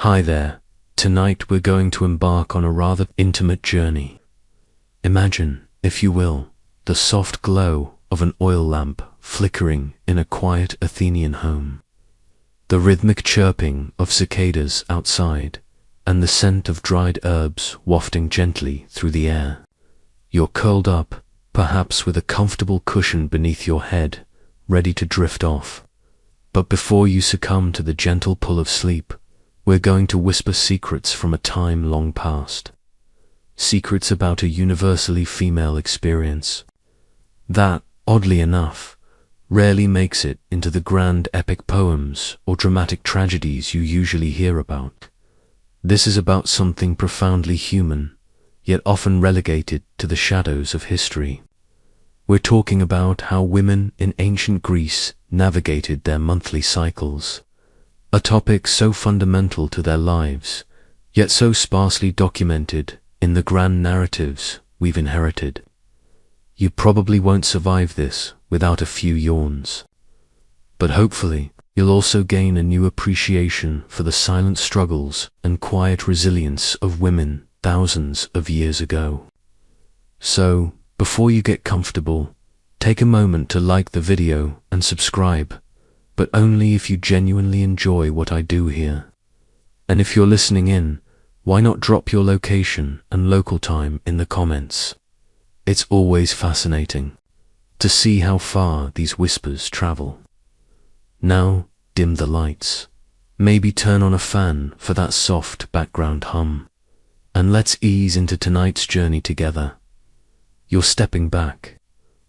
Hi there. Tonight we're going to embark on a rather intimate journey. Imagine, if you will, the soft glow of an oil lamp flickering in a quiet Athenian home, the rhythmic chirping of cicadas outside, and the scent of dried herbs wafting gently through the air. You're curled up, perhaps with a comfortable cushion beneath your head, ready to drift off. But before you succumb to the gentle pull of sleep, we're going to whisper secrets from a time long past. Secrets about a universally female experience that, oddly enough, rarely makes it into the grand epic poems or dramatic tragedies you usually hear about. This is about something profoundly human, yet often relegated to the shadows of history. We're talking about how women in ancient Greece navigated their monthly cycles, a topic so fundamental to their lives, yet so sparsely documented in the grand narratives we've inherited. You probably won't survive this without a few yawns. But hopefully, you'll also gain a new appreciation for the silent struggles and quiet resilience of women thousands of years ago. So, before you get comfortable, take a moment to like the video and subscribe, but only if you genuinely enjoy what I do here. And if you're listening in, why not drop your location and local time in the comments? It's always fascinating to see how far these whispers travel. Now, dim the lights. Maybe turn on a fan for that soft background hum. And let's ease into tonight's journey together. You're stepping back,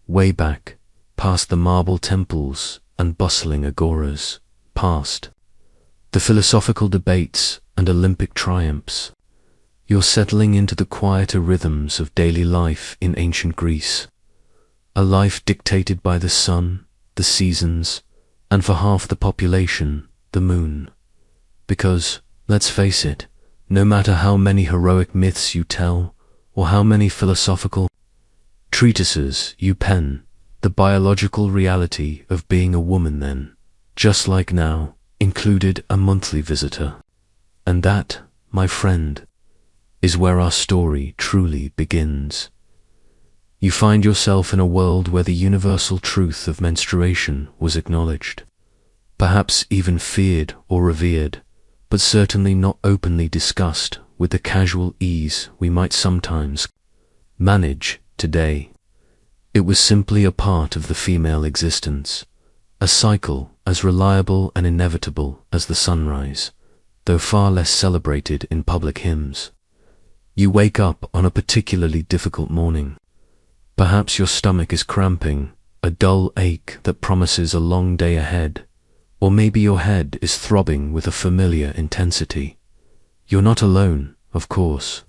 way back, past the marble temples and bustling agoras, past the philosophical debates and Olympic triumphs. You're settling into the quieter rhythms of daily life in ancient Greece, a life dictated by the sun, the seasons, and for half the population, the moon. Because, let's face it, no matter how many heroic myths you tell, or how many philosophical treatises you pen, the biological reality of being a woman then, just like now, included a monthly visitor. And that, my friend, is where our story truly begins. You find yourself in a world where the universal truth of menstruation was acknowledged, perhaps even feared or revered, but certainly not openly discussed with the casual ease we might sometimes manage today. It was simply a part of the female existence, a cycle as reliable and inevitable as the sunrise, though far less celebrated in public hymns. You wake up on a particularly difficult morning. Perhaps your stomach is cramping, a dull ache that promises a long day ahead, or maybe your head is throbbing with a familiar intensity. You're not alone, of course.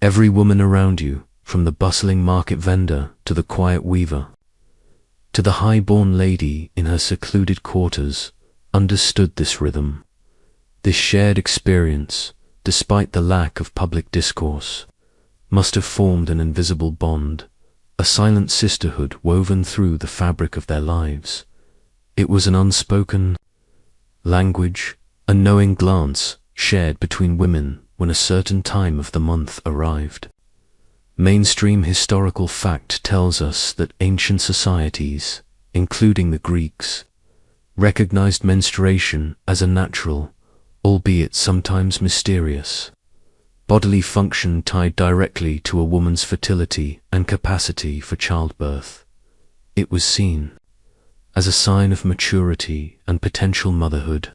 Every woman around you, from the bustling market vendor to the quiet weaver, to the high-born lady in her secluded quarters, understood this rhythm. This shared experience, despite the lack of public discourse, must have formed an invisible bond, a silent sisterhood woven through the fabric of their lives. It was an unspoken language, a knowing glance shared between women when a certain time of the month arrived. Mainstream historical fact tells us that ancient societies, including the Greeks, recognized menstruation as a natural, albeit sometimes mysterious, bodily function tied directly to a woman's fertility and capacity for childbirth. It was seen as a sign of maturity and potential motherhood,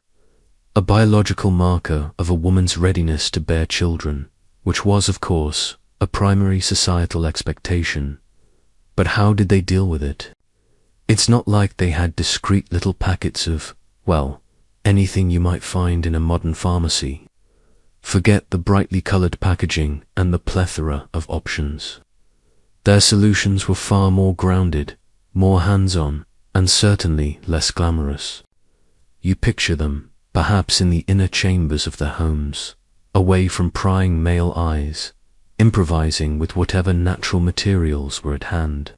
a biological marker of a woman's readiness to bear children, which was, of course, a primary societal expectation. But how did they deal with it? It's not like they had discreet little packets of, well, anything you might find in a modern pharmacy. Forget the brightly colored packaging and the plethora of options. Their solutions were far more grounded, more hands-on, and certainly less glamorous. You picture them, perhaps in the inner chambers of their homes, away from prying male eyes, improvising with whatever natural materials were at hand.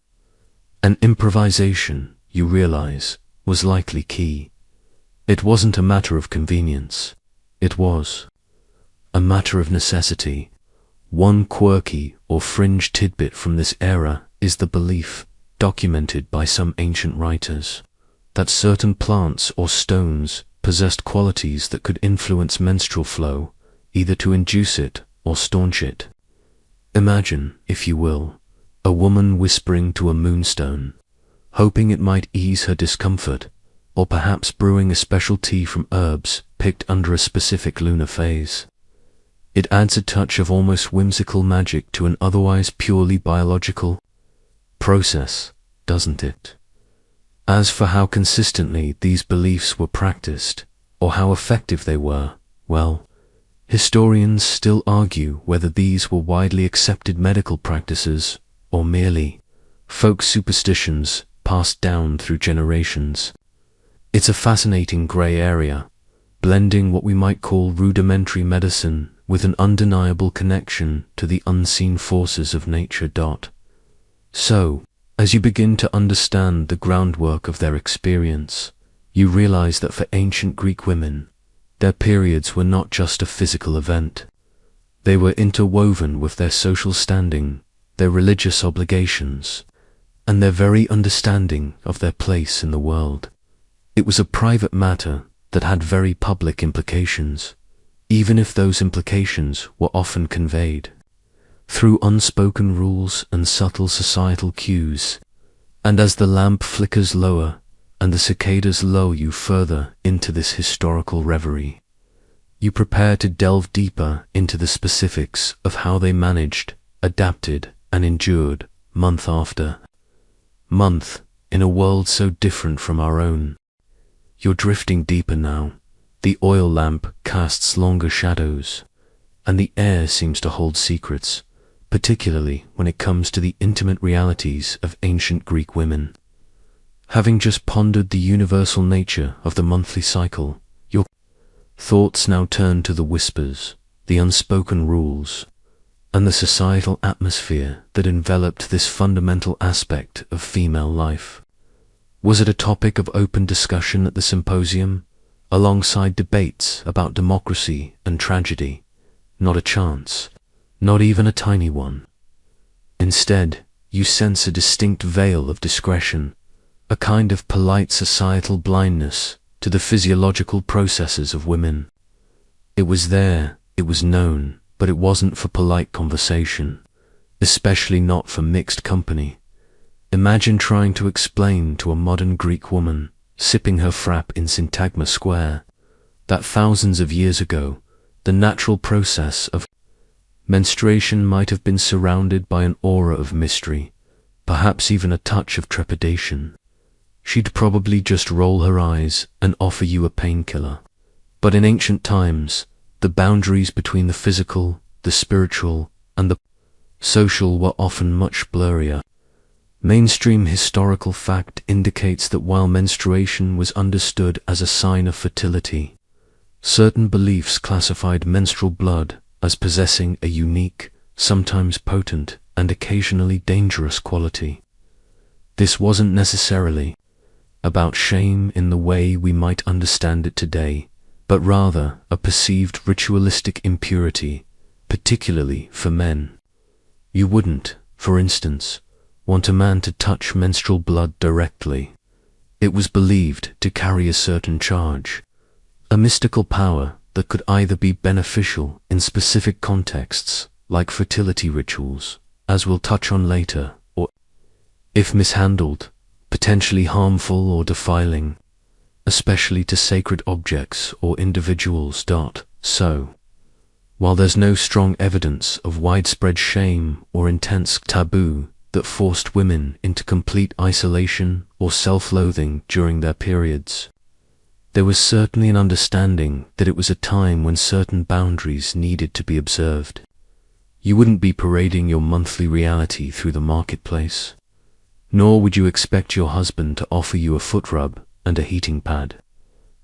And improvisation, you realize, was likely key. It wasn't a matter of convenience. It was a matter of necessity. One quirky or fringe tidbit from this era is the belief, documented by some ancient writers, that certain plants or stones possessed qualities that could influence menstrual flow, either to induce it or staunch it. Imagine, if you will, a woman whispering to a moonstone, hoping it might ease her discomfort, or perhaps brewing a special tea from herbs picked under a specific lunar phase. It adds a touch of almost whimsical magic to an otherwise purely biological process, doesn't it? As for how consistently these beliefs were practiced, or how effective they were, well, historians still argue whether these were widely accepted medical practices or merely folk superstitions passed down through generations. It's a fascinating grey area, blending what we might call rudimentary medicine with an undeniable connection to the unseen forces of nature. So, as you begin to understand the groundwork of their experience, you realize that for ancient Greek women, their periods were not just a physical event. They were interwoven with their social standing, their religious obligations, and their very understanding of their place in the world. It was a private matter that had very public implications, even if those implications were often conveyed through unspoken rules and subtle societal cues. And as the lamp flickers lower and the cicadas lull you further into this historical reverie, you prepare to delve deeper into the specifics of how they managed, adapted, and endured month after month in a world so different from our own. You're drifting deeper now. The oil lamp casts longer shadows, and the air seems to hold secrets, particularly when it comes to the intimate realities of ancient Greek women. Having just pondered the universal nature of the monthly cycle, your thoughts now turn to the whispers, the unspoken rules, and the societal atmosphere that enveloped this fundamental aspect of female life. Was it a topic of open discussion at the symposium, alongside debates about democracy and tragedy? Not a chance, not even a tiny one. Instead, you sense a distinct veil of discretion, a kind of polite societal blindness to the physiological processes of women. It was there, it was known, but it wasn't for polite conversation, especially not for mixed company. Imagine trying to explain to a modern Greek woman, sipping her frap in Syntagma Square, that thousands of years ago, the natural process of menstruation might have been surrounded by an aura of mystery, perhaps even a touch of trepidation. She'd probably just roll her eyes and offer you a painkiller. But in ancient times, the boundaries between the physical, the spiritual, and the social were often much blurrier. Mainstream historical fact indicates that while menstruation was understood as a sign of fertility, certain beliefs classified menstrual blood as possessing a unique, sometimes potent, and occasionally dangerous quality. This wasn't necessarily about shame in the way we might understand it today, but rather a perceived ritualistic impurity, particularly for men. You wouldn't, for instance, want a man to touch menstrual blood directly. It was believed to carry a certain charge, a mystical power that could either be beneficial in specific contexts, like fertility rituals, as we'll touch on later, or, if mishandled, potentially harmful or defiling, especially to sacred objects or individuals. So, while there's no strong evidence of widespread shame or intense taboo that forced women into complete isolation or self-loathing during their periods, there was certainly an understanding that it was a time when certain boundaries needed to be observed. You wouldn't be parading your monthly reality through the marketplace, nor would you expect your husband to offer you a foot rub and a heating pad,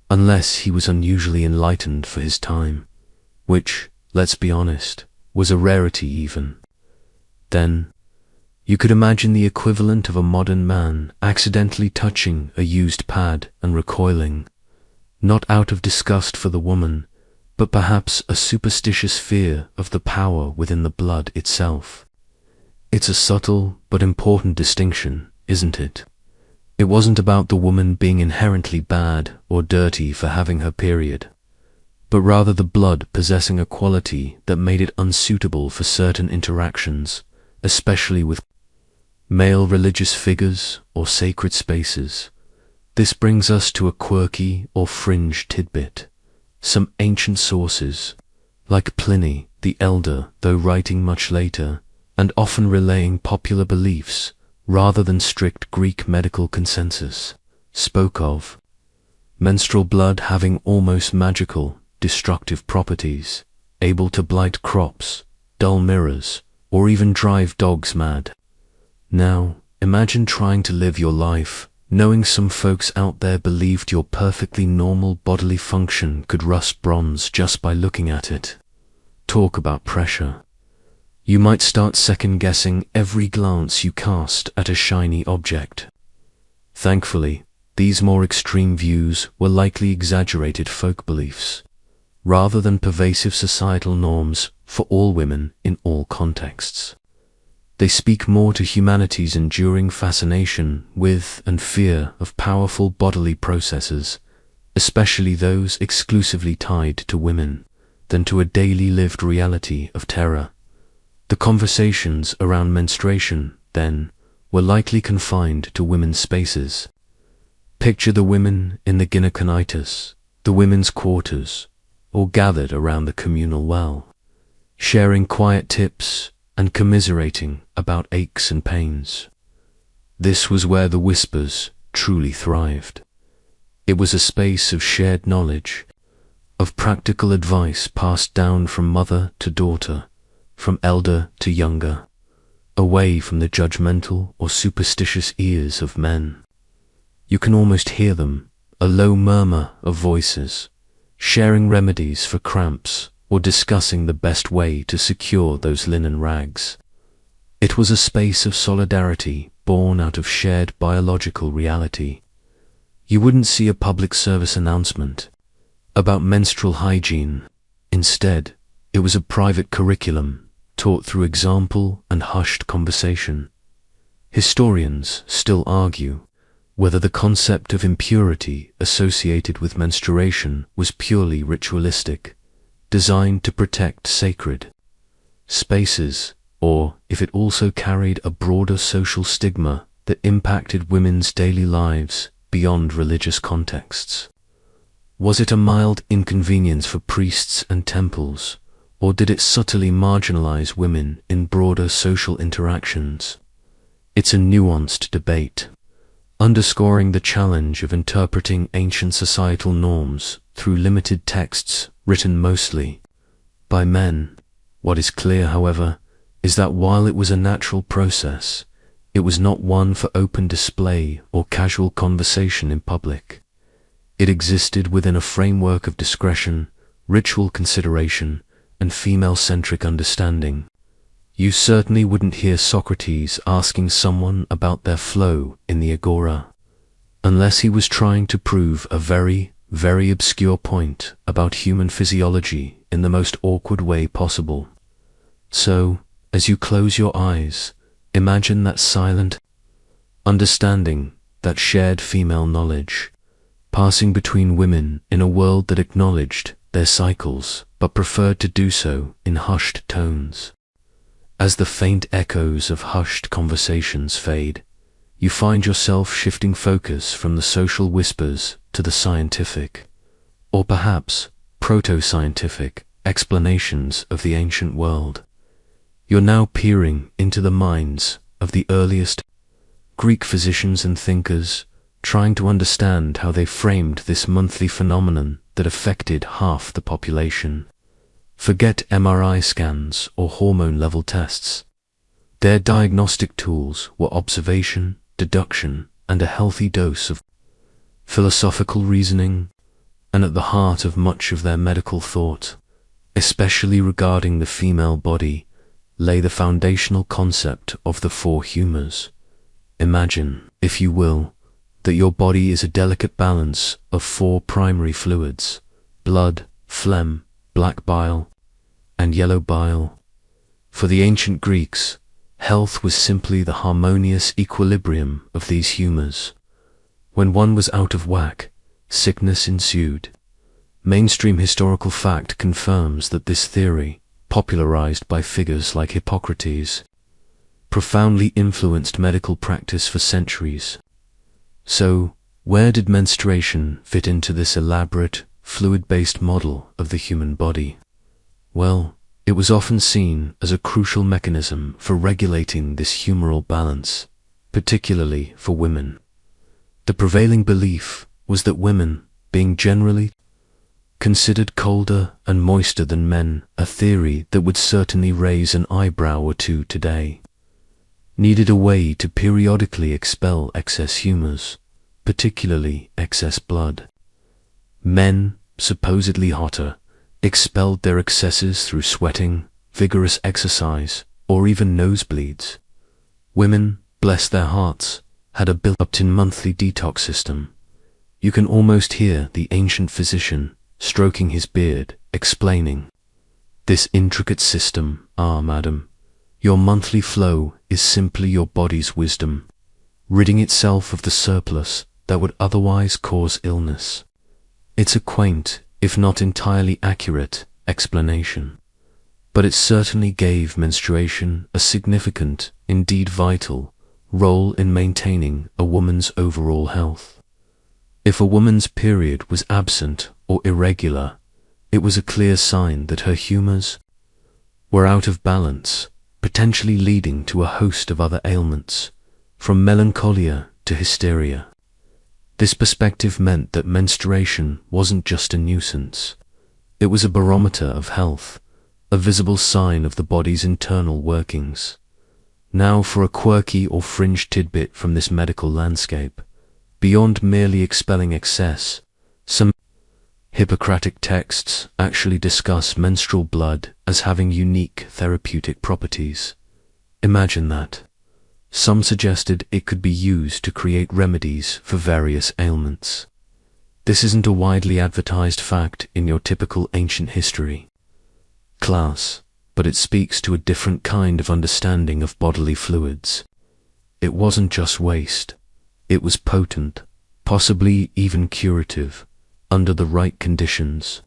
unless he was unusually enlightened for his time, which, let's be honest, was a rarity even. Then, you could imagine the equivalent of a modern man accidentally touching a used pad and recoiling, not out of disgust for the woman, but perhaps a superstitious fear of the power within the blood itself. It's a subtle but important distinction, isn't it? It wasn't about the woman being inherently bad or dirty for having her period, but rather the blood possessing a quality that made it unsuitable for certain interactions, especially with male religious figures or sacred spaces. This brings us to a quirky or fringe tidbit. Some ancient sources, like Pliny the Elder, though writing much later, and often relaying popular beliefs rather than strict Greek medical consensus, spoke of menstrual blood having almost magical, destructive properties, able to blight crops, dull mirrors, or even drive dogs mad. Now, imagine trying to live your life knowing some folks out there believed your perfectly normal bodily function could rust bronze just by looking at it. Talk about pressure. You might start second-guessing every glance you cast at a shiny object. Thankfully, these more extreme views were likely exaggerated folk beliefs, rather than pervasive societal norms for all women in all contexts. They speak more to humanity's enduring fascination with and fear of powerful bodily processes, especially those exclusively tied to women, than to a daily lived reality of terror. The conversations around menstruation, then, were likely confined to women's spaces. Picture the women in the gyneconitis, the women's quarters, all gathered around the communal well, sharing quiet tips and commiserating about aches and pains. This was where the whispers truly thrived. It was a space of shared knowledge, of practical advice passed down from mother to daughter, from elder to younger, away from the judgmental or superstitious ears of men. You can almost hear them, a low murmur of voices, sharing remedies for cramps or discussing the best way to secure those linen rags. It was a space of solidarity born out of shared biological reality. You wouldn't see a public service announcement about menstrual hygiene. Instead, it was a private curriculum taught through example and hushed conversation. Historians still argue whether the concept of impurity associated with menstruation was purely ritualistic, designed to protect sacred spaces, or if it also carried a broader social stigma that impacted women's daily lives beyond religious contexts. Was it a mild inconvenience for priests and temples, or did it subtly marginalize women in broader social interactions? It's a nuanced debate, underscoring the challenge of interpreting ancient societal norms through limited texts written mostly by men. What is clear, however, is that while it was a natural process, it was not one for open display or casual conversation in public. It existed within a framework of discretion, ritual consideration, and female-centric understanding. You certainly wouldn't hear Socrates asking someone about their flow in the agora, unless he was trying to prove a very, very obscure point about human physiology in the most awkward way possible. So, as you close your eyes, imagine that silent understanding, that shared female knowledge, passing between women in a world that acknowledged their cycles but preferred to do so in hushed tones. As the faint echoes of hushed conversations fade, you find yourself shifting focus from the social whispers to the scientific, or perhaps proto-scientific, explanations of the ancient world. You're now peering into the minds of the earliest Greek physicians and thinkers, trying to understand how they framed this monthly phenomenon that affected half the population. Forget MRI scans or hormone-level tests. Their diagnostic tools were observation, deduction, and a healthy dose of philosophical reasoning, and at the heart of much of their medical thought, especially regarding the female body, lay the foundational concept of the four humors. Imagine, if you will, that your body is a delicate balance of four primary fluids: blood, phlegm, black bile and yellow bile. For the ancient Greeks, health was simply the harmonious equilibrium of these humors. When one was out of whack, sickness ensued. Mainstream historical fact confirms that this theory, popularized by figures like Hippocrates, profoundly influenced medical practice for centuries. So, where did menstruation fit into this elaborate, fluid-based model of the human body? Well, it was often seen as a crucial mechanism for regulating this humoral balance, particularly for women. The prevailing belief was that women, being generally considered colder and moister than men, a theory that would certainly raise an eyebrow or two today, needed a way to periodically expel excess humors, particularly excess blood. Men, supposedly hotter, expelled their excesses through sweating, vigorous exercise, or even nosebleeds. Women, bless their hearts, had a built-in monthly detox system. You can almost hear the ancient physician, stroking his beard, explaining, "This intricate system, madam, your monthly flow is simply your body's wisdom, ridding itself of the surplus that would otherwise cause illness." It's a quaint, if not entirely accurate, explanation, but it certainly gave menstruation a significant, indeed vital, role in maintaining a woman's overall health. If a woman's period was absent or irregular, it was a clear sign that her humors were out of balance, potentially leading to a host of other ailments, from melancholia to hysteria. This perspective meant that menstruation wasn't just a nuisance. It was a barometer of health, a visible sign of the body's internal workings. Now for a quirky or fringe tidbit from this medical landscape. Beyond merely expelling excess, some Hippocratic texts actually discuss menstrual blood as having unique therapeutic properties. Imagine that. Some suggested it could be used to create remedies for various ailments. This isn't a widely advertised fact in your typical ancient history class, but it speaks to a different kind of understanding of bodily fluids. It wasn't just waste. It was potent, possibly even curative, under the right conditions.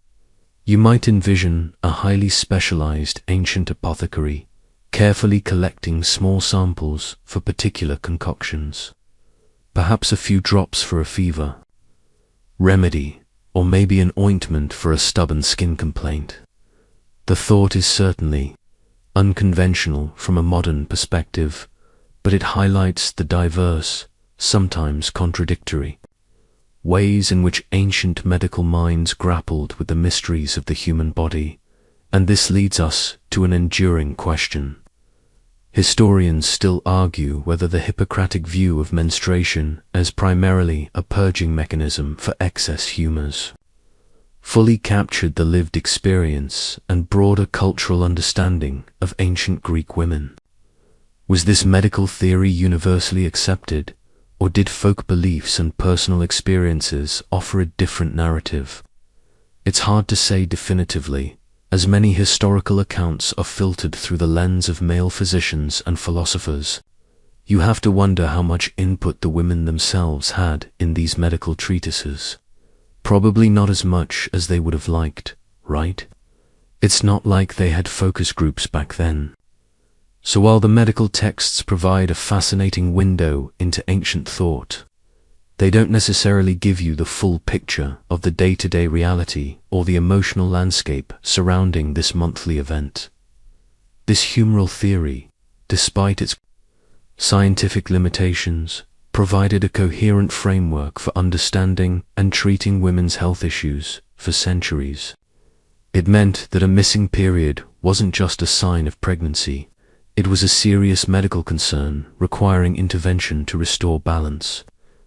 You might envision a highly specialized ancient apothecary carefully collecting small samples for particular concoctions, perhaps a few drops for a fever, remedy, or maybe an ointment for a stubborn skin complaint. The thought is certainly unconventional from a modern perspective, but it highlights the diverse, sometimes contradictory, ways in which ancient medical minds grappled with the mysteries of the human body, and this leads us to an enduring question. Historians still argue whether the Hippocratic view of menstruation as primarily a purging mechanism for excess humors fully captured the lived experience and broader cultural understanding of ancient Greek women. Was this medical theory universally accepted, or did folk beliefs and personal experiences offer a different narrative? It's hard to say definitively, as many historical accounts are filtered through the lens of male physicians and philosophers. You have to wonder how much input the women themselves had in these medical treatises. Probably not as much as they would have liked, right? It's not like they had focus groups back then. So while the medical texts provide a fascinating window into ancient thought, they don't necessarily give you the full picture of the day-to-day reality or the emotional landscape surrounding this monthly event. This humoral theory, despite its scientific limitations, provided a coherent framework for understanding and treating women's health issues for centuries. It meant that a missing period wasn't just a sign of pregnancy. It was a serious medical concern requiring intervention to restore balance.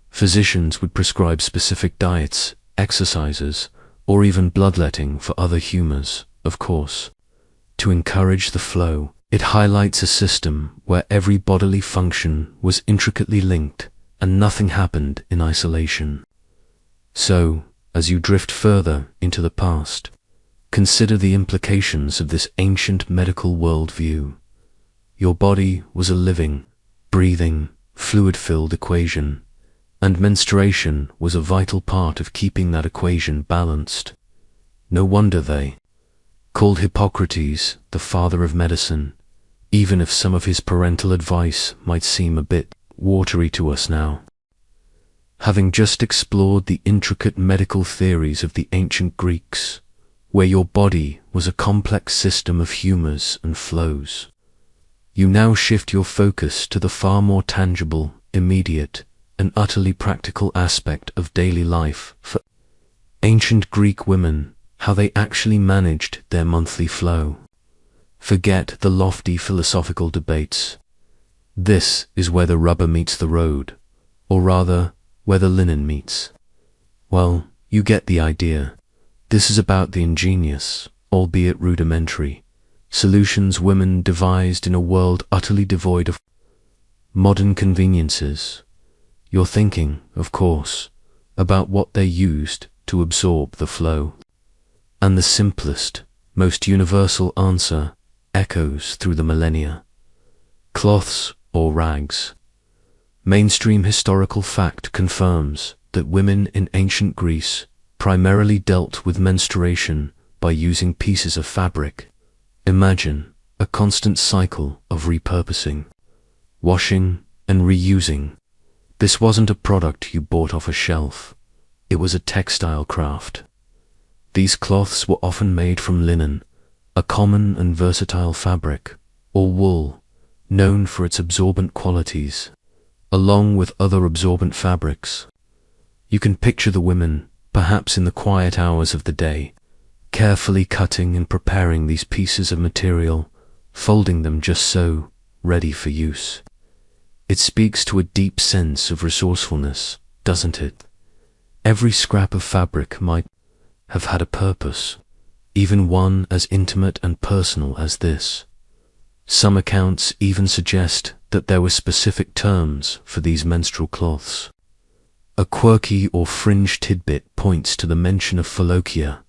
Physicians would prescribe specific diets, exercises, or even bloodletting for other humors, of course, to encourage the flow. It highlights a system where every bodily function was intricately linked and nothing happened in isolation. So, as you drift further into the past, Consider the implications of this ancient medical worldview. Your body was a living, breathing, fluid-filled equation, and menstruation was a vital part of keeping that equation balanced. No wonder they called Hippocrates the father of medicine, even if some of his parental advice might seem a bit watery to us now. Having just explored the intricate medical theories of the ancient Greeks, where your body was a complex system of humors and flows, you now shift your focus to the far more tangible, immediate, and utterly practical aspect of daily life for ancient Greek women, how they actually managed their monthly flow. Forget the lofty philosophical debates. This is where the rubber meets the road, or rather, where the linen meets. Well, you get the idea. This is about the ingenious, albeit rudimentary, solutions women devised in a world utterly devoid of modern conveniences. You're thinking, of course, about what they used to absorb the flow. And the simplest, most universal answer echoes through the millennia. Cloths or rags. Mainstream historical fact confirms that women in ancient Greece primarily dealt with menstruation by using pieces of fabric. Imagine a constant cycle of repurposing, washing, and reusing. This wasn't a product you bought off a shelf. It was a textile craft. These cloths were often made from linen, a common and versatile fabric, or wool, known for its absorbent qualities, along with other absorbent fabrics. You can picture the women, perhaps in the quiet hours of the day, carefully cutting and preparing these pieces of material, folding them just so, ready for use. It speaks to a deep sense of resourcefulness, doesn't it? Every scrap of fabric might have had a purpose, even one as intimate and personal as this. Some accounts even suggest that there were specific terms for these menstrual cloths. A quirky or fringe tidbit points to the mention of phyllokia,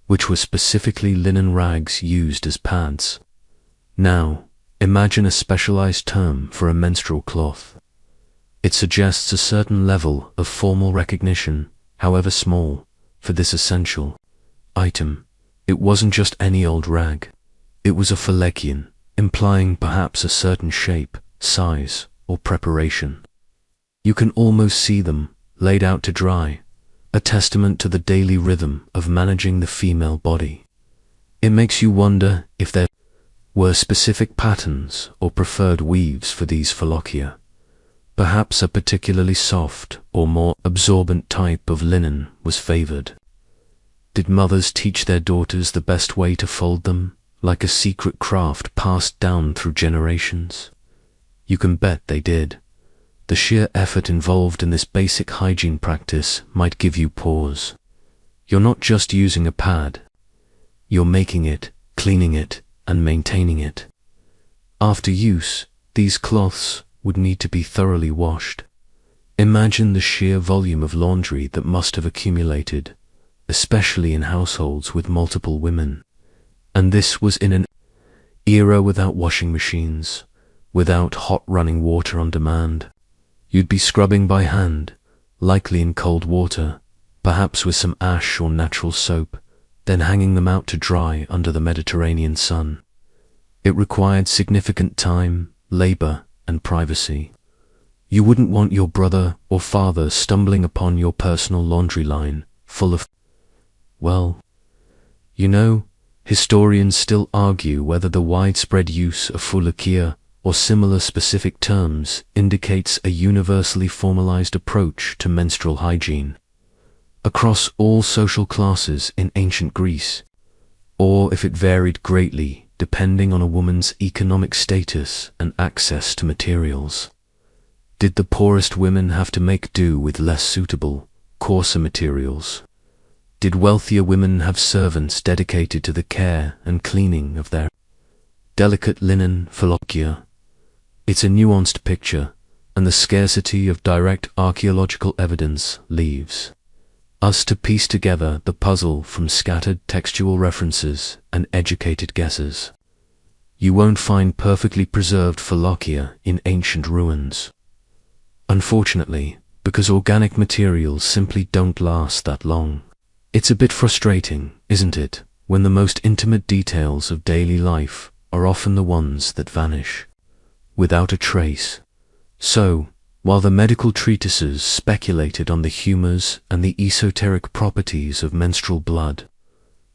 which were specifically linen rags used as pads. Now, imagine a specialized term for a menstrual cloth. It suggests a certain level of formal recognition, however small, for this essential item. It wasn't just any old rag. It was a phyllokion, implying perhaps a certain shape, size, or preparation. You can almost see them, laid out to dry, a testament to the daily rhythm of managing the female body. It makes you wonder if there were specific patterns or preferred weaves for these phyllokia. Perhaps a particularly soft or more absorbent type of linen was favored. Did mothers teach their daughters the best way to fold them, like a secret craft passed down through generations? You can bet they did. The sheer effort involved in this basic hygiene practice might give you pause. You're not just using a pad. You're making it, cleaning it, and maintaining it. After use, these cloths would need to be thoroughly washed. Imagine the sheer volume of laundry that must have accumulated, especially in households with multiple women. And this was in an era without washing machines, without hot running water on demand. You'd be scrubbing by hand, likely in cold water, perhaps with some ash or natural soap, then hanging them out to dry under the Mediterranean sun. It required significant time, labor, and privacy. You wouldn't want your brother or father stumbling upon your personal laundry line, full of, well, you know, historians still argue whether the widespread use of phyllokia or similar specific terms indicates a universally formalized approach to menstrual hygiene across all social classes in ancient Greece, or if it varied greatly depending on a woman's economic status and access to materials. Did the poorest women have to make do with less suitable, coarser materials? Did wealthier women have servants dedicated to the care and cleaning of their delicate linen phyllokia? It's a nuanced picture, and the scarcity of direct archaeological evidence leaves us to piece together the puzzle from scattered textual references and educated guesses. You won't find perfectly preserved phyllokia in ancient ruins. Unfortunately, because organic materials simply don't last that long. It's a bit frustrating, isn't it, when the most intimate details of daily life are often the ones that vanish without a trace. So, while the medical treatises speculated on the humors and the esoteric properties of menstrual blood,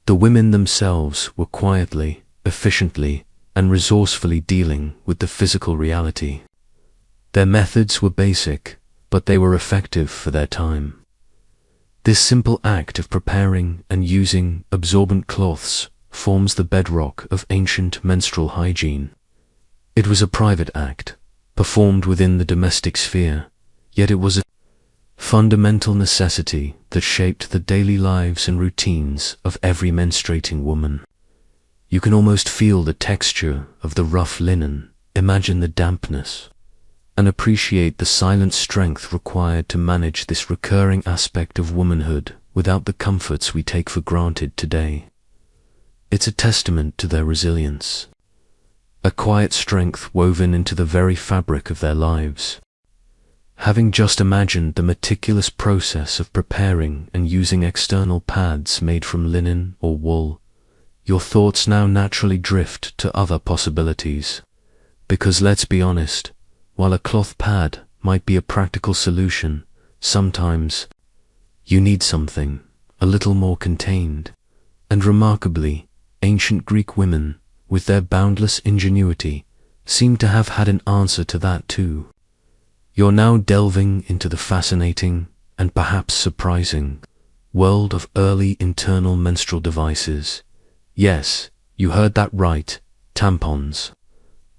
the women themselves were quietly, efficiently, and resourcefully dealing with the physical reality. Their methods were basic, but they were effective for their time. This simple act of preparing and using absorbent cloths forms the bedrock of ancient menstrual hygiene. It was a private act, performed within the domestic sphere, yet it was a fundamental necessity that shaped the daily lives and routines of every menstruating woman. You can almost feel the texture of the rough linen, imagine the dampness, and appreciate the silent strength required to manage this recurring aspect of womanhood without the comforts we take for granted today. It's a testament to their resilience, a quiet strength woven into the very fabric of their lives. Having just imagined the meticulous process of preparing and using external pads made from linen or wool, your thoughts now naturally drift to other possibilities. Because let's be honest, while a cloth pad might be a practical solution, sometimes you need something a little more contained. And remarkably, ancient Greek women, with their boundless ingenuity, seem to have had an answer to that too. You're now delving into the fascinating, and perhaps surprising, world of early internal menstrual devices. Yes, you heard that right, tampons.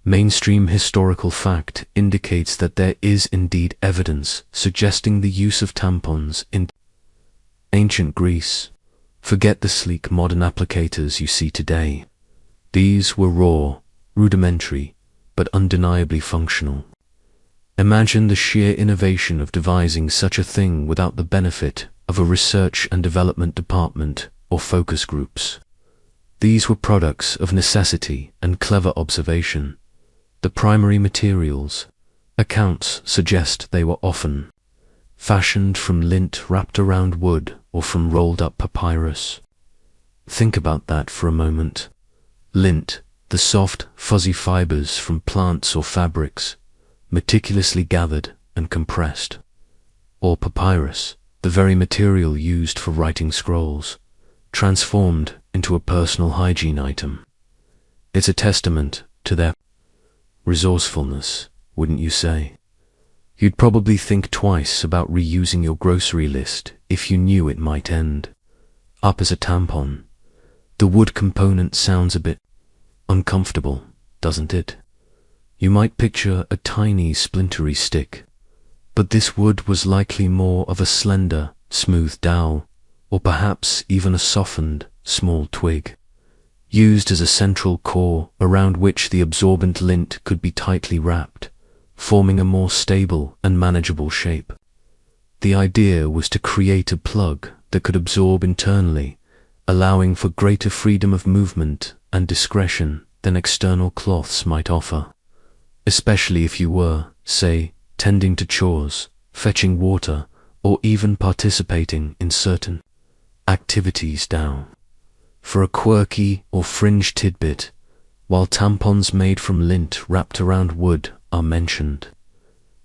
Mainstream historical fact indicates that there is indeed evidence suggesting the use of tampons in ancient Greece. Forget the sleek modern applicators you see today. These were raw, rudimentary, but undeniably functional. Imagine the sheer innovation of devising such a thing without the benefit of a research and development department or focus groups. These were products of necessity and clever observation. The primary materials, accounts suggest they were often fashioned from lint wrapped around wood or from rolled up papyrus. Think about that for a moment. Lint, the soft, fuzzy fibers from plants or fabrics, meticulously gathered and compressed. Or papyrus, the very material used for writing scrolls, transformed into a personal hygiene item. It's a testament to their resourcefulness, wouldn't you say? You'd probably think twice about reusing your grocery list if you knew it might end up as a tampon. The wood component sounds a bit uncomfortable, doesn't it? You might picture a tiny splintery stick, but this wood was likely more of a slender, smooth dowel, or perhaps even a softened, small twig, used as a central core around which the absorbent lint could be tightly wrapped, forming a more stable and manageable shape. The idea was to create a plug that could absorb internally, allowing for greater freedom of movement and discretion than external cloths might offer, especially if you were, say, tending to chores, fetching water, or even participating in certain activities down. For a quirky or fringe tidbit, while tampons made from lint wrapped around wood are mentioned,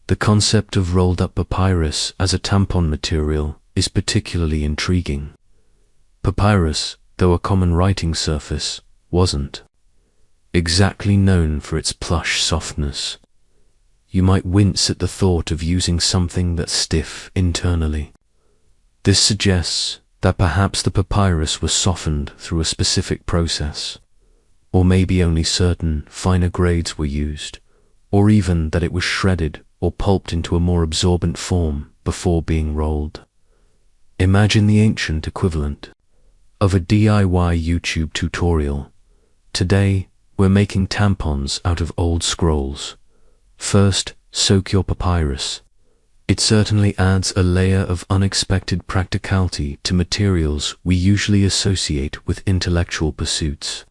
the concept of rolled up papyrus as a tampon material is particularly intriguing. Papyrus, though a common writing surface, wasn't exactly known for its plush softness. You might wince at the thought of using something that's stiff internally. This suggests that perhaps the papyrus was softened through a specific process, or maybe only certain finer grades were used, or even that it was shredded or pulped into a more absorbent form before being rolled. Imagine the ancient equivalent of a DIY YouTube tutorial. Today, we're making tampons out of old scrolls. First, soak your papyrus It certainly adds a layer of unexpected practicality to materials we usually associate with intellectual pursuits.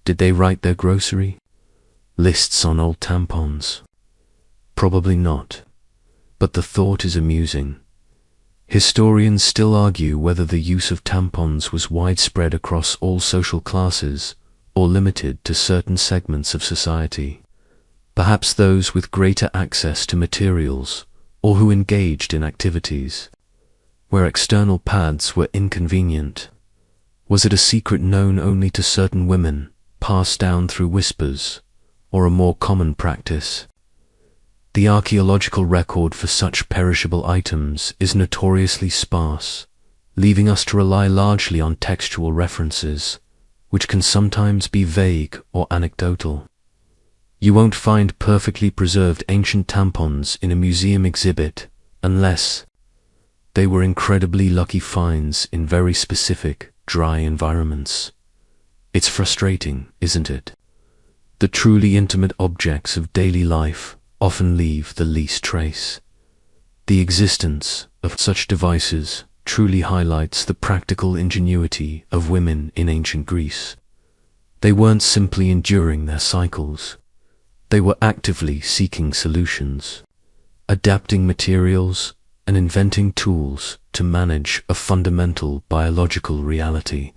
Did they write their grocery lists on old tampons? Probably not, but the thought is amusing. Historians still argue whether the use of tampons was widespread across all social classes or limited to certain segments of society, perhaps those with greater access to materials or who engaged in activities where external pads were inconvenient. Was it a secret known only to certain women, passed down through whispers, or a more common practice? The archaeological record for such perishable items is notoriously sparse, leaving us to rely largely on textual references, which can sometimes be vague or anecdotal. You won't find perfectly preserved ancient tampons in a museum exhibit unless they were incredibly lucky finds in very specific, dry environments. It's frustrating, isn't it? The truly intimate objects of daily life often leave the least trace. The existence of such devices truly highlights the practical ingenuity of women in ancient Greece. They weren't simply enduring their cycles. They were actively seeking solutions, adapting materials, and inventing tools to manage a fundamental biological reality.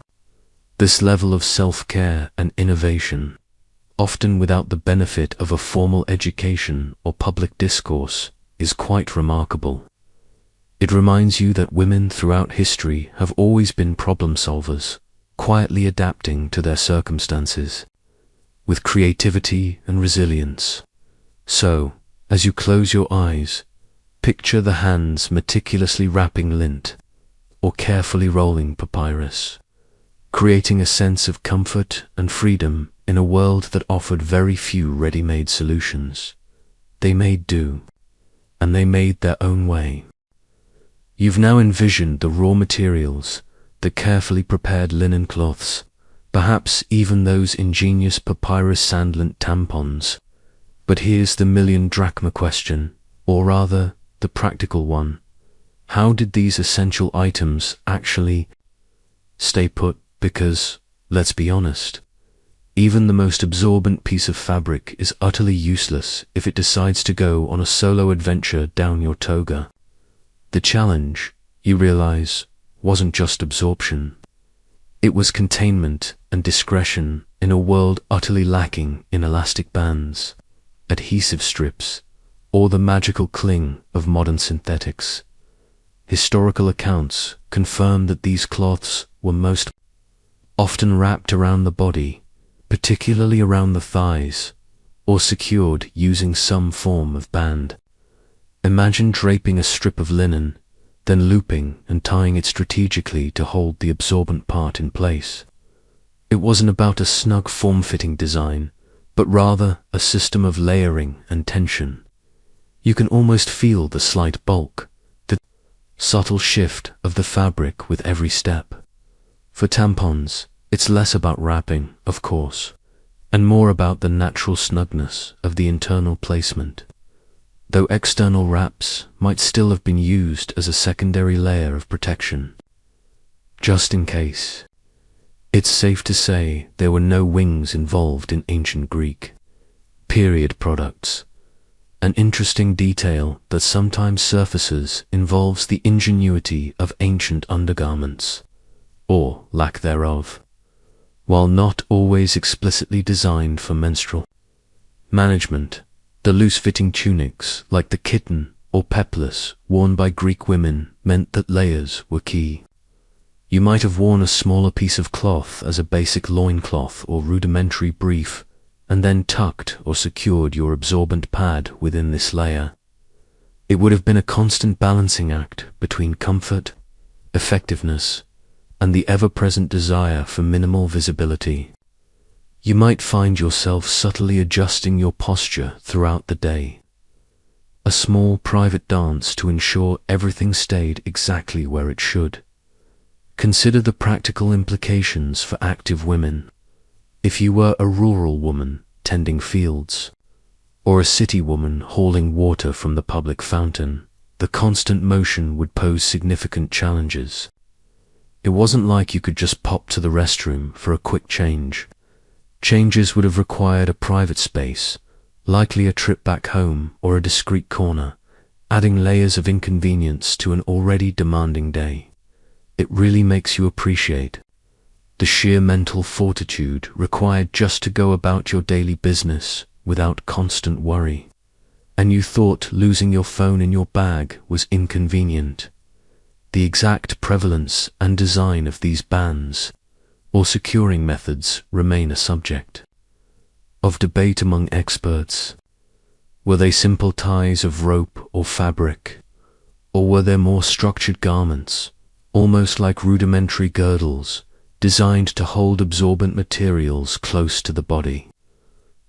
This level of self-care and innovation, often without the benefit of a formal education or public discourse, is quite remarkable. It reminds you that women throughout history have always been problem solvers, quietly adapting to their circumstances, with creativity and resilience. So, as you close your eyes, picture the hands meticulously wrapping lint, or carefully rolling papyrus, creating a sense of comfort and freedom in a world that offered very few ready-made solutions. They made do, and they made their own way. You've now envisioned the raw materials, the carefully prepared linen cloths, perhaps even those ingenious papyrus sandlint tampons. But here's the million drachma question, or rather, the practical one. How did these essential items actually stay put? Because, let's be honest, even the most absorbent piece of fabric is utterly useless if it decides to go on a solo adventure down your toga. The challenge, you realize, wasn't just absorption. It was containment and discretion in a world utterly lacking in elastic bands, adhesive strips, or the magical cling of modern synthetics. Historical accounts confirm that these cloths were most often wrapped around the body, particularly around the thighs, or secured using some form of band. Imagine draping a strip of linen, then looping and tying it strategically to hold the absorbent part in place. It wasn't about a snug form-fitting design, but rather a system of layering and tension. You can almost feel the slight bulk, the subtle shift of the fabric with every step. For tampons, it's less about wrapping, of course, and more about the natural snugness of the internal placement, though external wraps might still have been used as a secondary layer of protection. Just in case. It's safe to say there were no wings involved in ancient Greek period products. An interesting detail that sometimes surfaces involves the ingenuity of ancient undergarments, or lack thereof. While not always explicitly designed for menstrual management, the loose-fitting tunics like the kitten or peplus worn by Greek women meant that layers were key. You might have worn a smaller piece of cloth as a basic loincloth or rudimentary brief, and then tucked or secured your absorbent pad within this layer. It would have been a constant balancing act between comfort, effectiveness, and the ever-present desire for minimal visibility. You might find yourself subtly adjusting your posture throughout the day. A small private dance to ensure everything stayed exactly where it should. Consider the practical implications for active women. If you were a rural woman tending fields, or a city woman hauling water from the public fountain, the constant motion would pose significant challenges. It wasn't like you could just pop to the restroom for a quick change. Changes would have required a private space, likely a trip back home or a discreet corner, adding layers of inconvenience to an already demanding day. It really makes you appreciate the sheer mental fortitude required just to go about your daily business without constant worry. And you thought losing your phone in your bag was inconvenient. The exact prevalence and design of these bans or securing methods remain a subject of debate among experts. Were they simple ties of rope or fabric, or were there more structured garments, almost like rudimentary girdles, designed to hold absorbent materials close to the body?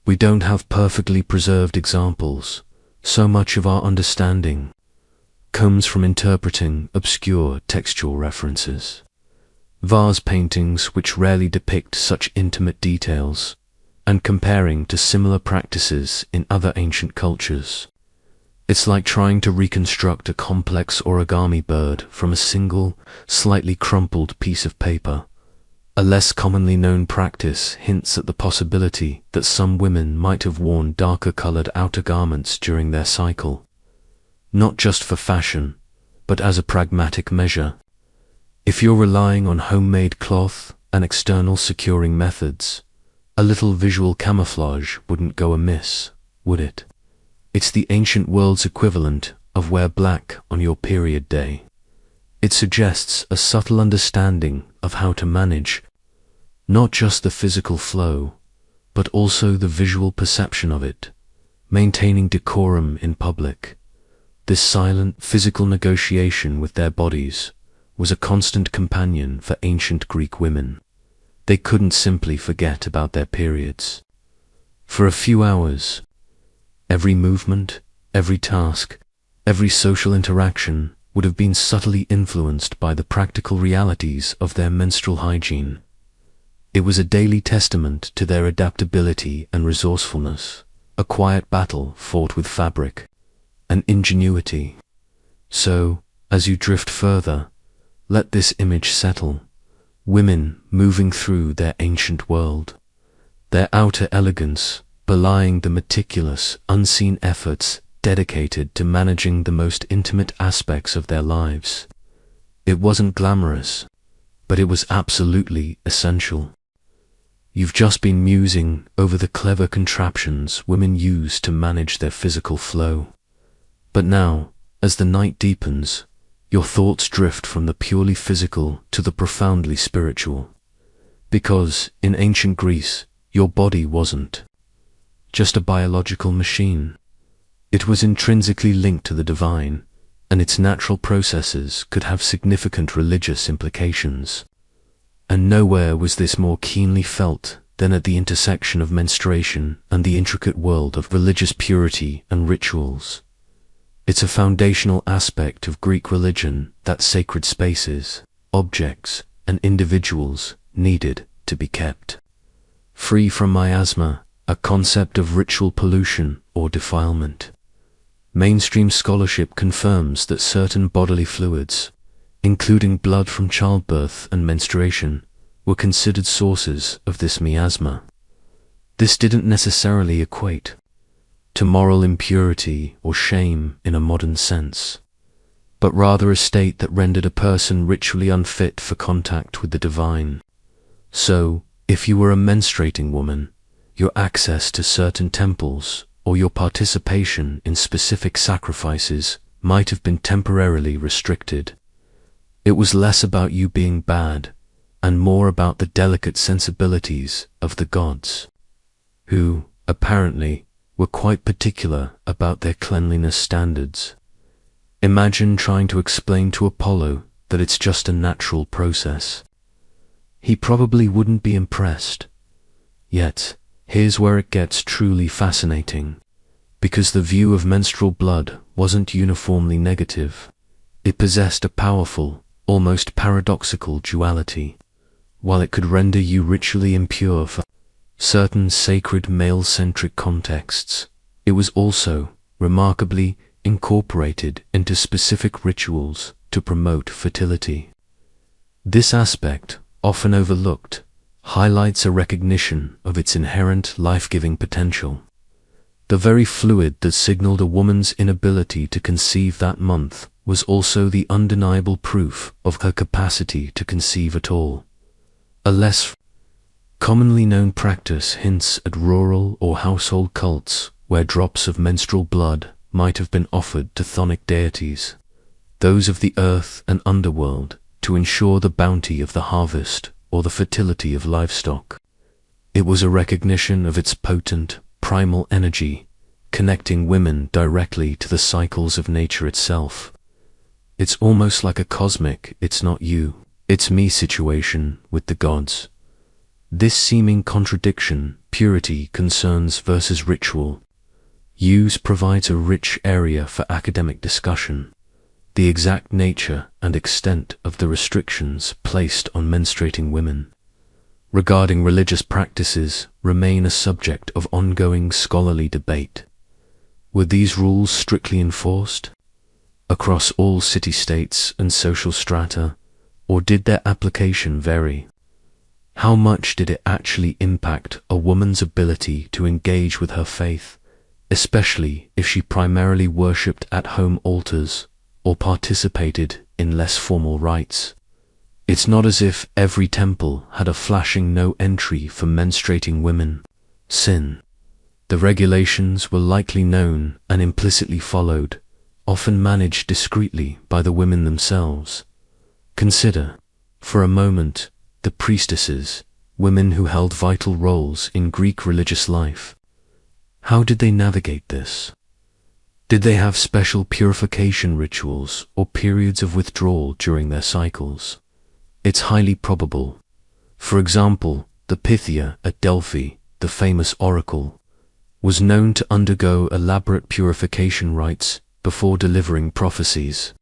We don't have perfectly preserved examples. So much of our understanding comes from interpreting obscure textual references. Vase paintings which rarely depict such intimate details, and comparing to similar practices in other ancient cultures. It's like trying to reconstruct a complex origami bird from a single, slightly crumpled piece of paper. A less commonly known practice hints at the possibility that some women might have worn darker-colored outer garments during their cycle, not just for fashion, but as a pragmatic measure. If you're relying on homemade cloth and external securing methods, a little visual camouflage wouldn't go amiss, would it? It's the ancient world's equivalent of wear black on your period day. It suggests a subtle understanding of how to manage not just the physical flow, but also the visual perception of it, maintaining decorum in public. This silent physical negotiation with their bodies was a constant companion for ancient Greek women. They couldn't simply forget about their periods. For a few hours, every movement, every task, every social interaction would have been subtly influenced by the practical realities of their menstrual hygiene. It was a daily testament to their adaptability and resourcefulness, a quiet battle fought with fabric and ingenuity. So, as you drift further, let this image settle. Women moving through their ancient world, their outer elegance belying the meticulous, unseen efforts dedicated to managing the most intimate aspects of their lives. It wasn't glamorous, but it was absolutely essential. You've just been musing over the clever contraptions women use to manage their physical flow. But now, as the night deepens, your thoughts drift from the purely physical to the profoundly spiritual. Because, in ancient Greece, your body wasn't just a biological machine. It was intrinsically linked to the divine, and its natural processes could have significant religious implications. And nowhere was this more keenly felt than at the intersection of menstruation and the intricate world of religious purity and rituals. It's a foundational aspect of Greek religion that sacred spaces, objects, and individuals needed to be kept free from miasma, a concept of ritual pollution or defilement. Mainstream scholarship confirms that certain bodily fluids, including blood from childbirth and menstruation, were considered sources of this miasma. This didn't necessarily equate to moral impurity or shame in a modern sense, but rather a state that rendered a person ritually unfit for contact with the divine. So, if you were a menstruating woman, your access to certain temples or your participation in specific sacrifices might have been temporarily restricted. It was less about you being bad and more about the delicate sensibilities of the gods, who, apparently, were quite particular about their cleanliness standards. Imagine trying to explain to Apollo that it's just a natural process. He probably wouldn't be impressed. Yet, here's where it gets truly fascinating. Because the view of menstrual blood wasn't uniformly negative, it possessed a powerful, almost paradoxical duality. While it could render you ritually impure for certain sacred male-centric contexts, it was also, remarkably, incorporated into specific rituals to promote fertility. This aspect, often overlooked, highlights a recognition of its inherent life-giving potential. The very fluid that signaled a woman's inability to conceive that month was also the undeniable proof of her capacity to conceive at all. A less commonly known practice hints at rural or household cults where drops of menstrual blood might have been offered to chthonic deities, those of the earth and underworld, to ensure the bounty of the harvest or the fertility of livestock. It was a recognition of its potent, primal energy, connecting women directly to the cycles of nature itself. It's almost like a cosmic "it's not you, it's me" situation with the gods. This seeming contradiction, purity concerns versus ritual, use provides a rich area for academic discussion. The exact nature and extent of the restrictions placed on menstruating women regarding religious practices remain a subject of ongoing scholarly debate. Were these rules strictly enforced across all city-states and social strata, or did their application vary? How much did it actually impact a woman's ability to engage with her faith, especially if she primarily worshipped at home altars or participated in less formal rites? It's not as if every temple had a flashing no entry for menstruating women. Sin. The regulations were likely known and implicitly followed, often managed discreetly by the women themselves. Consider, for a moment, the priestesses, women who held vital roles in Greek religious life. How did they navigate this? Did they have special purification rituals or periods of withdrawal during their cycles? It's highly probable. For example, the Pythia at Delphi, the famous oracle, was known to undergo elaborate purification rites before delivering prophecies.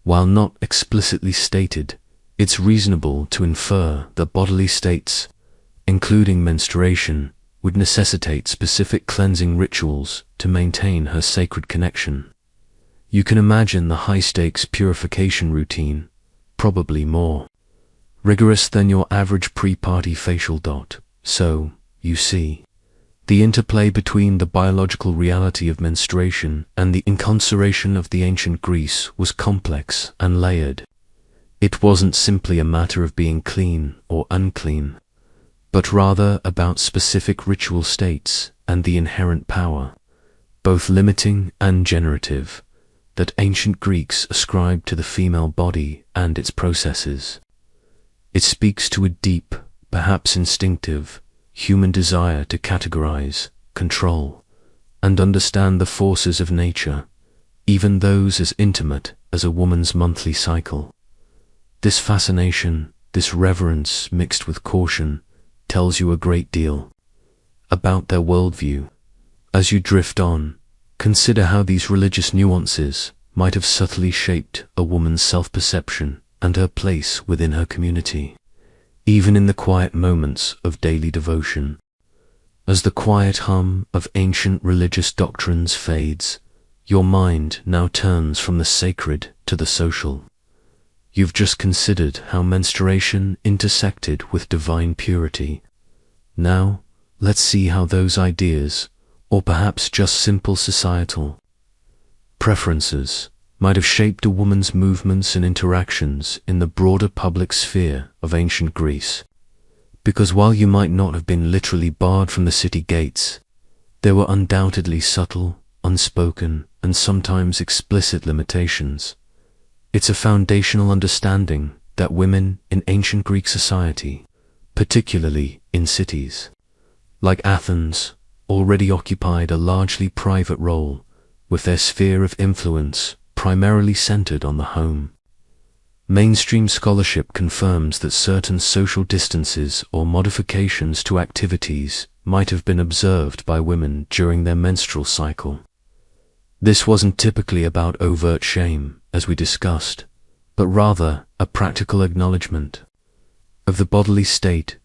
While not explicitly stated, it's reasonable to infer that bodily states, including menstruation, would necessitate specific cleansing rituals to maintain her sacred connection. You can imagine the high-stakes purification routine, probably more rigorous than your average pre-party facial dot. So, you see, the interplay between the biological reality of menstruation and the incarceration of the ancient Greece was complex and layered. It wasn't simply a matter of being clean or unclean, but rather about specific ritual states and the inherent power, both limiting and generative, that ancient Greeks ascribed to the female body and its processes. It speaks to a deep, perhaps instinctive, human desire to categorize, control, and understand the forces of nature, even those as intimate as a woman's monthly cycle. This fascination, this reverence mixed with caution, tells you a great deal about their worldview. As you drift on, consider how these religious nuances might have subtly shaped a woman's self-perception and her place within her community, even in the quiet moments of daily devotion. As the quiet hum of ancient religious doctrines fades, your mind now turns from the sacred to the social. You've just considered how menstruation intersected with divine purity. Now, let's see how those ideas, or perhaps just simple societal preferences, might have shaped a woman's movements and interactions in the broader public sphere of ancient Greece. Because while you might not have been literally barred from the city gates, there were undoubtedly subtle, unspoken, and sometimes explicit limitations. It's a foundational understanding that women in ancient Greek society, particularly in cities like Athens, already occupied a largely private role, with their sphere of influence primarily centered on the home. Mainstream scholarship confirms that certain social distances or modifications to activities might have been observed by women during their menstrual cycle. This wasn't typically about overt shame, as we discussed, but rather a practical acknowledgement of the bodily state,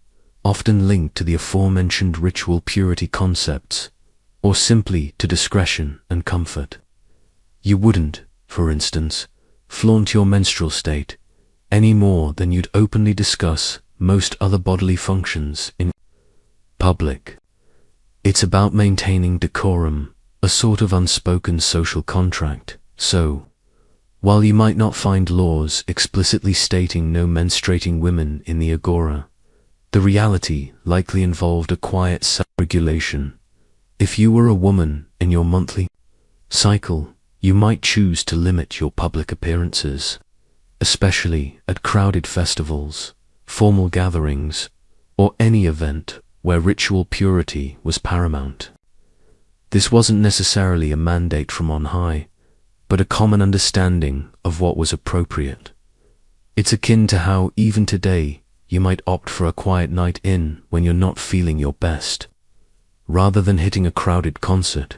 often linked to the aforementioned ritual purity concepts, or simply to discretion and comfort. You wouldn't, for instance, flaunt your menstrual state any more than you'd openly discuss most other bodily functions in public. It's about maintaining decorum, a sort of unspoken social contract. So, while you might not find laws explicitly stating no menstruating women in the agora, the reality likely involved a quiet self-regulation. If you were a woman in your monthly cycle, you might choose to limit your public appearances, especially at crowded festivals, formal gatherings, or any event where ritual purity was paramount. This wasn't necessarily a mandate from on high, but a common understanding of what was appropriate. It's akin to how, even today, you might opt for a quiet night in when you're not feeling your best, rather than hitting a crowded concert,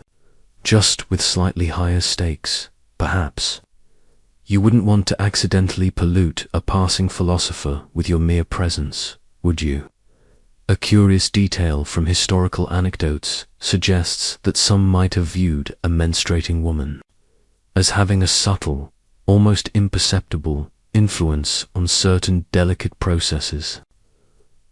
just with slightly higher stakes, perhaps. You wouldn't want to accidentally pollute a passing philosopher with your mere presence, would you? A curious detail from historical anecdotes suggests that some might have viewed a menstruating woman as having a subtle, almost imperceptible influence on certain delicate processes.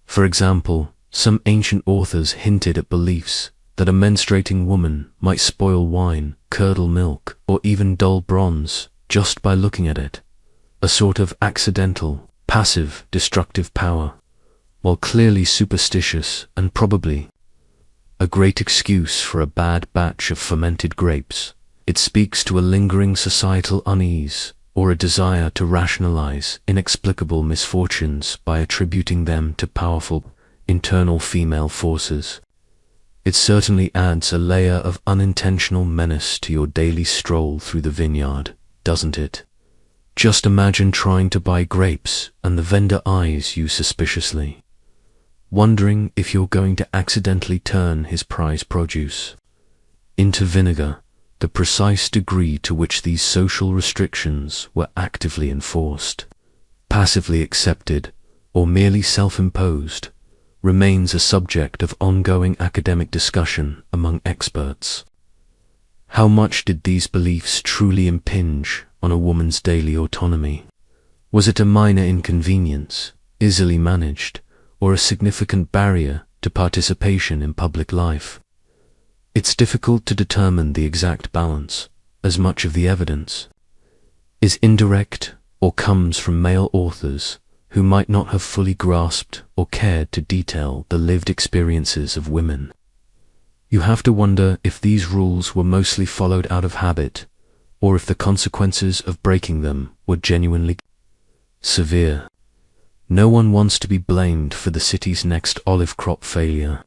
For example, some ancient authors hinted at beliefs that a menstruating woman might spoil wine, curdle milk, or even dull bronze just by looking at it, a sort of accidental, passive, destructive power. While clearly superstitious and probably a great excuse for a bad batch of fermented grapes, it speaks to a lingering societal unease or a desire to rationalize inexplicable misfortunes by attributing them to powerful internal female forces. It certainly adds a layer of unintentional menace to your daily stroll through the vineyard, doesn't it? Just imagine trying to buy grapes and the vendor eyes you suspiciously, wondering if you're going to accidentally turn his prize produce into vinegar. The precise degree to which these social restrictions were actively enforced, passively accepted, or merely self-imposed remains a subject of ongoing academic discussion among experts. How much did these beliefs truly impinge on a woman's daily autonomy? Was it a minor inconvenience, easily managed, or a significant barrier to participation in public life? It's difficult to determine the exact balance, as much of the evidence is indirect or comes from male authors who might not have fully grasped or cared to detail the lived experiences of women. You have to wonder if these rules were mostly followed out of habit, or if the consequences of breaking them were genuinely severe. No one wants to be blamed for the city's next olive crop failure.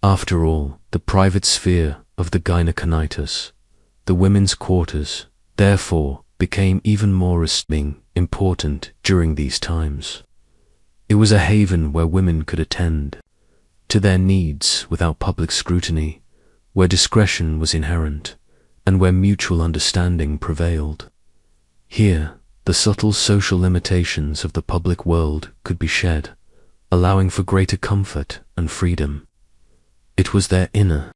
After all, the private sphere of the gyneconitis, the women's quarters, therefore, became even more important during these times. It was a haven where women could attend to their needs without public scrutiny, where discretion was inherent, and where mutual understanding prevailed. Here, the subtle social limitations of the public world could be shed, allowing for greater comfort and freedom. It was their inner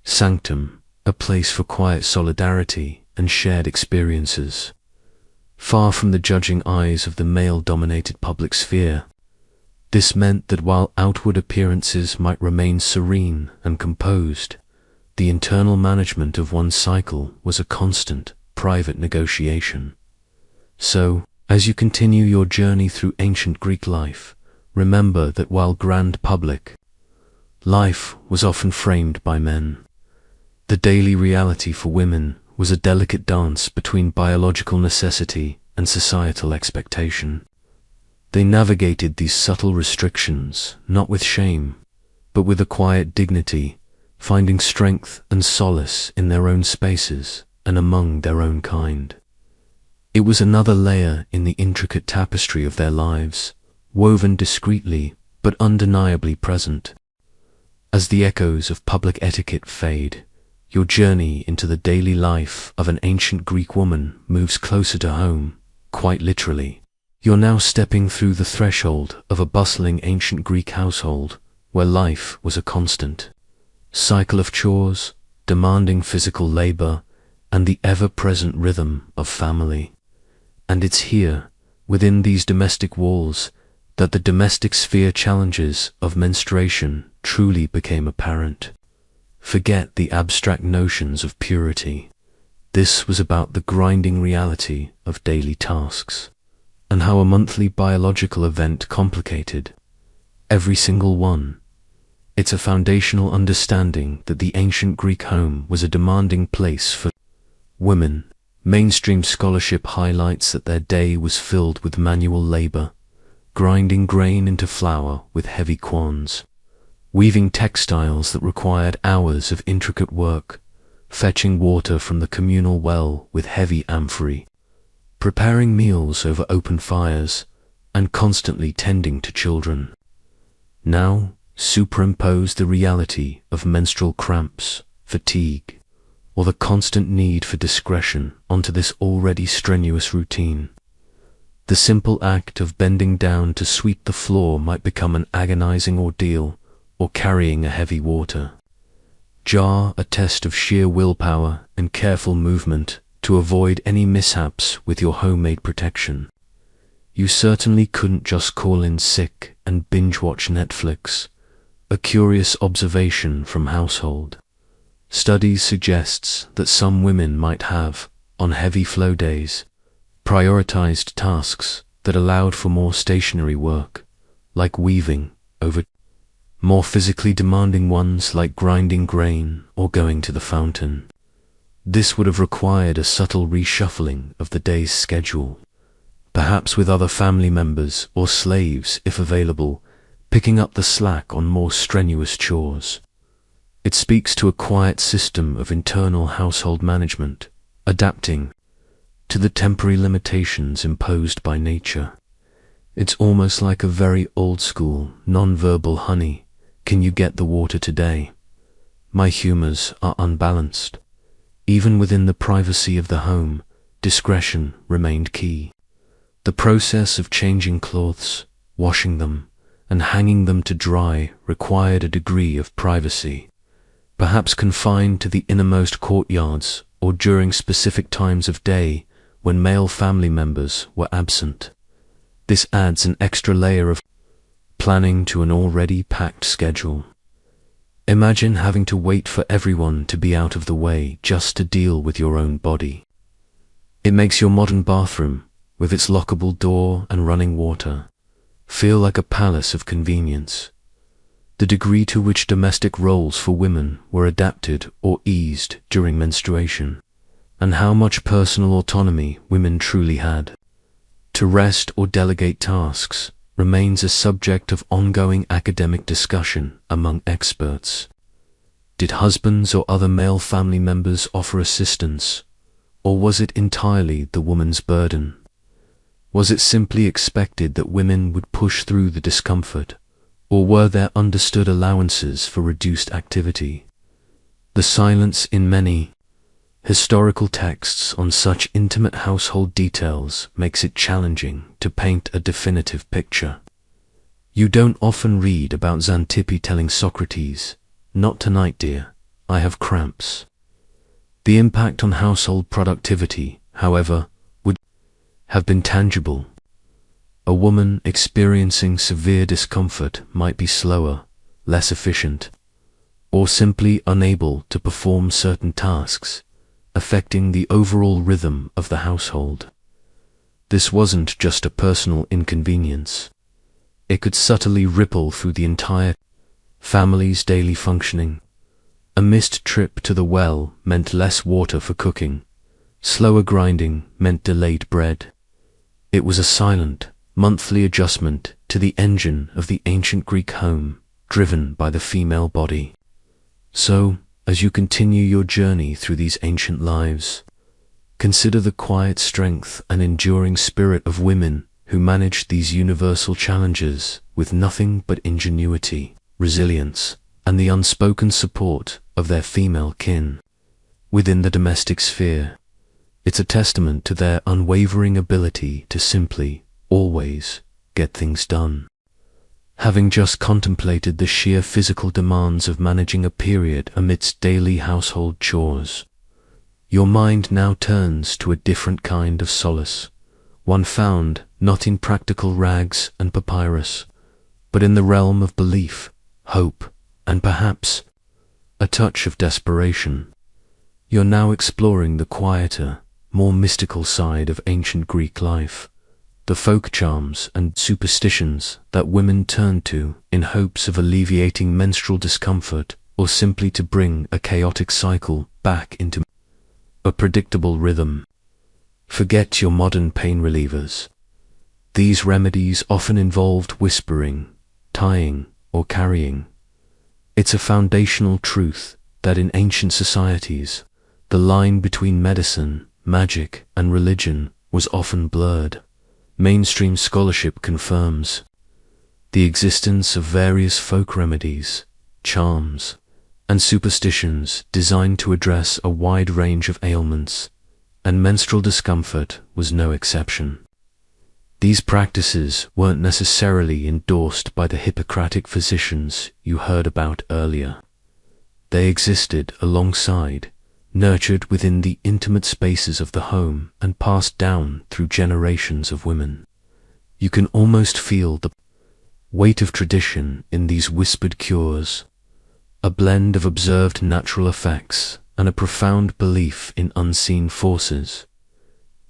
sanctum, a place for quiet solidarity and shared experiences, far from the judging eyes of the male-dominated public sphere. This meant that while outward appearances might remain serene and composed, the internal management of one's cycle was a constant, private negotiation. So, as you continue your journey through ancient Greek life, remember that while grand public life was often framed by men, the daily reality for women was a delicate dance between biological necessity and societal expectation. They navigated these subtle restrictions not with shame, but with a quiet dignity, finding strength and solace in their own spaces and among their own kind. It was another layer in the intricate tapestry of their lives, woven discreetly but undeniably present. As the echoes of public etiquette fade, your journey into the daily life of an ancient Greek woman moves closer to home, quite literally. You're now stepping through the threshold of a bustling ancient Greek household where life was a constant cycle of chores, demanding physical labor, and the ever-present rhythm of family. And it's here, within these domestic walls, that the domestic sphere challenges of menstruation truly became apparent. Forget the abstract notions of purity. This was about the grinding reality of daily tasks, and how a monthly biological event complicated every single one. It's a foundational understanding that the ancient Greek home was a demanding place for women. Mainstream scholarship highlights that their day was filled with manual labor, grinding grain into flour with heavy quans, weaving textiles that required hours of intricate work, fetching water from the communal well with heavy amphorae, preparing meals over open fires, and constantly tending to children. Now, superimpose the reality of menstrual cramps, fatigue, or the constant need for discretion onto this already strenuous routine. The simple act of bending down to sweep the floor might become an agonizing ordeal, or carrying a heavy water jar, a test of sheer willpower and careful movement to avoid any mishaps with your homemade protection. You certainly couldn't just call in sick and binge-watch Netflix. A curious observation from household studies suggests that some women might have, on heavy flow days, prioritized tasks that allowed for more stationary work, like weaving, over more physically demanding ones like grinding grain or going to the fountain. This would have required a subtle reshuffling of the day's schedule, perhaps with other family members or slaves, if available, picking up the slack on more strenuous chores. It speaks to a quiet system of internal household management, adapting to the temporary limitations imposed by nature. It's almost like a very old-school, non-verbal honey. Can you get the water today? My humors are unbalanced. Even within the privacy of the home, discretion remained key. The process of changing clothes, washing them, and hanging them to dry required a degree of privacy, perhaps confined to the innermost courtyards or during specific times of day when male family members were absent. This adds an extra layer of planning to an already packed schedule. Imagine having to wait for everyone to be out of the way just to deal with your own body. It makes your modern bathroom, with its lockable door and running water, feel like a palace of convenience. The degree to which domestic roles for women were adapted or eased during menstruation, and how much personal autonomy women truly had to rest or delegate tasks, remains a subject of ongoing academic discussion among experts. Did husbands or other male family members offer assistance, or was it entirely the woman's burden? Was it simply expected that women would push through the discomfort, or were there understood allowances for reduced activity? The silence in many historical texts on such intimate household details makes it challenging to paint a definitive picture. You don't often read about Xanthippe telling Socrates, "Not tonight, dear, I have cramps." The impact on household productivity, however, would have been tangible. A woman experiencing severe discomfort might be slower, less efficient, or simply unable to perform certain tasks, affecting the overall rhythm of the household. This wasn't just a personal inconvenience. It could subtly ripple through the entire family's daily functioning. A missed trip to the well meant less water for cooking. Slower grinding meant delayed bread. It was a silent, monthly adjustment to the engine of the ancient Greek home, driven by the female body. So, as you continue your journey through these ancient lives, consider the quiet strength and enduring spirit of women who managed these universal challenges with nothing but ingenuity, resilience, and the unspoken support of their female kin. Within the domestic sphere, it's a testament to their unwavering ability to simply, always, get things done. Having just contemplated the sheer physical demands of managing a period amidst daily household chores, Your mind now turns to a different kind of solace, one found not in practical rags and papyrus, but in the realm of belief, hope, and perhaps a touch of desperation. You're now exploring the quieter, more mystical side of ancient Greek life, the folk charms and superstitions that women turned to in hopes of alleviating menstrual discomfort or simply to bring a chaotic cycle back into a predictable rhythm. Forget your modern pain relievers. These remedies often involved whispering, tying, or carrying. It's a foundational truth that in ancient societies, the line between medicine, magic, and religion was often blurred. Mainstream scholarship confirms the existence of various folk remedies, charms, and superstitions designed to address a wide range of ailments, and menstrual discomfort was no exception. These practices weren't necessarily endorsed by the Hippocratic physicians you heard about earlier. They existed alongside, nurtured within the intimate spaces of the home and passed down through generations of women. You can almost feel the weight of tradition in these whispered cures, a blend of observed natural effects and a profound belief in unseen forces.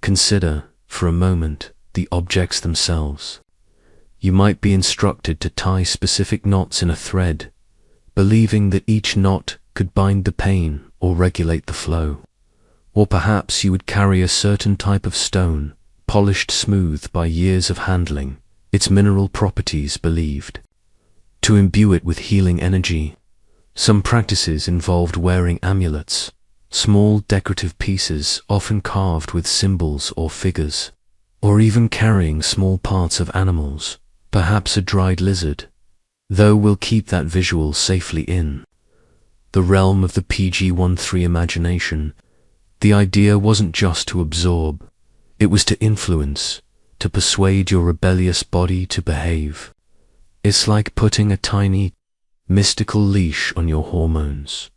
Consider, for a moment, the objects themselves. You might be instructed to tie specific knots in a thread, believing that each knot could bind the pain or regulate the flow. Or perhaps you would carry a certain type of stone, polished smooth by years of handling, its mineral properties believed to imbue it with healing energy. Some practices involved wearing amulets, small decorative pieces often carved with symbols or figures, or even carrying small parts of animals, perhaps a dried lizard, though we'll keep that visual safely in the realm of the PG-13 imagination. The idea wasn't just to absorb, it was to influence, to persuade your rebellious body to behave. It's like putting a tiny, mystical leash on your hormones.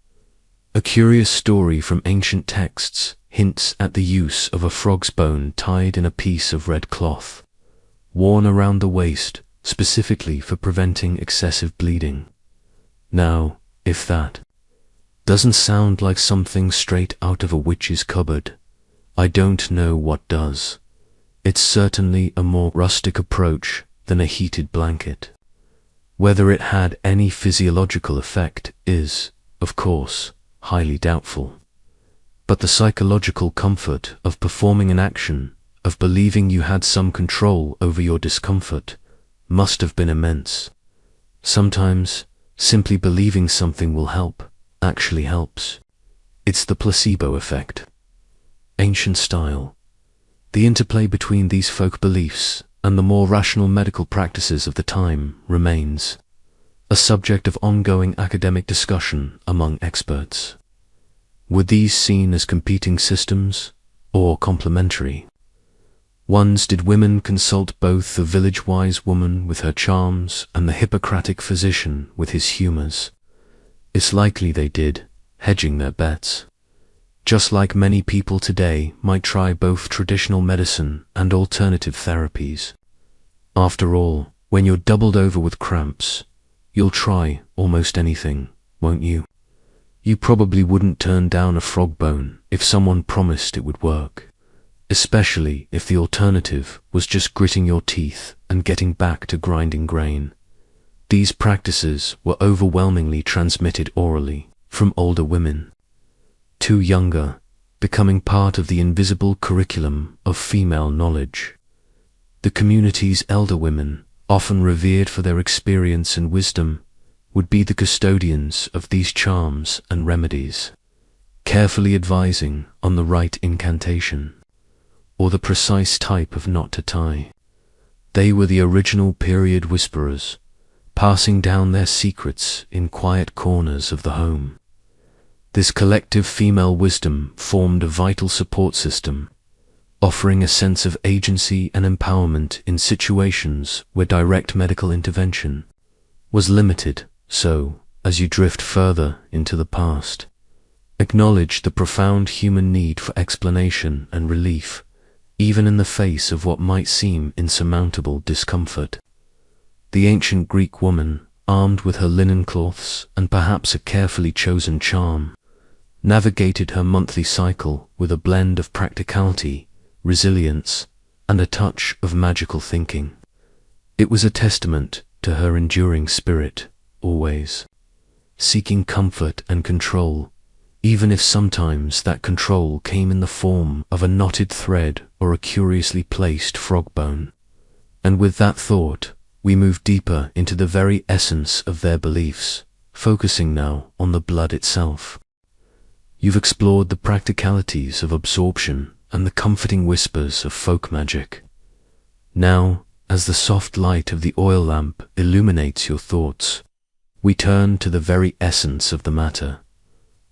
A curious story from ancient texts hints at the use of a frog's bone tied in a piece of red cloth, worn around the waist specifically for preventing excessive bleeding. Now, if that doesn't sound like something straight out of a witch's cupboard, I don't know what does. It's certainly a more rustic approach than a heated blanket. Whether it had any physiological effect is, of course, highly doubtful. But the psychological comfort of performing an action, of believing you had some control over your discomfort, must have been immense. Sometimes, simply believing something will help actually helps. It's the placebo effect. Ancient style. The interplay between these folk beliefs and the more rational medical practices of the time remains a subject of ongoing academic discussion among experts. Were these seen as competing systems or complementary? Once did women consult both the village-wise woman with her charms and the Hippocratic physician with his humors? It's likely they did, hedging their bets. Just like many people today might try both traditional medicine and alternative therapies. After all, when you're doubled over with cramps, you'll try almost anything, won't you? You probably wouldn't turn down a frog bone if someone promised it would work, especially if the alternative was just gritting your teeth and getting back to grinding grain. These practices were overwhelmingly transmitted orally from older women to younger, becoming part of the invisible curriculum of female knowledge. The community's elder women, often revered for their experience and wisdom, would be the custodians of these charms and remedies, carefully advising on the right incantation or the precise type of knot to tie. They were the original period whisperers, passing down their secrets in quiet corners of the home. This collective female wisdom formed a vital support system, offering a sense of agency and empowerment in situations where direct medical intervention was limited. So, as you drift further into the past, acknowledged the profound human need for explanation and relief, even in the face of what might seem insurmountable discomfort. The ancient Greek woman, armed with her linen cloths and perhaps a carefully chosen charm, navigated her monthly cycle with a blend of practicality, resilience, and a touch of magical thinking. It was a testament to her enduring spirit, always seeking comfort and control, even if sometimes that control came in the form of a knotted thread or a curiously placed frog bone. And with that thought, we move deeper into the very essence of their beliefs, focusing now on the blood itself. You've explored the practicalities of absorption and the comforting whispers of folk magic. Now, as the soft light of the oil lamp illuminates your thoughts, we turn to the very essence of the matter,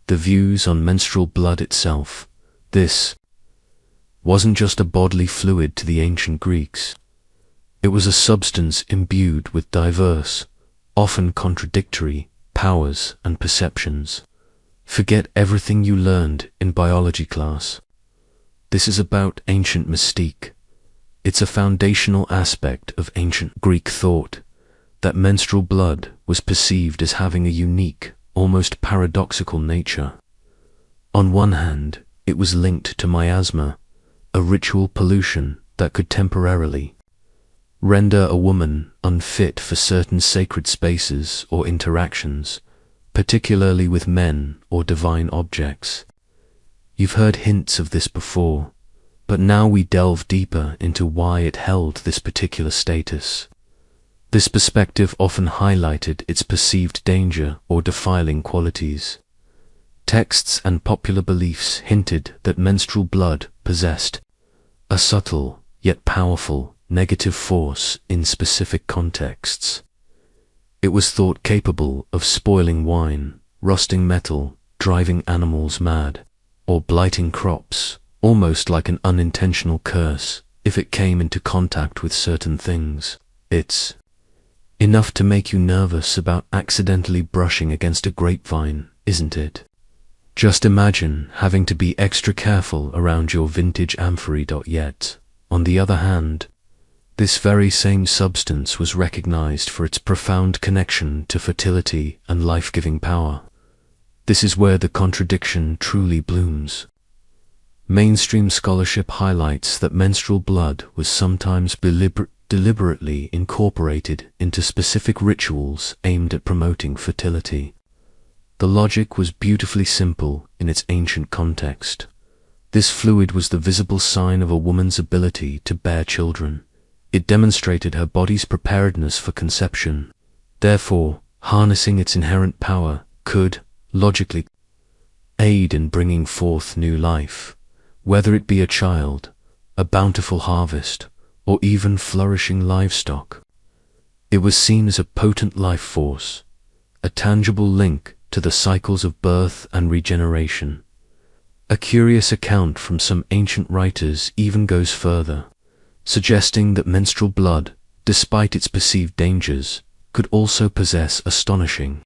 the views on menstrual blood itself. This wasn't just a bodily fluid to the ancient Greeks. It was a substance imbued with diverse, often contradictory, powers and perceptions. Forget everything you learned in biology class. This is about ancient mystique. It's a foundational aspect of ancient Greek thought that menstrual blood was perceived as having a unique, almost paradoxical nature. On one hand, it was linked to miasma, a ritual pollution that could temporarily render a woman unfit for certain sacred spaces or interactions, particularly with men or divine objects. You've heard hints of this before, but now we delve deeper into why it held this particular status. This perspective often highlighted its perceived danger or defiling qualities. Texts and popular beliefs hinted that menstrual blood possessed a subtle yet powerful negative force in specific contexts. It was thought capable of spoiling wine, rusting metal, driving animals mad, or blighting crops, almost like an unintentional curse if it came into contact with certain things. It's enough to make you nervous about accidentally brushing against a grapevine, isn't it? Just imagine having to be extra careful around your vintage amphory. Yet, on the other hand, this very same substance was recognized for its profound connection to fertility and life-giving power. This is where the contradiction truly blooms. Mainstream scholarship highlights that menstrual blood was sometimes deliberately incorporated into specific rituals aimed at promoting fertility. The logic was beautifully simple in its ancient context. This fluid was the visible sign of a woman's ability to bear children. It demonstrated her body's preparedness for conception. Therefore, harnessing its inherent power could, logically, aid in bringing forth new life, whether it be a child, a bountiful harvest, or even flourishing livestock. It was seen as a potent life force, a tangible link to the cycles of birth and regeneration. A curious account from some ancient writers even goes further, suggesting that menstrual blood, despite its perceived dangers, could also possess astonishing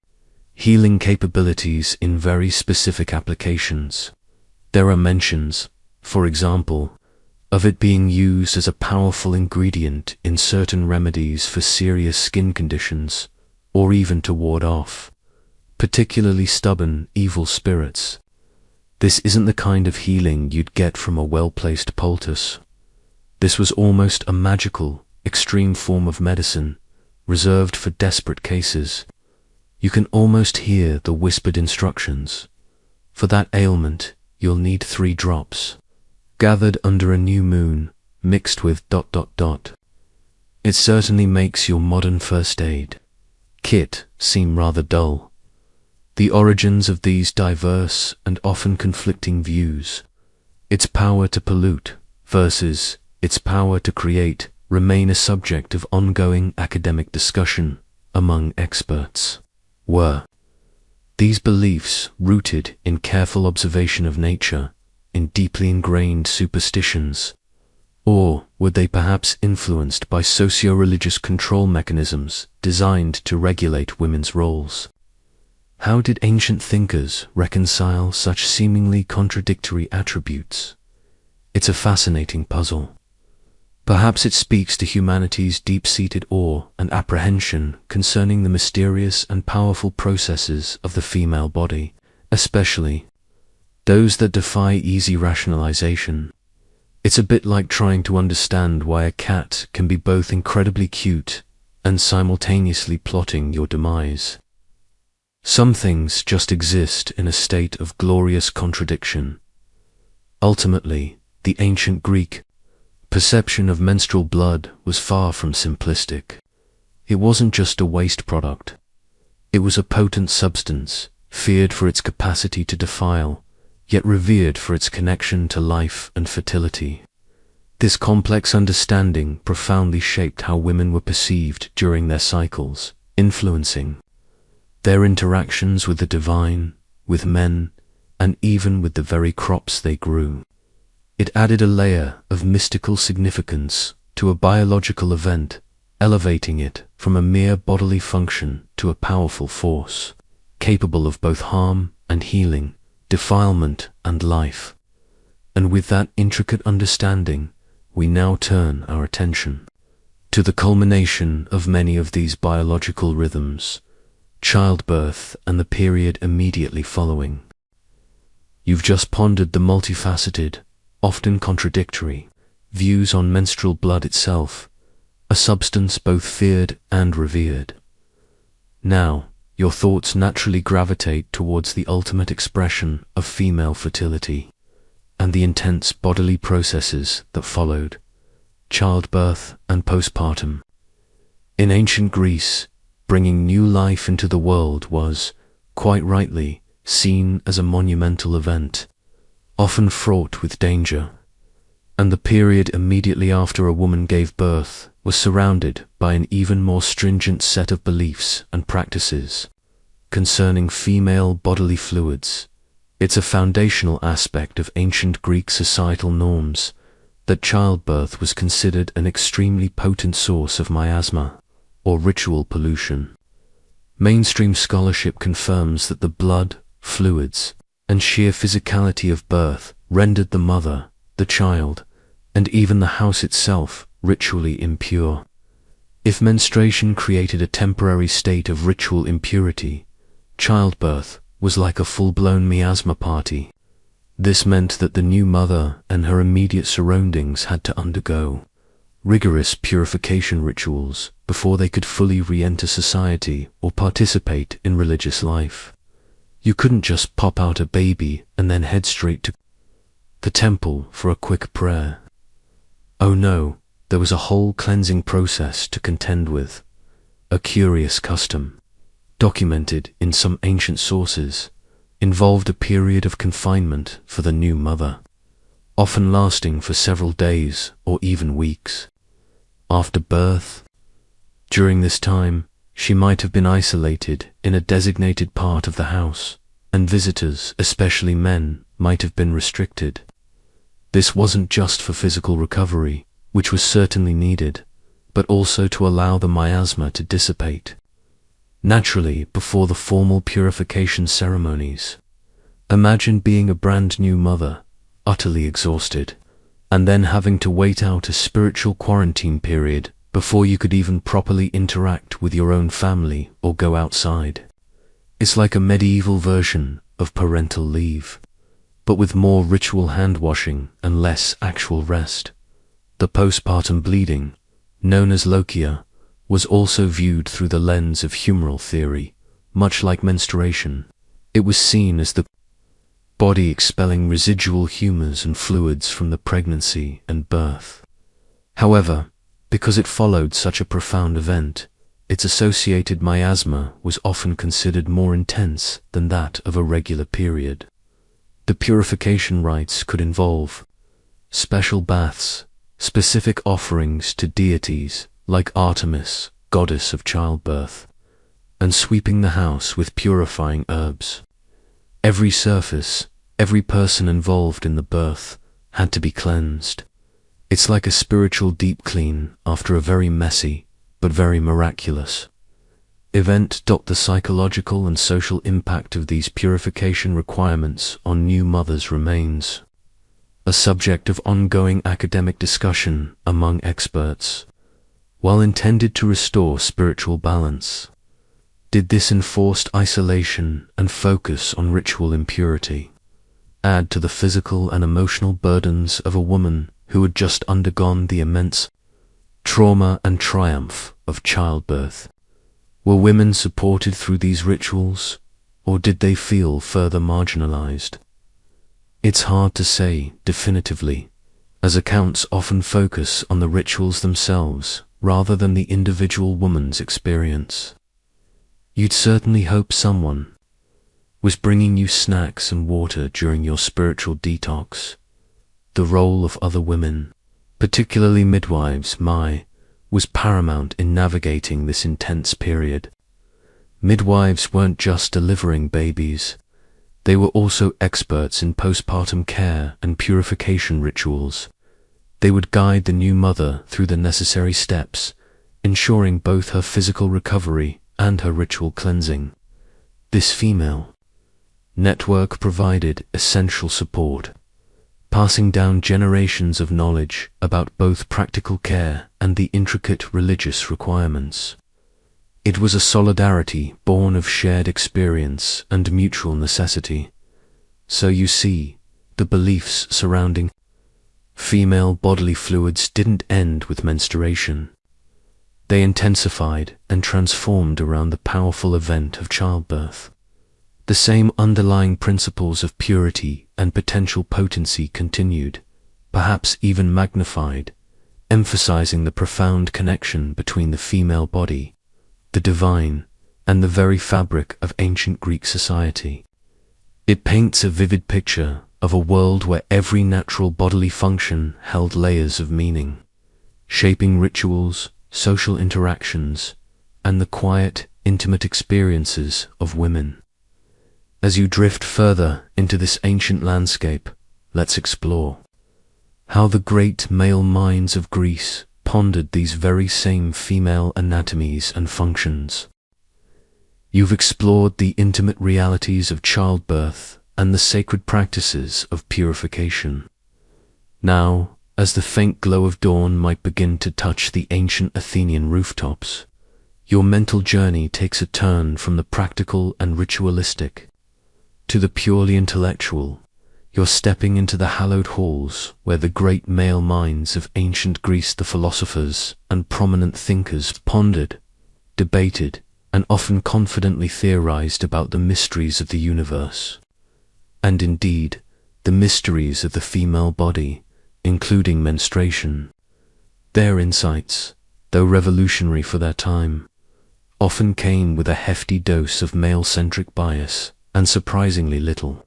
healing capabilities in very specific applications. There are mentions, for example, of it being used as a powerful ingredient in certain remedies for serious skin conditions, or even to ward off particularly stubborn, evil spirits. This isn't the kind of healing you'd get from a well-placed poultice. This was almost a magical, extreme form of medicine, reserved for desperate cases. You can almost hear the whispered instructions. For that ailment, you'll need 3 drops, gathered under a new moon, mixed with ... It certainly makes your modern first aid kit seem rather dull. The origins of these diverse and often conflicting views, its power to pollute versus its power to create, remain a subject of ongoing academic discussion among experts. Were these beliefs rooted in careful observation of nature, in deeply ingrained superstitions, or were they perhaps influenced by socio-religious control mechanisms designed to regulate women's roles? How did ancient thinkers reconcile such seemingly contradictory attributes? It's a fascinating puzzle. Perhaps it speaks to humanity's deep-seated awe and apprehension concerning the mysterious and powerful processes of the female body, especially those that defy easy rationalization. It's a bit like trying to understand why a cat can be both incredibly cute and simultaneously plotting your demise. Some things just exist in a state of glorious contradiction. Ultimately, the ancient Greek perception of menstrual blood was far from simplistic. It wasn't just a waste product. It was a potent substance, feared for its capacity to defile, yet revered for its connection to life and fertility. This complex understanding profoundly shaped how women were perceived during their cycles, influencing their interactions with the divine, with men, and even with the very crops they grew. It added a layer of mystical significance to a biological event, elevating it from a mere bodily function to a powerful force, capable of both harm and healing, defilement and life. And with that intricate understanding, we now turn our attention to the culmination of many of these biological rhythms, childbirth and the period immediately following. You've just pondered the multifaceted, often contradictory, views on menstrual blood itself, a substance both feared and revered. Now, your thoughts naturally gravitate towards the ultimate expression of female fertility, and the intense bodily processes that followed, childbirth and postpartum. In ancient Greece, bringing new life into the world was, quite rightly, seen as a monumental event, often fraught with danger, and the period immediately after a woman gave birth was surrounded by an even more stringent set of beliefs and practices concerning female bodily fluids. It's a foundational aspect of ancient Greek societal norms that childbirth was considered an extremely potent source of miasma, or ritual pollution. Mainstream scholarship confirms that the blood, fluids, and sheer physicality of birth rendered the mother, the child, and even the house itself ritually impure. If menstruation created a temporary state of ritual impurity, childbirth was like a full-blown miasma party. This meant that the new mother and her immediate surroundings had to undergo rigorous purification rituals before they could fully re-enter society or participate in religious life. You couldn't just pop out a baby and then head straight to the temple for a quick prayer. Oh no, there was a whole cleansing process to contend with. A curious custom, documented in some ancient sources, involved a period of confinement for the new mother, often lasting for several days or even weeks. After birth, during this time, she might have been isolated in a designated part of the house, and visitors, especially men, might have been restricted. This wasn't just for physical recovery, which was certainly needed, but also to allow the miasma to dissipate naturally before the formal purification ceremonies. Imagine being a brand new mother, utterly exhausted, and then having to wait out a spiritual quarantine period before you could even properly interact with your own family or go outside. It's like a medieval version of parental leave, but with more ritual hand-washing and less actual rest. The postpartum bleeding, known as lochia, was also viewed through the lens of humoral theory. Much like menstruation, it was seen as the body expelling residual humors and fluids from the pregnancy and birth. However, because it followed such a profound event, its associated miasma was often considered more intense than that of a regular period. The purification rites could involve special baths, specific offerings to deities like Artemis, goddess of childbirth, and sweeping the house with purifying herbs. Every surface, every person involved in the birth had to be cleansed. It's like a spiritual deep clean after a very messy, but very miraculous event. The psychological and social impact of these purification requirements on new mothers remains a subject of ongoing academic discussion among experts. While intended to restore spiritual balance, did this enforced isolation and focus on ritual impurity add to the physical and emotional burdens of a woman who had just undergone the immense trauma and triumph of childbirth? Were women supported through these rituals, or did they feel further marginalized? It's hard to say definitively, as accounts often focus on the rituals themselves rather than the individual woman's experience. You'd certainly hope someone was bringing you snacks and water during your spiritual detox. The role of other women, particularly midwives, was paramount in navigating this intense period. Midwives weren't just delivering babies, they were also experts in postpartum care and purification rituals. They would guide the new mother through the necessary steps, ensuring both her physical recovery and her ritual cleansing. This female network provided essential support, passing down generations of knowledge about both practical care and the intricate religious requirements. It was a solidarity born of shared experience and mutual necessity. So you see, the beliefs surrounding female bodily fluids didn't end with menstruation. They intensified and transformed around the powerful event of childbirth. The same underlying principles of purity and potential potency continued, perhaps even magnified, emphasizing the profound connection between the female body, the divine, and the very fabric of ancient Greek society. It paints a vivid picture of a world where every natural bodily function held layers of meaning, shaping rituals, social interactions, and the quiet, intimate experiences of women. As you drift further into this ancient landscape, let's explore how the great male minds of Greece pondered these very same female anatomies and functions. You've explored the intimate realities of childbirth and the sacred practices of purification. Now, as the faint glow of dawn might begin to touch the ancient Athenian rooftops, your mental journey takes a turn from the practical and ritualistic to the purely intellectual. You're stepping into the hallowed halls where the great male minds of ancient Greece, the philosophers and prominent thinkers, pondered, debated, and often confidently theorized about the mysteries of the universe, and indeed the mysteries of the female body, including menstruation. Their insights, though revolutionary for their time, often came with a hefty dose of male-centric bias and surprisingly little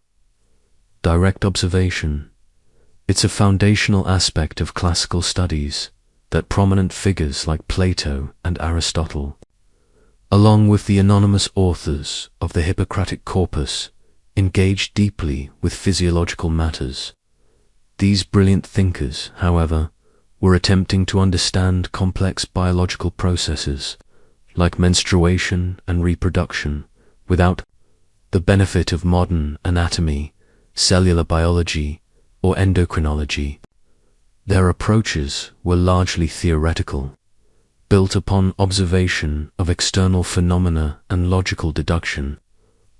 direct observation. It's a foundational aspect of classical studies that prominent figures like Plato and Aristotle, along with the anonymous authors of the Hippocratic corpus, engaged deeply with physiological matters. These brilliant thinkers, however, were attempting to understand complex biological processes like menstruation and reproduction without the benefit of modern anatomy, cellular biology, or endocrinology. Their approaches were largely theoretical, built upon observation of external phenomena and logical deduction,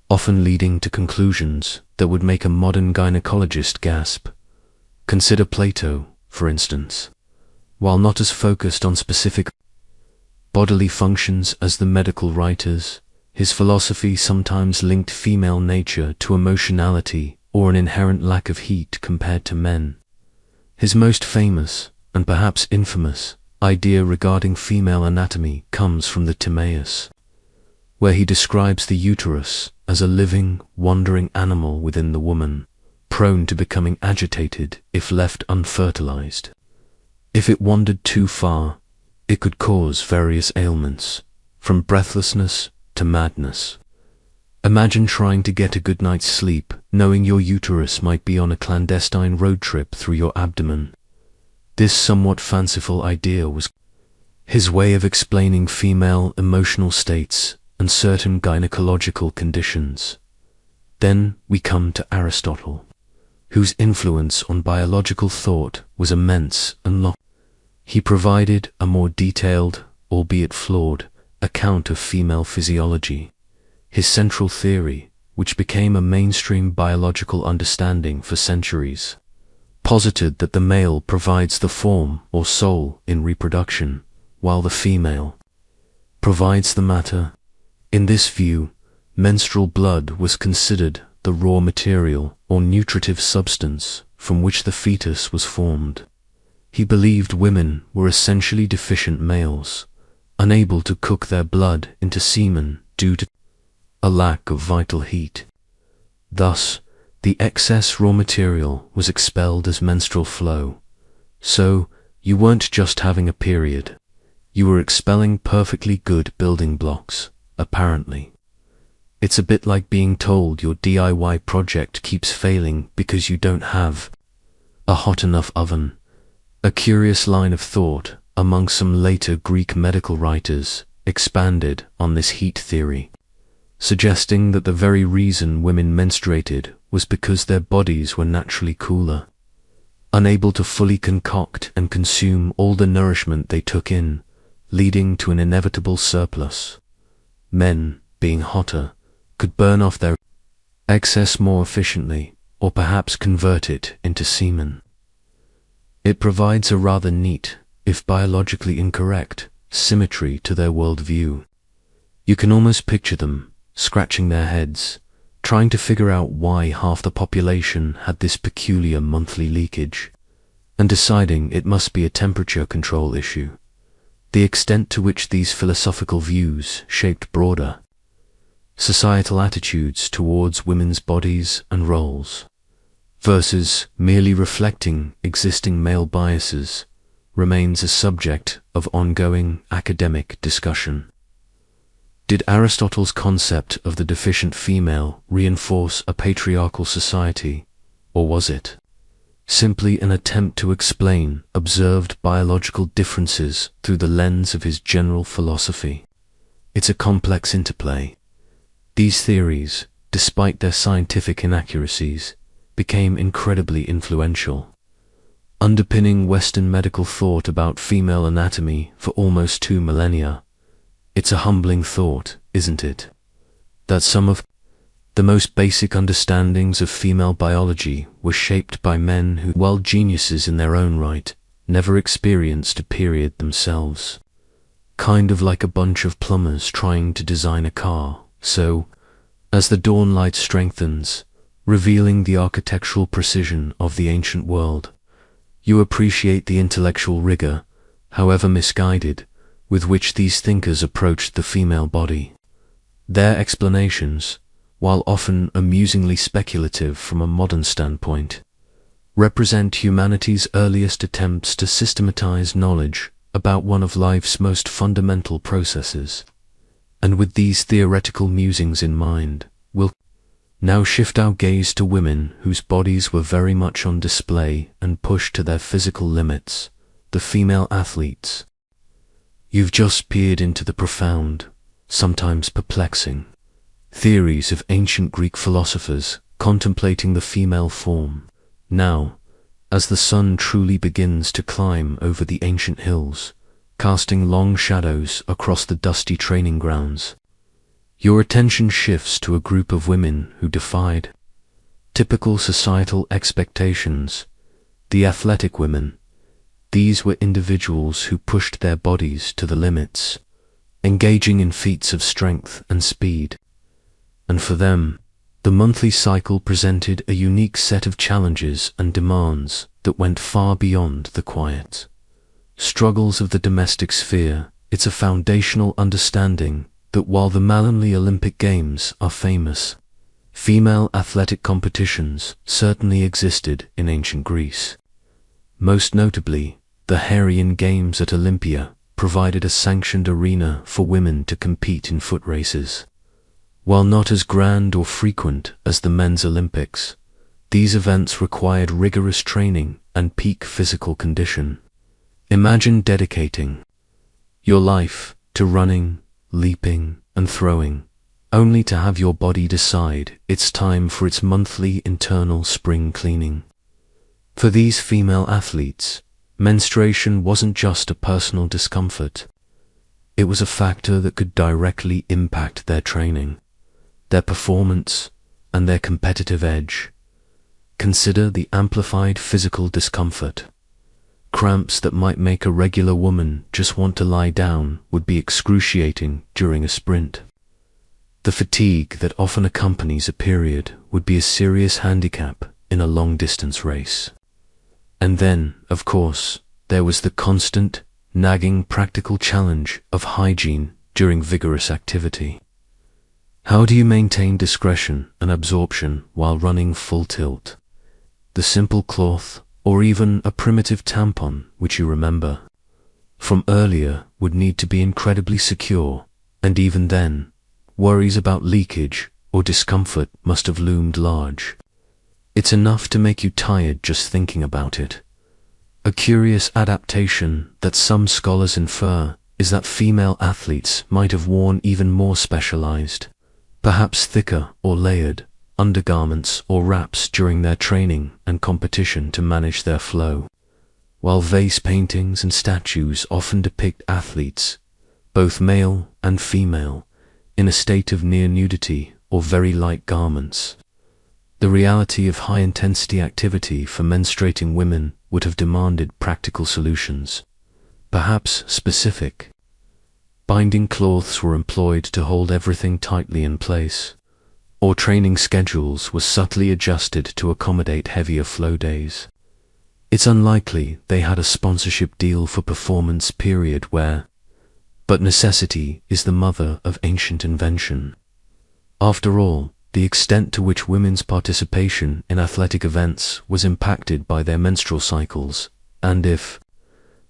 often leading to conclusions that would make a modern gynecologist gasp. Consider Plato, for instance. While not as focused on specific bodily functions as the medical writers, his philosophy sometimes linked female nature to emotionality or an inherent lack of heat compared to men. His most famous, and perhaps infamous, idea regarding female anatomy comes from the Timaeus, where he describes the uterus as a living, wandering animal within the woman, prone to becoming agitated if left unfertilized. If it wandered too far, it could cause various ailments, from breathlessness to madness. Imagine trying to get a good night's sleep, knowing your uterus might be on a clandestine road trip through your abdomen. This somewhat fanciful idea was his way of explaining female emotional states and certain gynecological conditions. Then we come to Aristotle, whose influence on biological thought was immense and long. He provided a more detailed, albeit flawed, account of female physiology. His central theory, which became a mainstream biological understanding for centuries, posited that the male provides the form or soul in reproduction, while the female provides the matter. In this view, menstrual blood was considered the raw material or nutritive substance from which the fetus was formed. He believed women were essentially deficient males, unable to cook their blood into semen due to a lack of vital heat. Thus, the excess raw material was expelled as menstrual flow. So, you weren't just having a period. You were expelling perfectly good building blocks, apparently. It's a bit like being told your DIY project keeps failing because you don't have a hot enough oven. A curious line of thought among some later Greek medical writers expanded on this heat theory, suggesting that the very reason women menstruated was because their bodies were naturally cooler, unable to fully concoct and consume all the nourishment they took in, leading to an inevitable surplus. Men, being hotter, could burn off their excess more efficiently, or perhaps convert it into semen. It provides a rather neat, if biologically incorrect, symmetry to their worldview. You can almost picture them, scratching their heads, trying to figure out why half the population had this peculiar monthly leakage, and deciding it must be a temperature control issue. The extent to which these philosophical views shaped broader societal attitudes towards women's bodies and roles, versus merely reflecting existing male biases, remains a subject of ongoing academic discussion. Did Aristotle's concept of the deficient female reinforce a patriarchal society, or was it simply an attempt to explain observed biological differences through the lens of his general philosophy? It's a complex interplay. These theories, despite their scientific inaccuracies, became incredibly influential, underpinning Western medical thought about female anatomy for almost 2 millennia. It's a humbling thought, isn't it, that some of the most basic understandings of female biology were shaped by men who, while geniuses in their own right, never experienced a period themselves. Kind of like a bunch of plumbers trying to design a car. So, as the dawn light strengthens, revealing the architectural precision of the ancient world, you appreciate the intellectual rigor, however misguided, with which these thinkers approached the female body. Their explanations, while often amusingly speculative from a modern standpoint, represent humanity's earliest attempts to systematize knowledge about one of life's most fundamental processes. And with these theoretical musings in mind, we'll now shift our gaze to women whose bodies were very much on display and pushed to their physical limits, the female athletes. You've just peered into the profound, sometimes perplexing, theories of ancient Greek philosophers contemplating the female form. Now, as the sun truly begins to climb over the ancient hills, casting long shadows across the dusty training grounds, your attention shifts to a group of women who defied typical societal expectations, the athletic women. These were individuals who pushed their bodies to the limits, engaging in feats of strength and speed. And for them, the monthly cycle presented a unique set of challenges and demands that went far beyond the quiet struggles of the domestic sphere. It's a foundational understanding that while the Manly Olympic Games are famous, female athletic competitions certainly existed in ancient Greece. Most notably, the Heraean Games at Olympia provided a sanctioned arena for women to compete in foot races. While not as grand or frequent as the men's Olympics, these events required rigorous training and peak physical condition. Imagine dedicating your life to running, leaping, and throwing, only to have your body decide it's time for its monthly internal spring cleaning. For these female athletes, menstruation wasn't just a personal discomfort. It was a factor that could directly impact their training, their performance, and their competitive edge. Consider the amplified physical discomfort. Cramps that might make a regular woman just want to lie down would be excruciating during a sprint. The fatigue that often accompanies a period would be a serious handicap in a long-distance race. And then, of course, there was the constant, nagging practical challenge of hygiene during vigorous activity. How do you maintain discretion and absorption while running full tilt? The simple cloth, or even a primitive tampon, which you remember from earlier, would need to be incredibly secure, and even then, worries about leakage or discomfort must have loomed large. It's enough to make you tired just thinking about it. A curious adaptation that some scholars infer is that female athletes might have worn even more specialized, perhaps thicker or layered, undergarments or wraps during their training and competition to manage their flow. While vase paintings and statues often depict athletes, both male and female, in a state of near nudity or very light garments, the reality of high-intensity activity for menstruating women would have demanded practical solutions, perhaps specific. Binding cloths were employed to hold everything tightly in place, or training schedules were subtly adjusted to accommodate heavier flow days. It's unlikely they had a sponsorship deal for performance period where, but necessity is the mother of ancient invention. After all, the extent to which women's participation in athletic events was impacted by their menstrual cycles, and if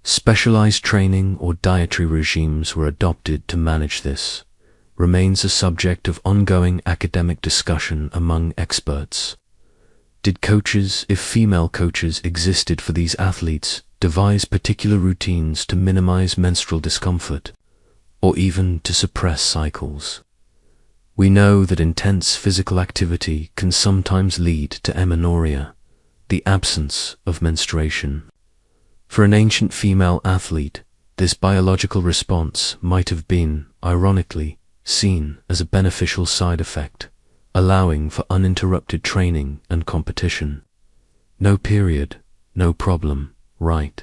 specialized training or dietary regimes were adopted to manage this, remains a subject of ongoing academic discussion among experts. Did coaches, if female coaches existed for these athletes, devise particular routines to minimize menstrual discomfort, or even to suppress cycles? We know that intense physical activity can sometimes lead to amenorrhea, the absence of menstruation. For an ancient female athlete, this biological response might have been, ironically, seen as a beneficial side effect, allowing for uninterrupted training and competition. No period, no problem, right?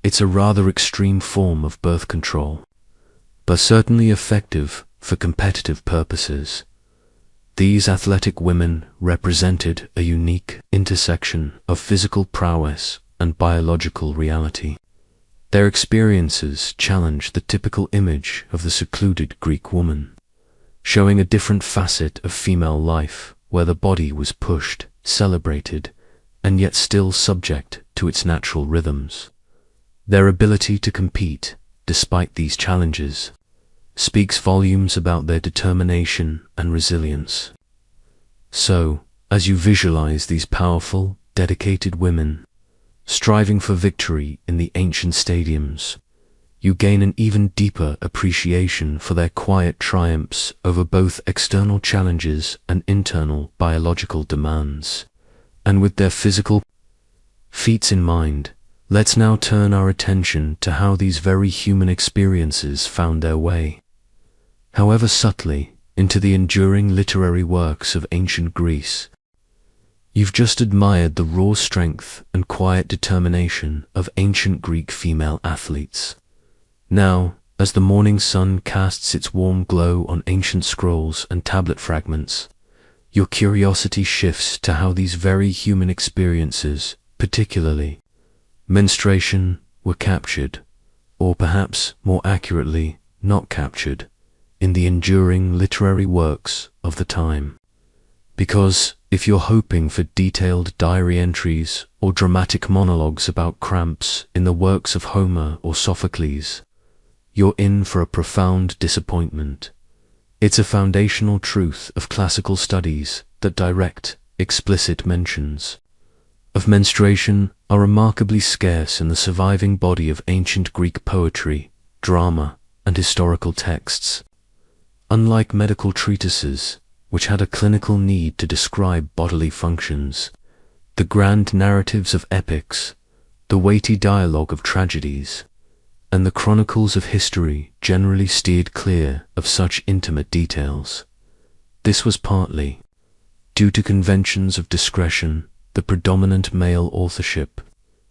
It's a rather extreme form of birth control, but certainly effective for competitive purposes. These athletic women represented a unique intersection of physical prowess and biological reality. Their experiences challenge the typical image of the secluded Greek woman, showing a different facet of female life where the body was pushed, celebrated, and yet still subject to its natural rhythms. Their ability to compete, despite these challenges, speaks volumes about their determination and resilience. So, as you visualize these powerful, dedicated women, striving for victory in the ancient stadiums, you gain an even deeper appreciation for their quiet triumphs over both external challenges and internal biological demands. And with their physical feats in mind, let's now turn our attention to how these very human experiences found their way, however subtly, into the enduring literary works of ancient Greece. You've just admired the raw strength and quiet determination of ancient Greek female athletes. Now, as the morning sun casts its warm glow on ancient scrolls and tablet fragments, your curiosity shifts to how these very human experiences, particularly menstruation, were captured, or perhaps more accurately, not captured, in the enduring literary works of the time. Because if you're hoping for detailed diary entries or dramatic monologues about cramps in the works of Homer or Sophocles, you're in for a profound disappointment. It's a foundational truth of classical studies that direct, explicit mentions of menstruation are remarkably scarce in the surviving body of ancient Greek poetry, drama, and historical texts. Unlike medical treatises, which had a clinical need to describe bodily functions, the grand narratives of epics, the weighty dialogue of tragedies, and the chronicles of history generally steered clear of such intimate details. This was partly due to conventions of discretion, the predominant male authorship,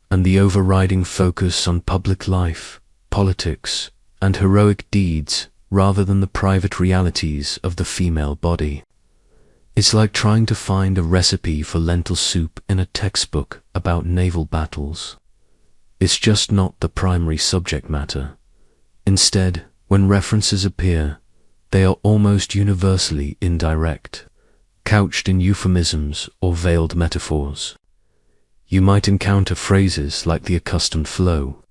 and the overriding focus on public life, politics, and heroic deeds rather than the private realities of the female body. It's like trying to find a recipe for lentil soup in a textbook about naval battles. It's just not the primary subject matter. Instead, when references appear, they are almost universally indirect, couched in euphemisms or veiled metaphors. You might encounter phrases like the accustomed flow,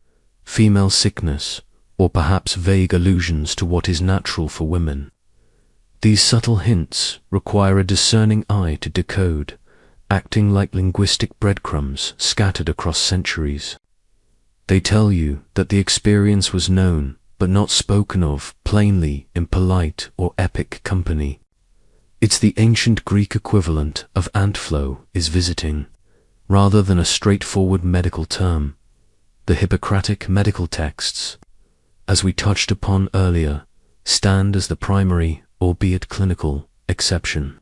female sickness, or perhaps vague allusions to what is natural for women. These subtle hints require a discerning eye to decode, acting like linguistic breadcrumbs scattered across centuries. They tell you that the experience was known but not spoken of plainly in polite or epic company. It's the ancient Greek equivalent of ant flow is visiting, rather than a straightforward medical term. The Hippocratic medical texts, as we touched upon earlier, stand as the primary, albeit clinical, exception.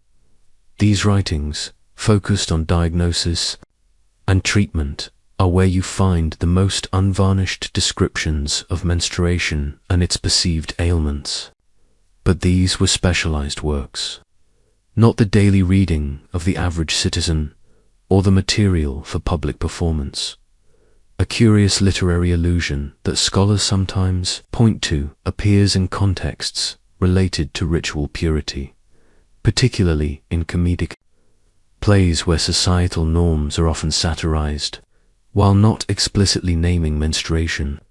These writings, focused on diagnosis and treatment, are where you find the most unvarnished descriptions of menstruation and its perceived ailments. But these were specialized works, not the daily reading of the average citizen or the material for public performance. A curious literary allusion that scholars sometimes point to appears in contexts related to ritual purity, particularly in comedic plays where societal norms are often satirized. While not explicitly naming menstruation,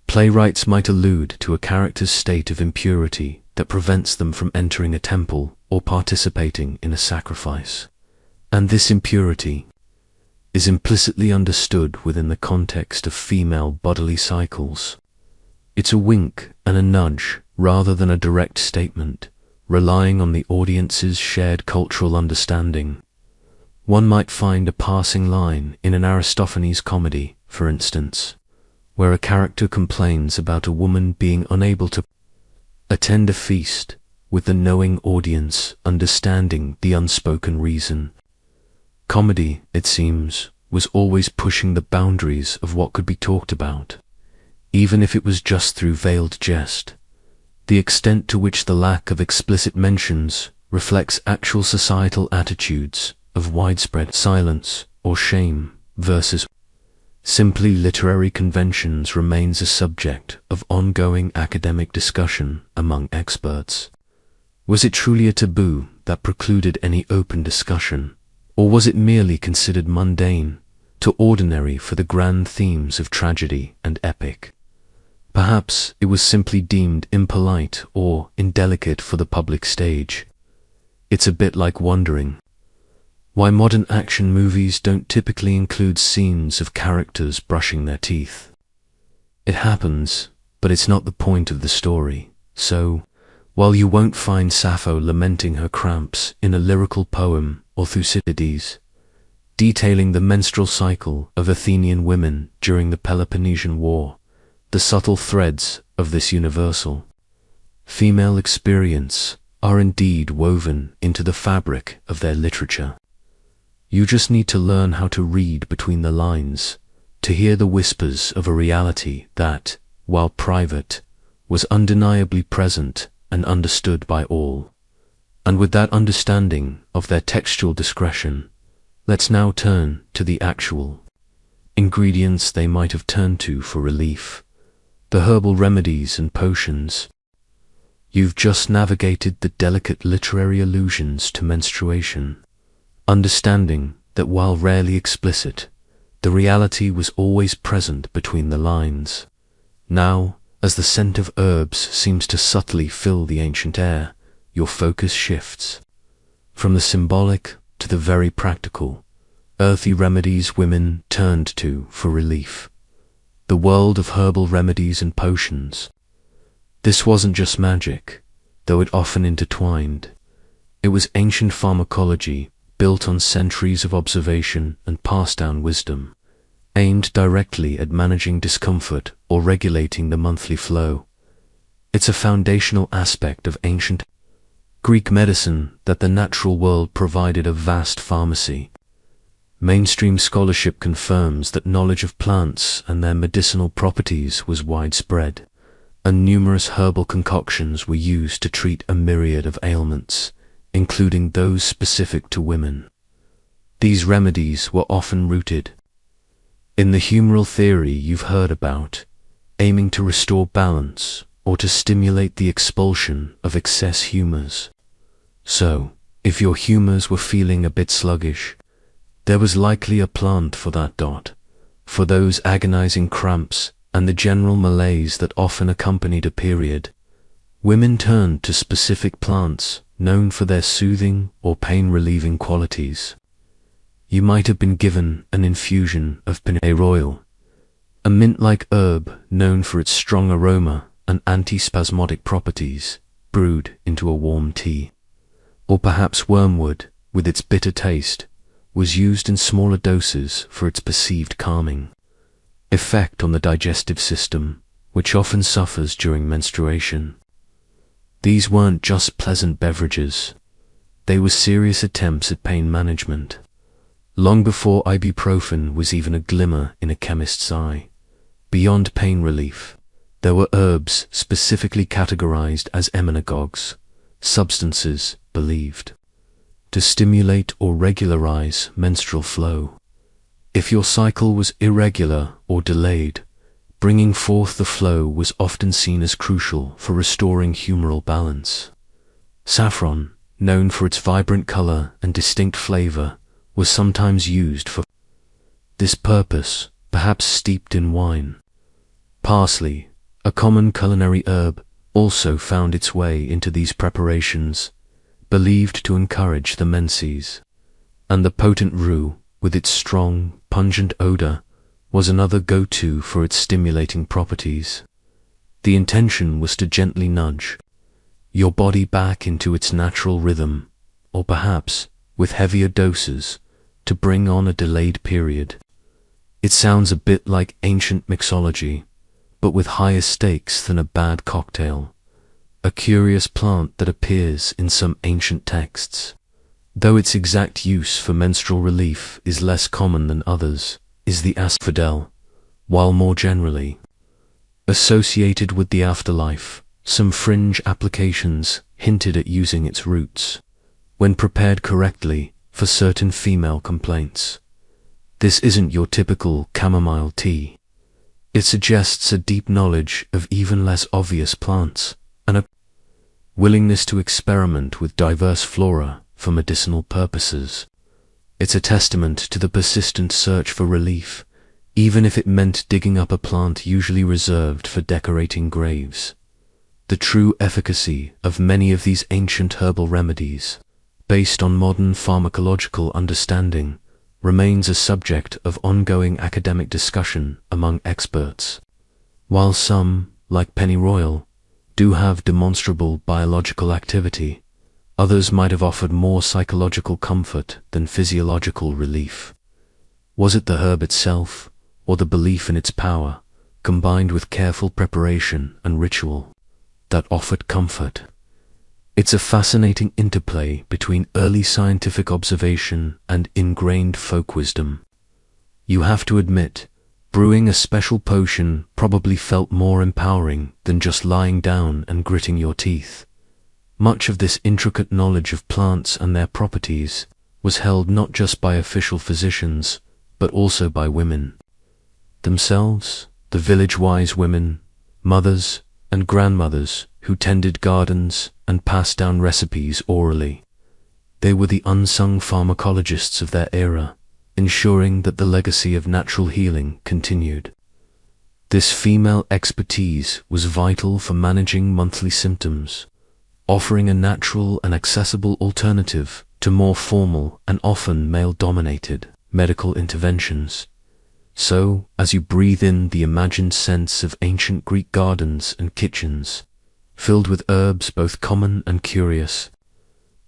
playwrights might allude to a character's state of impurity that prevents them from entering a temple or participating in a sacrifice. And this impurity is implicitly understood within the context of female bodily cycles. It's a wink and a nudge rather than a direct statement, relying on the audience's shared cultural understanding. One might find a passing line in an Aristophanes comedy, for instance, where a character complains about a woman being unable to attend a feast, with the knowing audience understanding the unspoken reason. Comedy, it seems, was always pushing the boundaries of what could be talked about, even if it was just through veiled jest. The extent to which the lack of explicit mentions reflects actual societal attitudes of widespread silence or shame versus simply literary conventions remains a subject of ongoing academic discussion among experts. Was it truly a taboo that precluded any open discussion, or was it merely considered mundane, too ordinary for the grand themes of tragedy and epic? Perhaps it was simply deemed impolite or indelicate for the public stage. It's a bit like wondering why modern action movies don't typically include scenes of characters brushing their teeth. It happens, but it's not the point of the story. So, while you won't find Sappho lamenting her cramps in a lyrical poem or Thucydides detailing the menstrual cycle of Athenian women during the Peloponnesian War, the subtle threads of this universal female experience are indeed woven into the fabric of their literature. You just need to learn how to read between the lines, to hear the whispers of a reality that, while private, was undeniably present and understood by all. And with that understanding of their textual discretion, let's now turn to the actual ingredients they might have turned to for relief, the herbal remedies and potions. You've just navigated the delicate literary allusions to menstruation, understanding that while rarely explicit, the reality was always present between the lines. Now, as the scent of herbs seems to subtly fill the ancient air, your focus shifts. From the symbolic to the very practical, earthy remedies women turned to for relief. The world of herbal remedies and potions. This wasn't just magic, though it often intertwined. It was ancient pharmacology, built on centuries of observation and passed-down wisdom, aimed directly at managing discomfort or regulating the monthly flow. It's a foundational aspect of ancient Greek medicine that the natural world provided a vast pharmacy. Mainstream scholarship confirms that knowledge of plants and their medicinal properties was widespread, and numerous herbal concoctions were used to treat a myriad of ailments, including those specific to women. These remedies were often rooted in the humoral theory you've heard about, aiming to restore balance or to stimulate the expulsion of excess humors. So, if your humors were feeling a bit sluggish, there was likely a plant for that. For those agonizing cramps and the general malaise that often accompanied a period, women turned to specific plants known for their soothing or pain-relieving qualities. You might have been given an infusion of pennyroyal, a mint-like herb known for its strong aroma and antispasmodic properties, brewed into a warm tea. Or perhaps wormwood, with its bitter taste, was used in smaller doses for its perceived calming effect on the digestive system, which often suffers during menstruation. These weren't just pleasant beverages. They were serious attempts at pain management. Long before ibuprofen was even a glimmer in a chemist's eye, beyond pain relief, there were herbs specifically categorized as emmenagogues, substances believed to stimulate or regularize menstrual flow. If your cycle was irregular or delayed, bringing forth the flow was often seen as crucial for restoring humoral balance. Saffron, known for its vibrant color and distinct flavor, was sometimes used for this purpose, perhaps steeped in wine. Parsley, a common culinary herb, also found its way into these preparations, believed to encourage the menses. And the potent rue, with its strong, pungent odor, was another go-to for its stimulating properties. The intention was to gently nudge your body back into its natural rhythm, or perhaps, with heavier doses, to bring on a delayed period. It sounds a bit like ancient mixology, but with higher stakes than a bad cocktail, a curious plant that appears in some ancient texts. Though its exact use for menstrual relief is less common than others, is the asphodel, while more generally associated with the afterlife. Some fringe applications hinted at using its roots, when prepared correctly, for certain female complaints. This isn't your typical chamomile tea. It suggests a deep knowledge of even less obvious plants, and a willingness to experiment with diverse flora for medicinal purposes. It's a testament to the persistent search for relief, even if it meant digging up a plant usually reserved for decorating graves. The true efficacy of many of these ancient herbal remedies, based on modern pharmacological understanding, remains a subject of ongoing academic discussion among experts. While some, like pennyroyal, do have demonstrable biological activity, others might have offered more psychological comfort than physiological relief. Was it the herb itself, or the belief in its power, combined with careful preparation and ritual, that offered comfort? It's a fascinating interplay between early scientific observation and ingrained folk wisdom. You have to admit, brewing a special potion probably felt more empowering than just lying down and gritting your teeth. Much of this intricate knowledge of plants and their properties was held not just by official physicians, but also by women themselves, the village-wise women, mothers and grandmothers who tended gardens and passed down recipes orally. They were the unsung pharmacologists of their era, ensuring that the legacy of natural healing continued. This female expertise was vital for managing monthly symptoms, offering a natural and accessible alternative to more formal and often male-dominated medical interventions. So, as you breathe in the imagined scents of ancient Greek gardens and kitchens, filled with herbs both common and curious.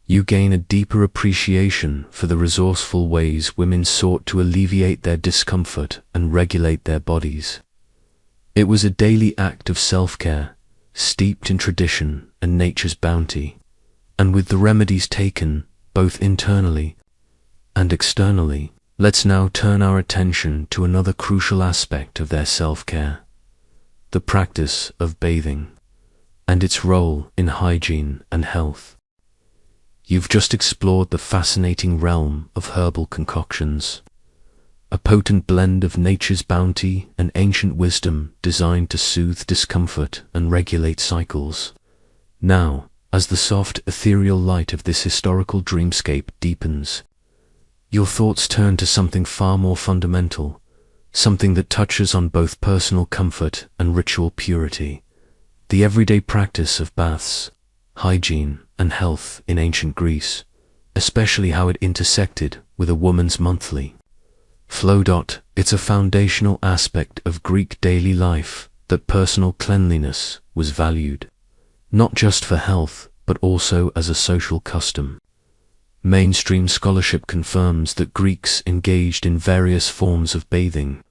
You gain a deeper appreciation for the resourceful ways women sought to alleviate their discomfort and regulate their bodies. It was a daily act of self-care, steeped in tradition and nature's bounty, and with the remedies taken, both internally and externally, let's now turn our attention to another crucial aspect of their self-care, the practice of bathing, and its role in hygiene and health. You've just explored the fascinating realm of herbal concoctions, a potent blend of nature's bounty and ancient wisdom designed to soothe discomfort and regulate cycles. Now, as the soft, ethereal light of this historical dreamscape deepens, your thoughts turn to something far more fundamental, something that touches on both personal comfort and ritual purity, the everyday practice of baths, hygiene, and health in ancient Greece, especially how it intersected with a woman's monthly flow. It's a foundational aspect of Greek daily life that personal cleanliness was valued, not just for health, but also as a social custom. Mainstream scholarship confirms that Greeks engaged in various forms of bathing.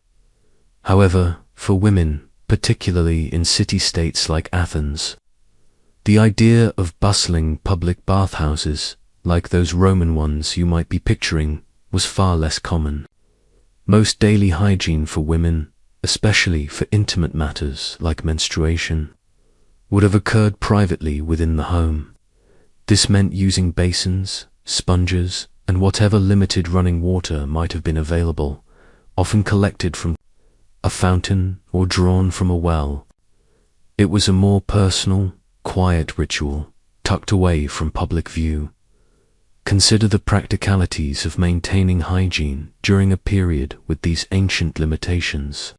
However, for women, particularly in city-states like Athens, the idea of bustling public bathhouses, like those Roman ones you might be picturing, was far less common. Most daily hygiene for women, especially for intimate matters like menstruation, would have occurred privately within the home. This meant using basins, sponges, and whatever limited running water might have been available, often collected from a fountain or drawn from a well. It was a more personal, quiet ritual, tucked away from public view. Consider the practicalities of maintaining hygiene during a period with these ancient limitations.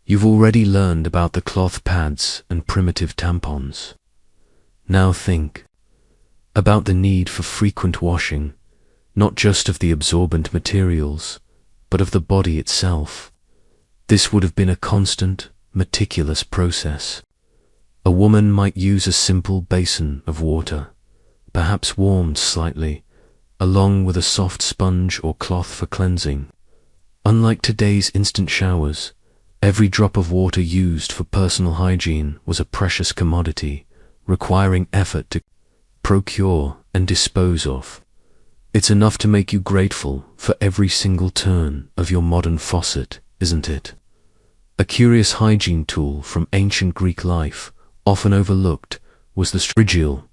You've already learned about the cloth pads and primitive tampons. Now think about the need for frequent washing, not just of the absorbent materials, but of the body itself. This would have been a constant, meticulous process. A woman might use a simple basin of water, perhaps warmed slightly, along with a soft sponge or cloth for cleansing. Unlike today's instant showers, every drop of water used for personal hygiene was a precious commodity, requiring effort to procure and dispose of. It's enough to make you grateful for every single turn of your modern faucet, isn't it? A curious hygiene tool from ancient Greek life, often overlooked, was the strigil,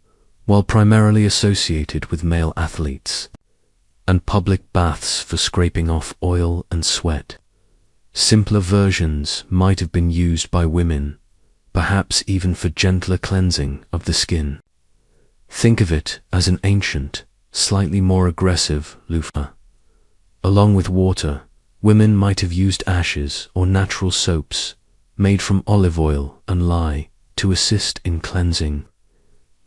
while primarily associated with male athletes, and public baths for scraping off oil and sweat. Simpler versions might have been used by women, perhaps even for gentler cleansing of the skin. Think of it as an ancient, slightly more aggressive loofah. Along with water, women might have used ashes or natural soaps made from olive oil and lye to assist in cleansing.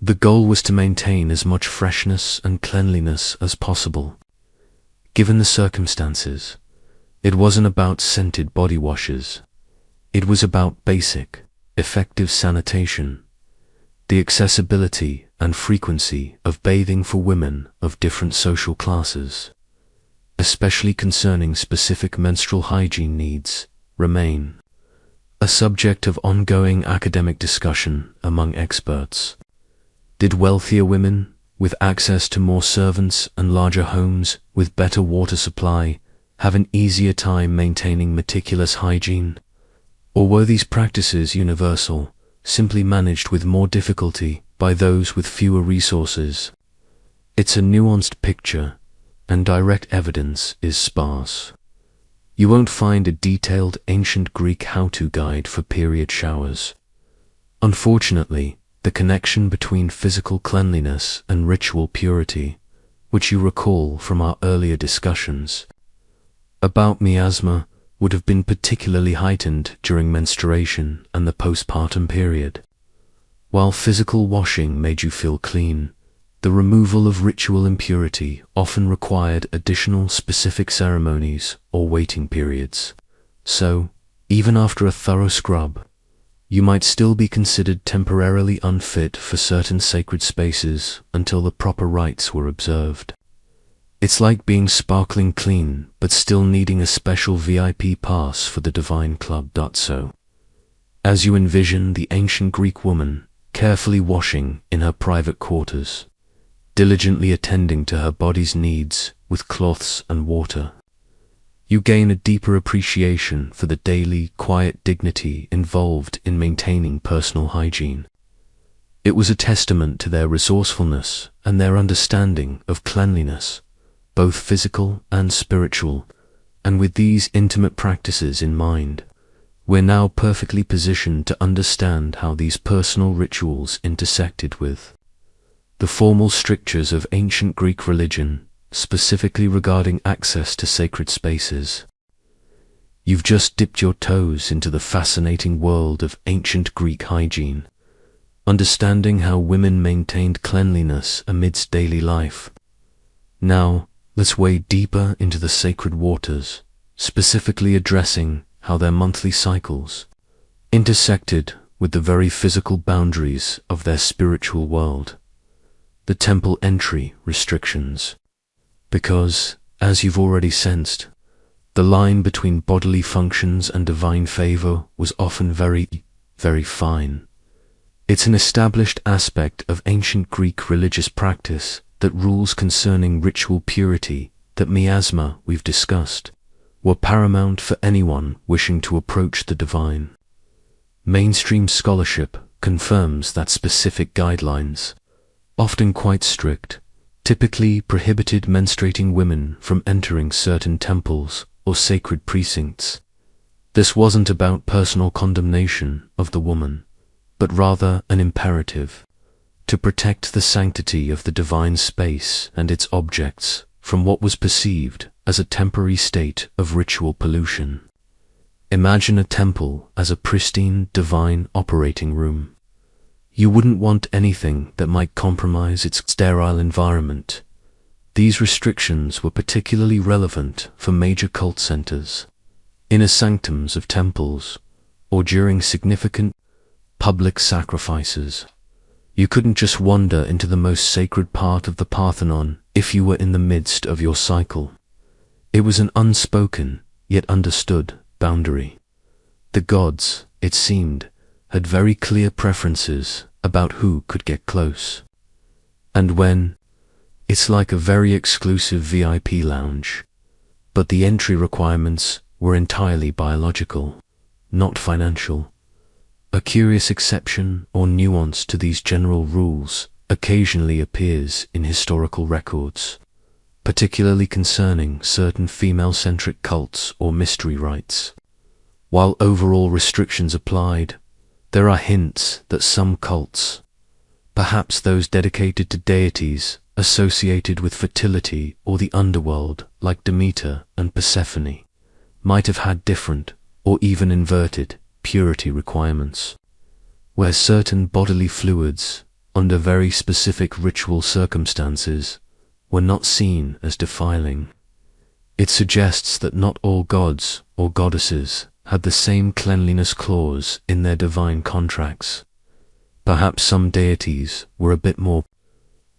The goal was to maintain as much freshness and cleanliness as possible. Given the circumstances, it wasn't about scented body washes. It was about basic, effective sanitation. The accessibility and frequency of bathing for women of different social classes, especially concerning specific menstrual hygiene needs, remain a subject of ongoing academic discussion among experts. Did wealthier women, with access to more servants and larger homes with better water supply, have an easier time maintaining meticulous hygiene? Or were these practices universal, simply managed with more difficulty by those with fewer resources? It's a nuanced picture, and direct evidence is sparse. You won't find a detailed ancient Greek how-to guide for period showers. Unfortunately, the connection between physical cleanliness and ritual purity, which you recall from our earlier discussions about miasma, would have been particularly heightened during menstruation and the postpartum period. While physical washing made you feel clean, the removal of ritual impurity often required additional specific ceremonies or waiting periods. So, even after a thorough scrub, you might still be considered temporarily unfit for certain sacred spaces until the proper rites were observed. It's like being sparkling clean, but still needing a special VIP pass for the Divine Club. So, as you envision the ancient Greek woman carefully washing in her private quarters, diligently attending to her body's needs with cloths and water, you gain a deeper appreciation for the daily, quiet dignity involved in maintaining personal hygiene. It was a testament to their resourcefulness and their understanding of cleanliness, both physical and spiritual, and with these intimate practices in mind, we're now perfectly positioned to understand how these personal rituals intersected with the formal strictures of ancient Greek religion, specifically regarding access to sacred spaces. You've just dipped your toes into the fascinating world of ancient Greek hygiene, understanding how women maintained cleanliness amidst daily life. Now, let's wade deeper into the sacred waters, specifically addressing how their monthly cycles intersected with the very physical boundaries of their spiritual world, the temple entry restrictions. Because, as you've already sensed, the line between bodily functions and divine favor was often very, very fine. It's an established aspect of ancient Greek religious practice that rules concerning ritual purity, that miasma we've discussed, were paramount for anyone wishing to approach the divine. Mainstream scholarship confirms that specific guidelines, often quite strict, typically prohibited menstruating women from entering certain temples or sacred precincts. This wasn't about personal condemnation of the woman, but rather an imperative to protect the sanctity of the divine space and its objects from what was perceived as a temporary state of ritual pollution. Imagine a temple as a pristine, divine operating room. You wouldn't want anything that might compromise its sterile environment. These restrictions were particularly relevant for major cult centers, inner sanctums of temples, or during significant public sacrifices. You couldn't just wander into the most sacred part of the Parthenon if you were in the midst of your cycle. It was an unspoken, yet understood, boundary. The gods, it seemed, had very clear preferences about who could get close. And when, it's like a very exclusive VIP lounge, but the entry requirements were entirely biological, not financial. A curious exception or nuance to these general rules occasionally appears in historical records, particularly concerning certain female-centric cults or mystery rites. While overall restrictions applied, there are hints that some cults, perhaps those dedicated to deities associated with fertility or the underworld like Demeter and Persephone, might have had different or even inverted purity requirements, where certain bodily fluids, under very specific ritual circumstances, were not seen as defiling. It suggests that not all gods or goddesses had the same cleanliness clause in their divine contracts. Perhaps some deities were a bit more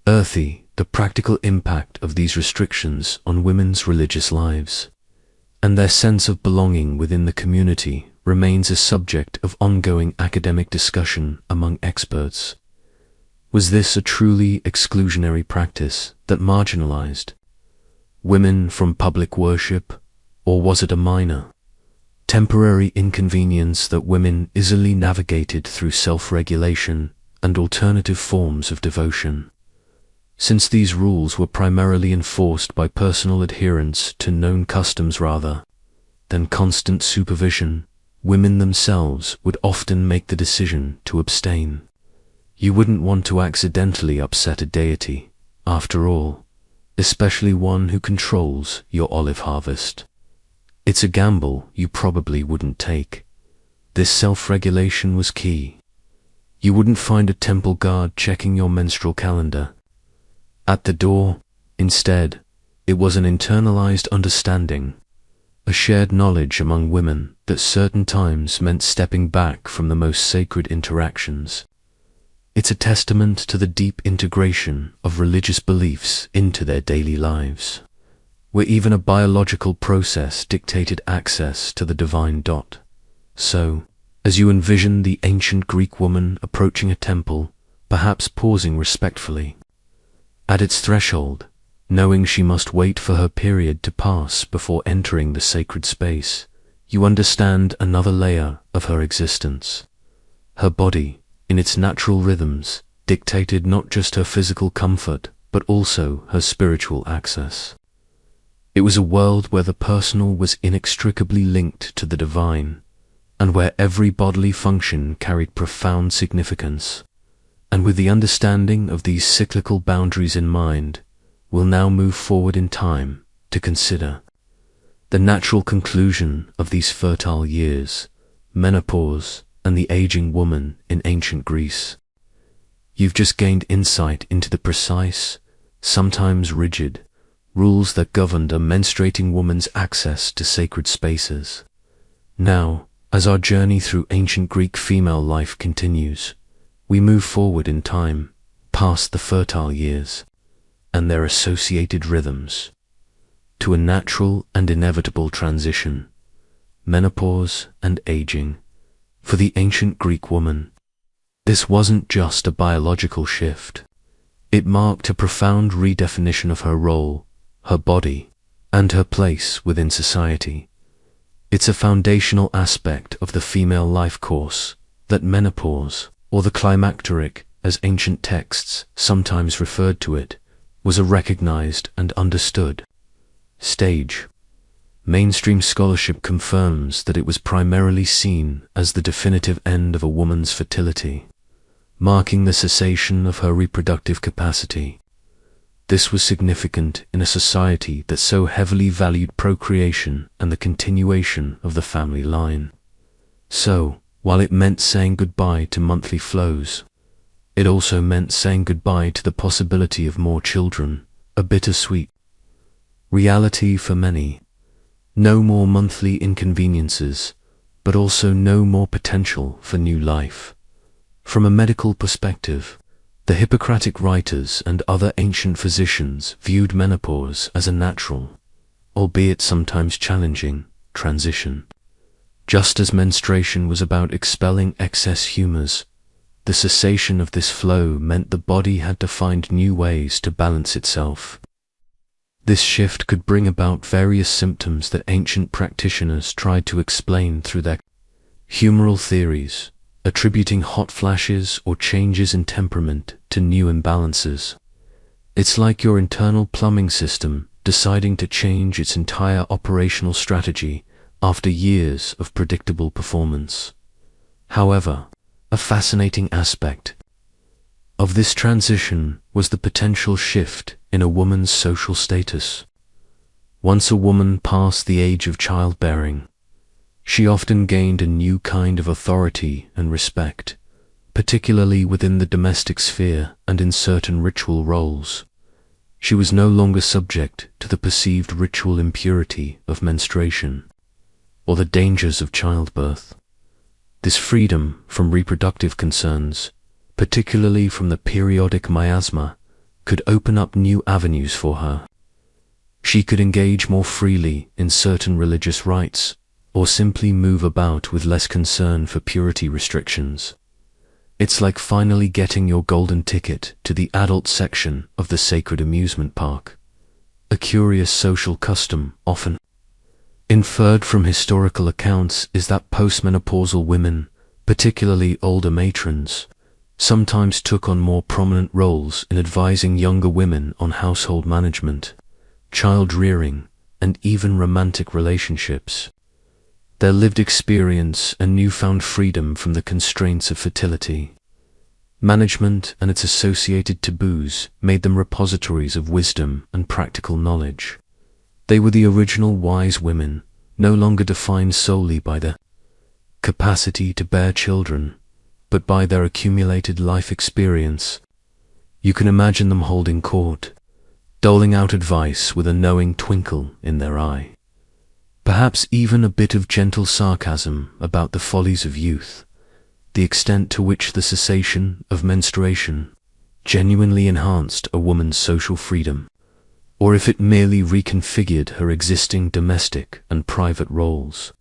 earthy. The practical impact of these restrictions on women's religious lives and their sense of belonging within the community remains a subject of ongoing academic discussion among experts. Was this a truly exclusionary practice that marginalized women from public worship, or was it a minor, temporary inconvenience that women easily navigated through self-regulation and alternative forms of devotion? Since these rules were primarily enforced by personal adherence to known customs rather than constant supervision, women themselves would often make the decision to abstain. You wouldn't want to accidentally upset a deity, after all, especially one who controls your olive harvest. It's a gamble you probably wouldn't take. This self-regulation was key. You wouldn't find a temple guard checking your menstrual calendar at the door. Instead, it was an internalized understanding a shared knowledge among women that certain times meant stepping back from the most sacred interactions. It's a testament to the deep integration of religious beliefs into their daily lives, where even a biological process dictated access to the divine. So, as you envision the ancient Greek woman approaching a temple, perhaps pausing respectfully at its threshold, knowing she must wait for her period to pass before entering the sacred space, you understand another layer of her existence. Her body, in its natural rhythms, dictated not just her physical comfort, but also her spiritual access. It was a world where the personal was inextricably linked to the divine, and where every bodily function carried profound significance. And with the understanding of these cyclical boundaries in mind, we'll now move forward in time to consider the natural conclusion of these fertile years, menopause, and the aging woman in ancient Greece. You've just gained insight into the precise, sometimes rigid, rules that governed a menstruating woman's access to sacred spaces. Now, as our journey through ancient Greek female life continues, we move forward in time, past the fertile years and their associated rhythms, to a natural and inevitable transition, menopause and aging. For the ancient Greek woman, this wasn't just a biological shift. It marked a profound redefinition of her role, her body, and her place within society. It's a foundational aspect of the female life course that menopause, or the climacteric, as ancient texts sometimes referred to it, was a recognized and understood stage. Mainstream scholarship confirms that it was primarily seen as the definitive end of a woman's fertility, marking the cessation of her reproductive capacity. This was significant in a society that so heavily valued procreation and the continuation of the family line. So, while it meant saying goodbye to monthly flows, it also meant saying goodbye to the possibility of more children, a bittersweet reality for many. No more monthly inconveniences, but also no more potential for new life. From a medical perspective, the Hippocratic writers and other ancient physicians viewed menopause as a natural, albeit sometimes challenging, transition. Just as menstruation was about expelling excess humors, the cessation of this flow meant the body had to find new ways to balance itself. This shift could bring about various symptoms that ancient practitioners tried to explain through their humoral theories, attributing hot flashes or changes in temperament to new imbalances. It's like your internal plumbing system deciding to change its entire operational strategy after years of predictable performance. However, a fascinating aspect of this transition was the potential shift in a woman's social status. Once a woman passed the age of childbearing, she often gained a new kind of authority and respect, particularly within the domestic sphere and in certain ritual roles. She was no longer subject to the perceived ritual impurity of menstruation or the dangers of childbirth. This freedom from reproductive concerns, particularly from the periodic miasma, could open up new avenues for her. She could engage more freely in certain religious rites, or simply move about with less concern for purity restrictions. It's like finally getting your golden ticket to the adult section of the sacred amusement park. A curious social custom often inferred from historical accounts is that postmenopausal women, particularly older matrons, sometimes took on more prominent roles in advising younger women on household management, child rearing, and even romantic relationships. Their lived experience and newfound freedom from the constraints of fertility management and its associated taboos made them repositories of wisdom and practical knowledge. They were the original wise women, no longer defined solely by their capacity to bear children, but by their accumulated life experience. You can imagine them holding court, doling out advice with a knowing twinkle in their eye. Perhaps even a bit of gentle sarcasm about the follies of youth, the extent to which the cessation of menstruation genuinely enhanced a woman's social freedom, or if it merely reconfigured her existing domestic and private roles,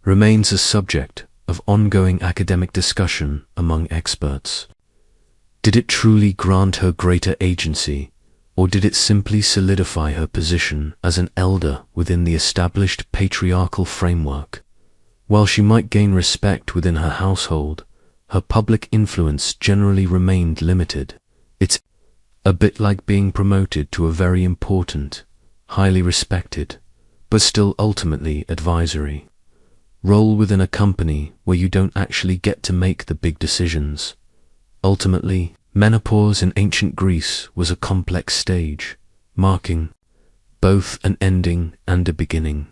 remains a subject of ongoing academic discussion among experts. Did it truly grant her greater agency, or did it simply solidify her position as an elder within the established patriarchal framework? While she might gain respect within her household, her public influence generally remained limited. It's a bit like being promoted to a very important, highly respected, but still ultimately advisory role within a company where you don't actually get to make the big decisions. Ultimately, menopause in ancient Greece was a complex stage, marking both an ending and a beginning.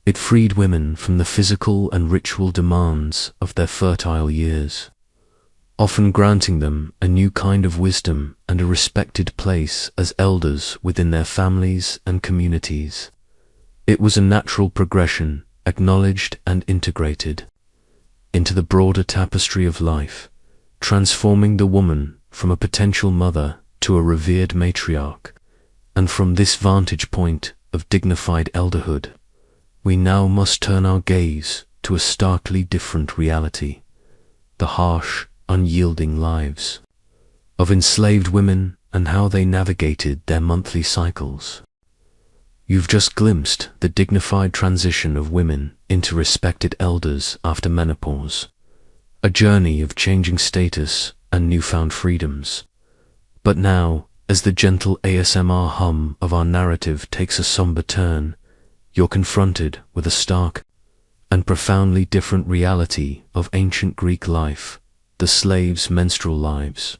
It freed women from the physical and ritual demands of their fertile years, often granting them a new kind of wisdom and a respected place as elders within their families and communities. It was a natural progression, acknowledged and integrated into the broader tapestry of life, transforming the woman from a potential mother to a revered matriarch. And from this vantage point of dignified elderhood, we now must turn our gaze to a starkly different reality: the harsh, unyielding lives of enslaved women and how they navigated their monthly cycles. You've just glimpsed the dignified transition of women into respected elders after menopause, a journey of changing status and newfound freedoms. But now, as the gentle ASMR hum of our narrative takes a somber turn, you're confronted with a stark and profoundly different reality of ancient Greek life, the slaves' menstrual lives.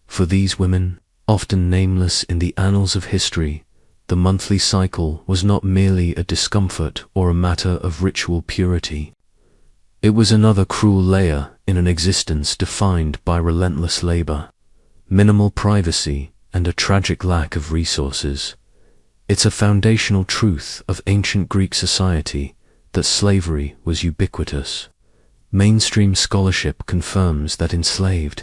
For these women, often nameless in the annals of history, the monthly cycle was not merely a discomfort or a matter of ritual purity. It was another cruel layer in an existence defined by relentless labor, minimal privacy, and a tragic lack of resources. It's a foundational truth of ancient Greek society that slavery was ubiquitous. Mainstream scholarship confirms that enslaved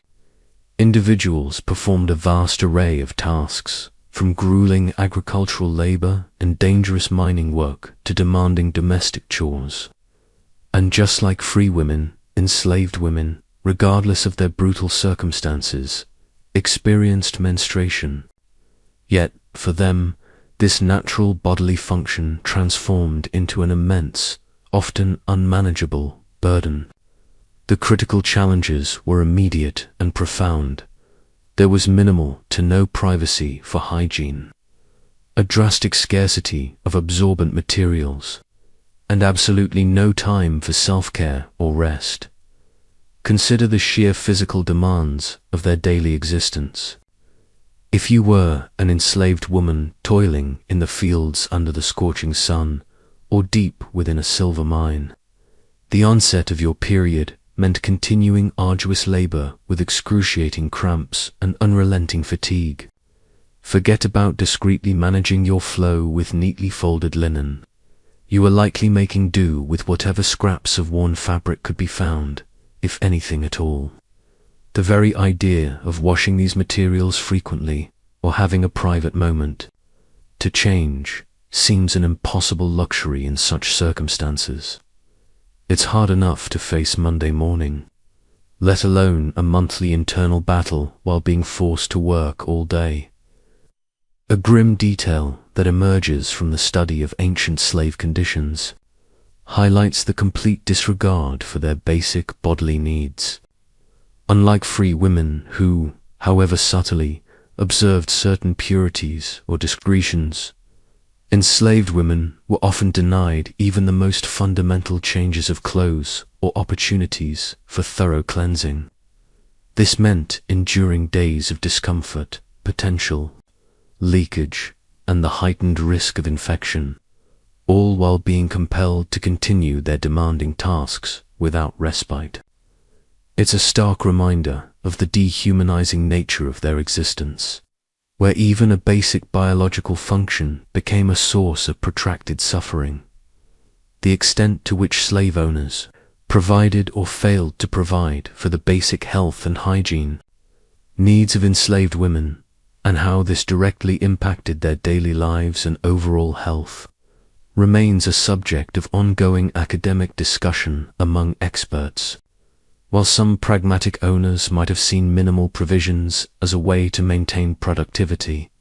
individuals performed a vast array of tasks, from grueling agricultural labor and dangerous mining work to demanding domestic chores. And just like free women, enslaved women, regardless of their brutal circumstances, experienced menstruation. Yet, for them, this natural bodily function transformed into an immense, often unmanageable, burden. The critical challenges were immediate and profound. There was minimal to no privacy for hygiene, a drastic scarcity of absorbent materials, and absolutely no time for self-care or rest. Consider the sheer physical demands of their daily existence. If you were an enslaved woman toiling in the fields under the scorching sun, or deep within a silver mine, the onset of your period meant continuing arduous labor with excruciating cramps and unrelenting fatigue. Forget about discreetly managing your flow with neatly folded linen. You were likely making do with whatever scraps of worn fabric could be found, if anything at all. The very idea of washing these materials frequently, or having a private moment to change, seems an impossible luxury in such circumstances. It's hard enough to face Monday morning, let alone a monthly internal battle while being forced to work all day. A grim detail that emerges from the study of ancient slave conditions highlights the complete disregard for their basic bodily needs. Unlike free women who, however subtly, observed certain purities or discretions, enslaved women were often denied even the most fundamental changes of clothes or opportunities for thorough cleansing. This meant enduring days of discomfort, potential leakage, and the heightened risk of infection, all while being compelled to continue their demanding tasks without respite. It's a stark reminder of the dehumanizing nature of their existence, where even a basic biological function became a source of protracted suffering. the extent to which slave owners provided or failed to provide for the basic health and hygiene needs of enslaved women, and how this directly impacted their daily lives and overall health, remains a subject of ongoing academic discussion among experts. While some pragmatic owners might have seen minimal provisions as a way to maintain productivity,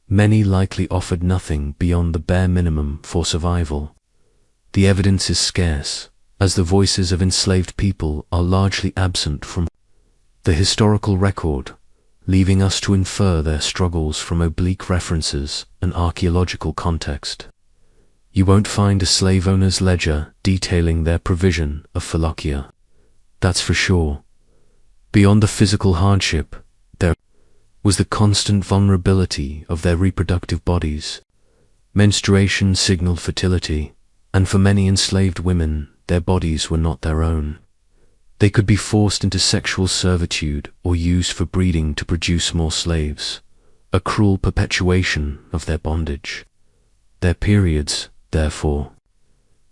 many likely offered nothing beyond the bare minimum for survival. The evidence is scarce, as the voices of enslaved people are largely absent from the historical record, leaving us to infer their struggles from oblique references and archaeological context. You won't find a slave owner's ledger detailing their provision of phyllokia, that's for sure. Beyond the physical hardship, there was the constant vulnerability of their reproductive bodies. Menstruation signaled fertility, and for many enslaved women, their bodies were not their own. They could be forced into sexual servitude or used for breeding to produce more slaves, a cruel perpetuation of their bondage. Their periods, therefore,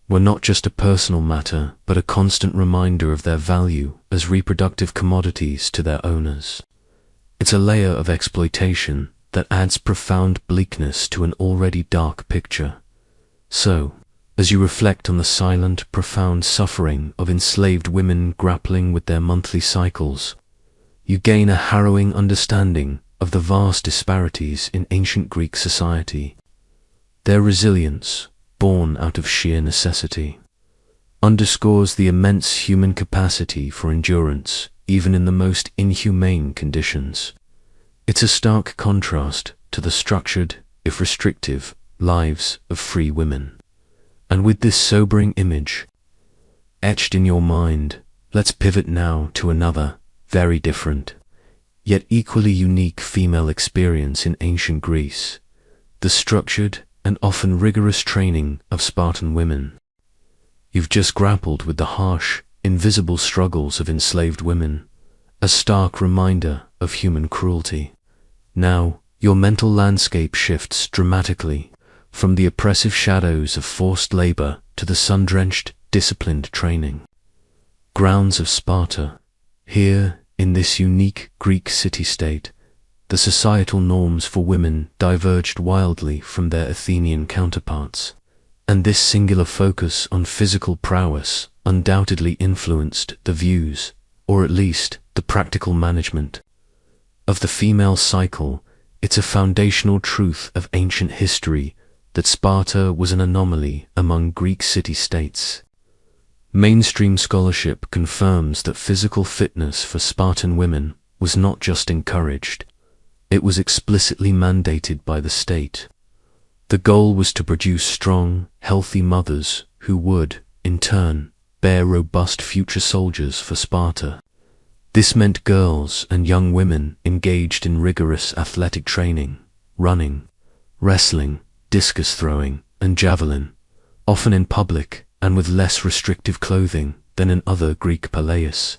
were not just a personal matter, but a constant reminder of their value as reproductive commodities to their owners. It's a layer of exploitation that adds profound bleakness to an already dark picture. So, as you reflect on the silent, profound suffering of enslaved women grappling with their monthly cycles, you gain a harrowing understanding of the vast disparities in ancient Greek society. Their resilience, born out of sheer necessity, underscores the immense human capacity for endurance, even in the most inhumane conditions. It's a stark contrast to the structured, if restrictive, lives of free women. And with this sobering image etched in your mind, let's pivot now to another, very different, yet equally unique female experience in ancient Greece, the structured and often rigorous training of Spartan women. You've just grappled with the harsh, invisible struggles of enslaved women, a stark reminder of human cruelty. Now, your mental landscape shifts dramatically from the oppressive shadows of forced labor to the sun-drenched, disciplined training grounds of Sparta. Here, in this unique Greek city-state, the societal norms for women diverged wildly from their Athenian counterparts, and this singular focus on physical prowess undoubtedly influenced the views, or at least the practical management, of the female cycle. It's a foundational truth of ancient history that Sparta was an anomaly among Greek city-states. Mainstream scholarship confirms that physical fitness for Spartan women was not just encouraged, it was explicitly mandated by the state. The goal was to produce strong, healthy mothers who would, in turn, bear robust future soldiers for Sparta. This meant girls and young women engaged in rigorous athletic training, running, wrestling, discus throwing, and javelin, often in public and with less restrictive clothing than in other Greek palaeus.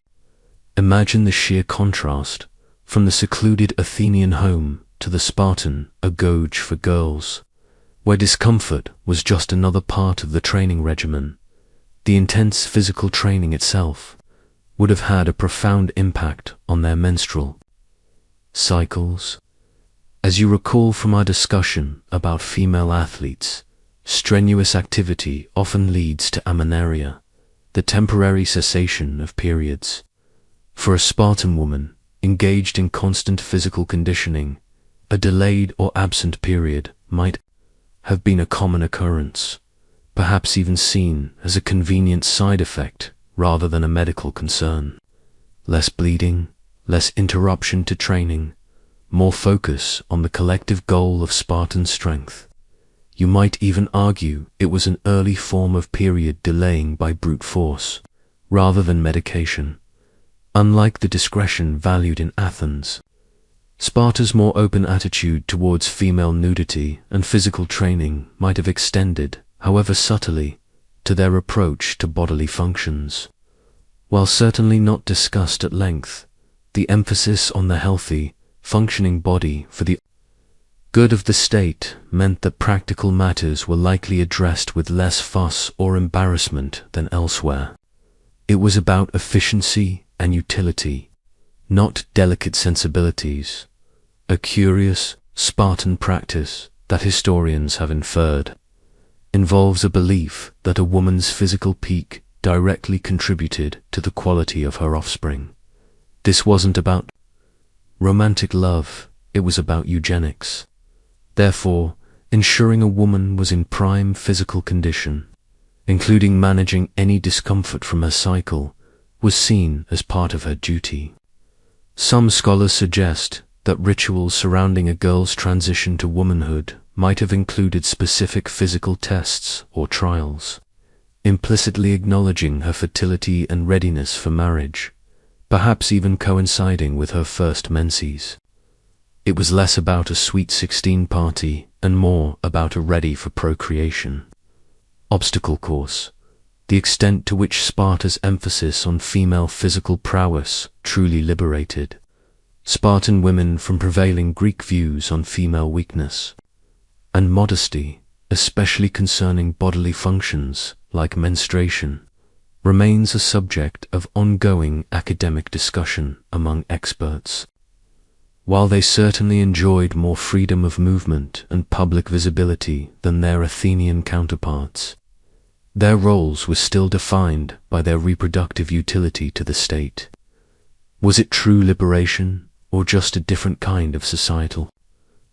Imagine the sheer contrast from the secluded Athenian home to the Spartan agode for girls, where discomfort was just another part of the training regimen. The intense physical training itself would have had a profound impact on their menstrual cycles. As you recall from our discussion about female athletes, strenuous activity often leads to amenorrhea, the temporary cessation of periods. For a Spartan woman engaged in constant physical conditioning, a delayed or absent period might have been a common occurrence, perhaps even seen as a convenient side effect rather than a medical concern. Less bleeding, less interruption to training, more focus on the collective goal of Spartan strength. You might even argue it was an early form of period delaying by brute force, rather than medication. Unlike the discretion valued in Athens, Sparta's more open attitude towards female nudity and physical training might have extended, however subtly, to their approach to bodily functions. While certainly not discussed at length, the emphasis on the healthy, functioning body for the good of the state meant that practical matters were likely addressed with less fuss or embarrassment than elsewhere. It was about efficiency and utility, not delicate sensibilities, a curious, Spartan practice that historians have inferred involves a belief that a woman's physical peak directly contributed to the quality of her offspring. This wasn't about romantic love, it was about eugenics. Therefore, ensuring a woman was in prime physical condition, including managing any discomfort from her cycle, was seen as part of her duty. Some scholars suggest that rituals surrounding a girl's transition to womanhood might have included specific physical tests or trials, implicitly acknowledging her fertility and readiness for marriage, perhaps even coinciding with her first menses. It was less about a sweet 16 party and more about a ready for procreation obstacle course. The extent to which Sparta's emphasis on female physical prowess truly liberated Spartan women from prevailing Greek views on female weakness and modesty, especially concerning bodily functions like menstruation, remains a subject of ongoing academic discussion among experts. While they certainly enjoyed more freedom of movement and public visibility than their Athenian counterparts, their roles were still defined by their reproductive utility to the state. Was it true liberation, or just a different kind of societal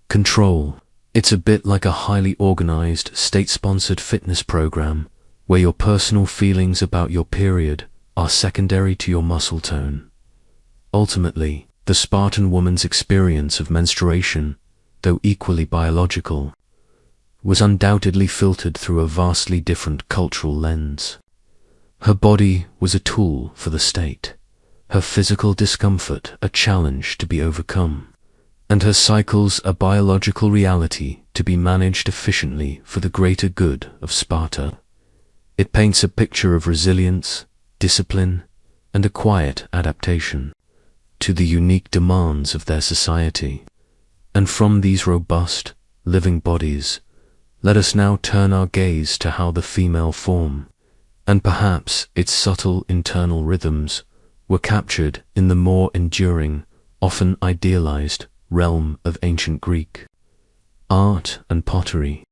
control? It's a bit like a highly organized, state-sponsored fitness program, where your personal feelings about your period are secondary to your muscle tone. Ultimately, the Spartan woman's experience of menstruation, though equally biological, was undoubtedly filtered through a vastly different cultural lens. Her body was a tool for the state, her physical discomfort a challenge to be overcome, and her cycles a biological reality to be managed efficiently for the greater good of Sparta. It paints a picture of resilience, discipline, and a quiet adaptation to the unique demands of their society. And from these robust, living bodies, let us now turn our gaze to how the female form, and perhaps its subtle internal rhythms, were captured in the more enduring, often idealized, realm of ancient Greek art and pottery.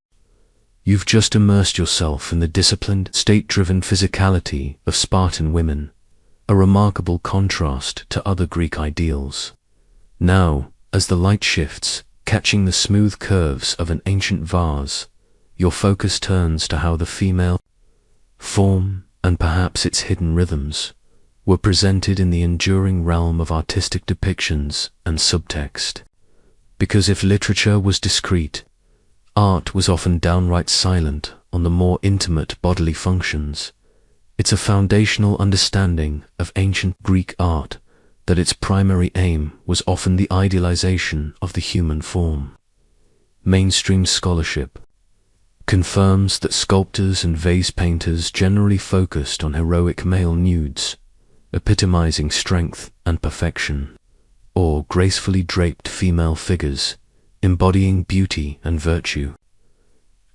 You've just immersed yourself in the disciplined, state-driven physicality of Spartan women, a remarkable contrast to other Greek ideals. Now, as the light shifts, catching the smooth curves of an ancient vase, your focus turns to how the female form, and perhaps its hidden rhythms, were presented in the enduring realm of artistic depictions and subtext. Because if literature was discreet, art was often downright silent on the more intimate bodily functions. It's a foundational understanding of ancient Greek art that its primary aim was often the idealization of the human form. Mainstream scholarship confirms that sculptors and vase painters generally focused on heroic male nudes, epitomizing strength and perfection, or gracefully draped female figures, embodying beauty and virtue.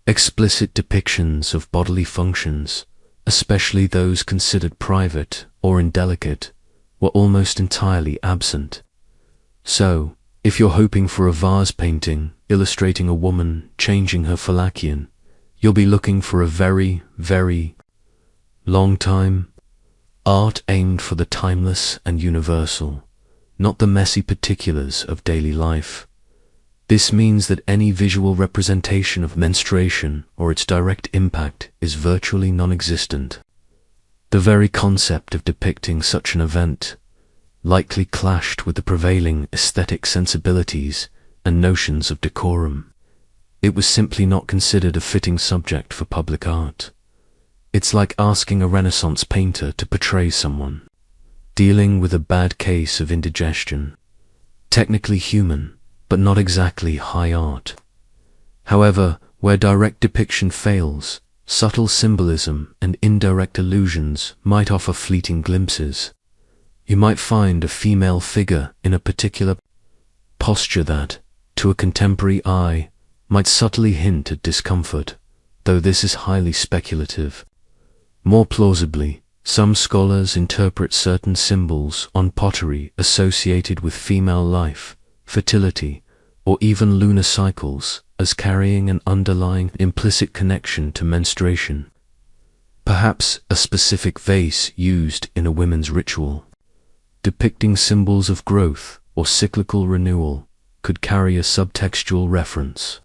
Explicit depictions of bodily functions, especially those considered private or indelicate, were almost entirely absent. So, if you're hoping for a vase painting illustrating a woman changing her phallachion, you'll be looking for a very, very long time. Art aimed for the timeless and universal, not the messy particulars of daily life. This means that any visual representation of menstruation or its direct impact is virtually non-existent. The very concept of depicting such an event likely clashed with the prevailing aesthetic sensibilities and notions of decorum. It was simply not considered a fitting subject for public art. It's like asking a Renaissance painter to portray someone dealing with a bad case of indigestion. Technically human, but not exactly high art. However, where direct depiction fails, subtle symbolism and indirect allusions might offer fleeting glimpses. You might find a female figure in a particular posture that, to a contemporary eye, might subtly hint at discomfort, though this is highly speculative. More plausibly, some scholars interpret certain symbols on pottery associated with female life, fertility, or even lunar cycles as carrying an underlying implicit connection to menstruation. Perhaps a specific vase used in a women's ritual, depicting symbols of growth or cyclical renewal, could carry a subtextual reference.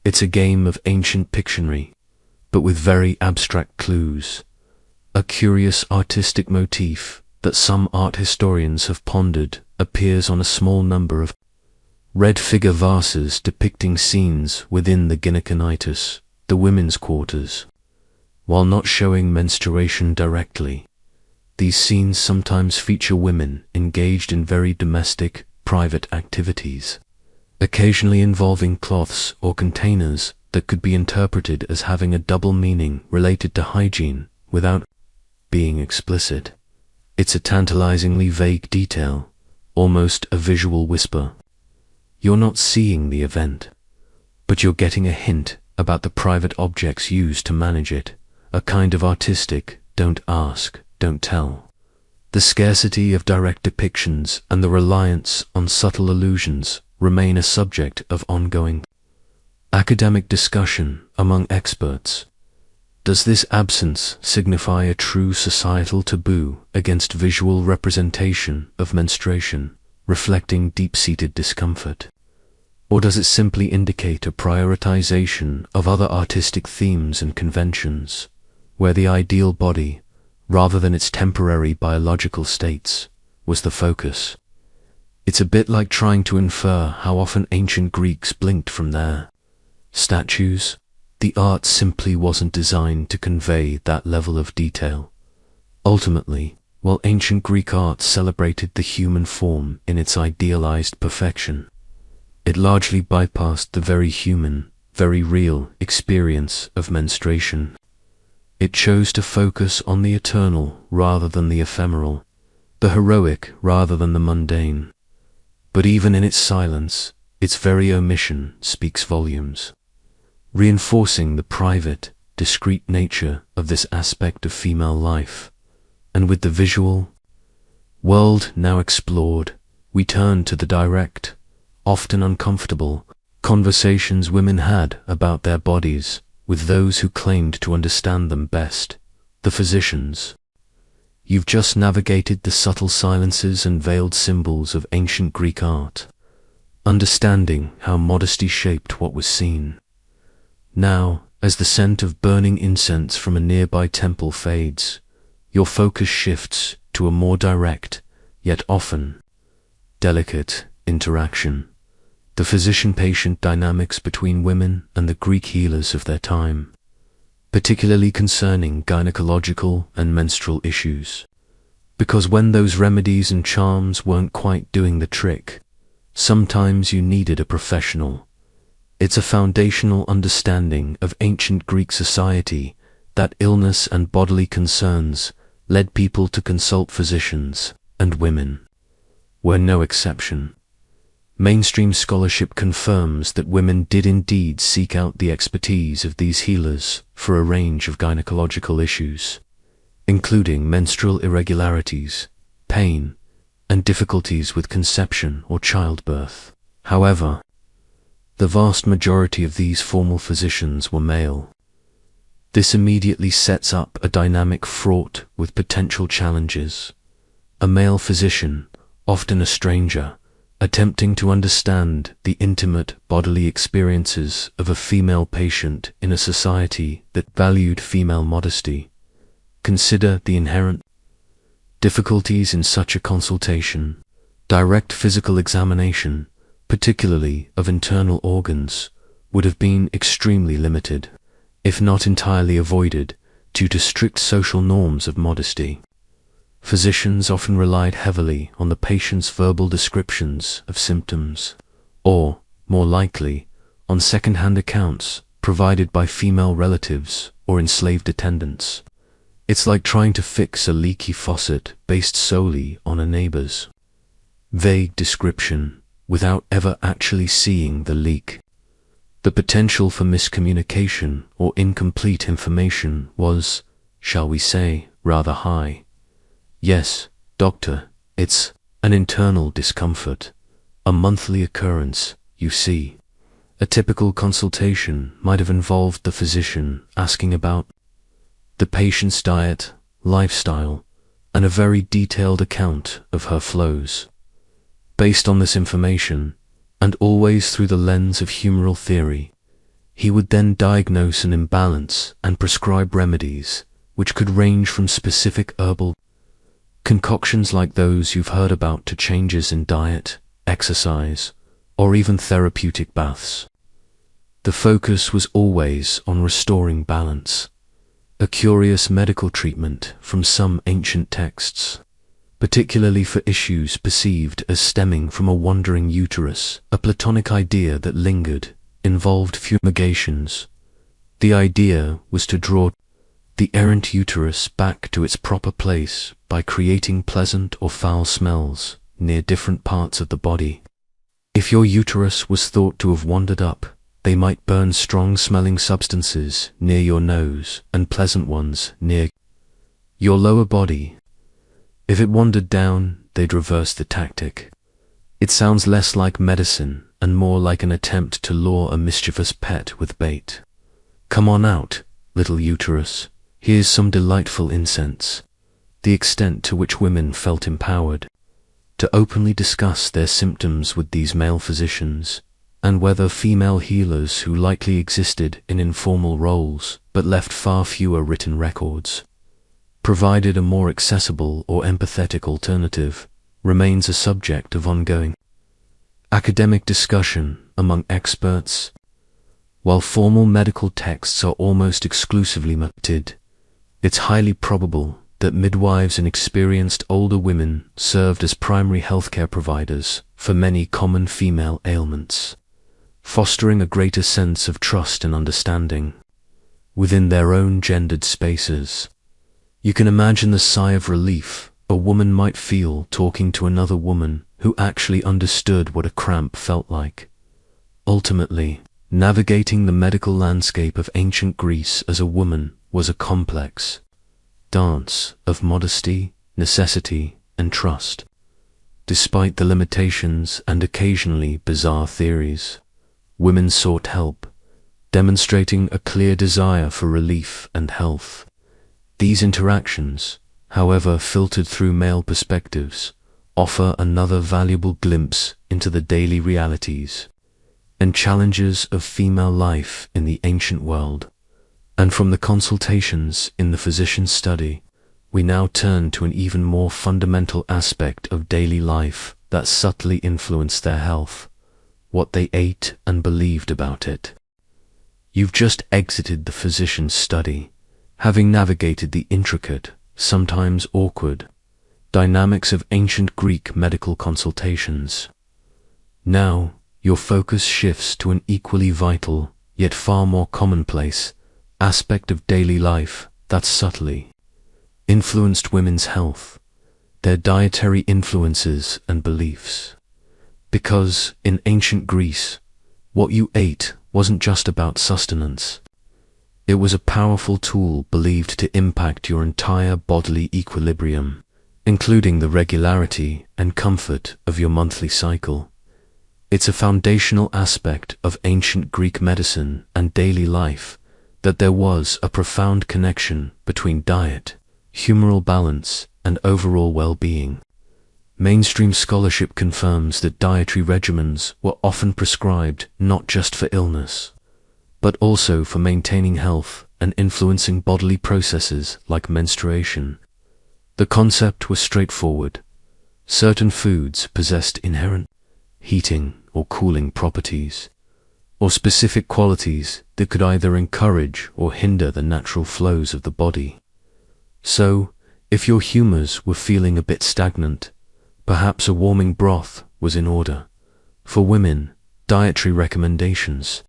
It's a game of ancient Pictionary, but with very abstract clues. A curious artistic motif that some art historians have pondered appears on a small number of red figure vases depicting scenes within the gyneconitis, the women's quarters. While not showing menstruation directly, these scenes sometimes feature women engaged in very domestic, private activities, occasionally involving cloths or containers that could be interpreted as having a double meaning related to hygiene without being explicit. It's a tantalizingly vague detail, almost a visual whisper. You're not seeing the event, but you're getting a hint about the private objects used to manage it, a kind of artistic don't ask, don't tell. The scarcity of direct depictions and the reliance on subtle allusions remain a subject of ongoing academic discussion among experts. Does this absence signify a true societal taboo against visual representation of menstruation, reflecting deep-seated discomfort? Or does it simply indicate a prioritization of other artistic themes and conventions, where the ideal body, rather than its temporary biological states, was the focus? It's a bit like trying to infer how often ancient Greeks blinked from their statues. The art simply wasn't designed to convey that level of detail. Ultimately, while ancient Greek art celebrated the human form in its idealized perfection, it largely bypassed the very human, very real experience of menstruation. It chose to focus on the eternal rather than the ephemeral, the heroic rather than the mundane. But even in its silence, its very omission speaks volumes, reinforcing the private, discreet nature of this aspect of female life. And with the visual world now explored, we turn to the direct, often uncomfortable, conversations women had about their bodies with those who claimed to understand them best, the physicians. You've just navigated the subtle silences and veiled symbols of ancient Greek art, understanding how modesty shaped what was seen. Now, as the scent of burning incense from a nearby temple fades, your focus shifts to a more direct, yet often delicate interaction. The physician-patient dynamics between women and the Greek healers of their time, particularly concerning gynecological and menstrual issues. Because when those remedies and charms weren't quite doing the trick, sometimes you needed a professional. It's a foundational understanding of ancient Greek society that illness and bodily concerns led people to consult physicians, and women were no exception. Mainstream scholarship confirms that women did indeed seek out the expertise of these healers for a range of gynecological issues, including menstrual irregularities, pain, and difficulties with conception or childbirth. However, the vast majority of these formal physicians were male. This immediately sets up a dynamic fraught with potential challenges. A male physician, often a stranger, attempting to understand the intimate bodily experiences of a female patient in a society that valued female modesty. Consider the inherent difficulties in such a consultation. Direct physical examination, particularly of internal organs, would have been extremely limited, if not entirely avoided, due to strict social norms of modesty. Physicians often relied heavily on the patient's verbal descriptions of symptoms, or, more likely, on second-hand accounts provided by female relatives or enslaved attendants. It's like trying to fix a leaky faucet based solely on a neighbor's vague description. without ever actually seeing the leak. The potential for miscommunication or incomplete information was, shall we say, rather high. Yes, doctor, it's an internal discomfort, a monthly occurrence, you see. A typical consultation might have involved the physician asking about the patient's diet, lifestyle, and a very detailed account of her flows. Based on this information, and always through the lens of humoral theory, he would then diagnose an imbalance and prescribe remedies, which could range from specific herbal concoctions like those you've heard about to changes in diet, exercise, or even therapeutic baths. The focus was always on restoring balance, a curious medical treatment from some ancient texts, particularly for issues perceived as stemming from a wandering uterus, a Platonic idea that lingered, involved fumigations. The idea was to draw the errant uterus back to its proper place by creating pleasant or foul smells near different parts of the body. If your uterus was thought to have wandered up, they might burn strong-smelling substances near your nose and pleasant ones near your lower body. If it wandered down, they'd reverse the tactic. It sounds less like medicine and more like an attempt to lure a mischievous pet with bait. Come on out, little uterus. Here's some delightful incense. The extent to which women felt empowered to openly discuss their symptoms with these male physicians, and whether female healers who likely existed in informal roles but left far fewer written records, provided a more accessible or empathetic alternative, remains a subject of ongoing academic discussion among experts. While formal medical texts are almost exclusively muted, it's highly probable that midwives and experienced older women served as primary healthcare providers for many common female ailments, fostering a greater sense of trust and understanding within their own gendered spaces. You can imagine the sigh of relief a woman might feel talking to another woman who actually understood what a cramp felt like. Ultimately, navigating the medical landscape of ancient Greece as a woman was a complex dance of modesty, necessity, and trust. Despite the limitations and occasionally bizarre theories, women sought help, demonstrating a clear desire for relief and health. These interactions, however filtered through male perspectives, offer another valuable glimpse into the daily realities and challenges of female life in the ancient world. And from the consultations in the physician's study, we now turn to an even more fundamental aspect of daily life that subtly influenced their health: what they ate and believed about it. You've just exited the physician's study, having navigated the intricate, sometimes awkward, dynamics of ancient Greek medical consultations. Now, your focus shifts to an equally vital, yet far more commonplace, aspect of daily life that subtly influenced women's health, their dietary influences and beliefs. Because in ancient Greece, what you ate wasn't just about sustenance. It was a powerful tool believed to impact your entire bodily equilibrium, including the regularity and comfort of your monthly cycle. It's a foundational aspect of ancient Greek medicine and daily life that there was a profound connection between diet, humoral balance, and overall well-being. Mainstream scholarship confirms that dietary regimens were often prescribed not just for illness, but also for maintaining health and influencing bodily processes like menstruation. The concept was straightforward. Certain foods possessed inherent heating or cooling properties, or specific qualities that could either encourage or hinder the natural flows of the body. So, if your humors were feeling a bit stagnant, perhaps a warming broth was in order. For women, dietary recommendations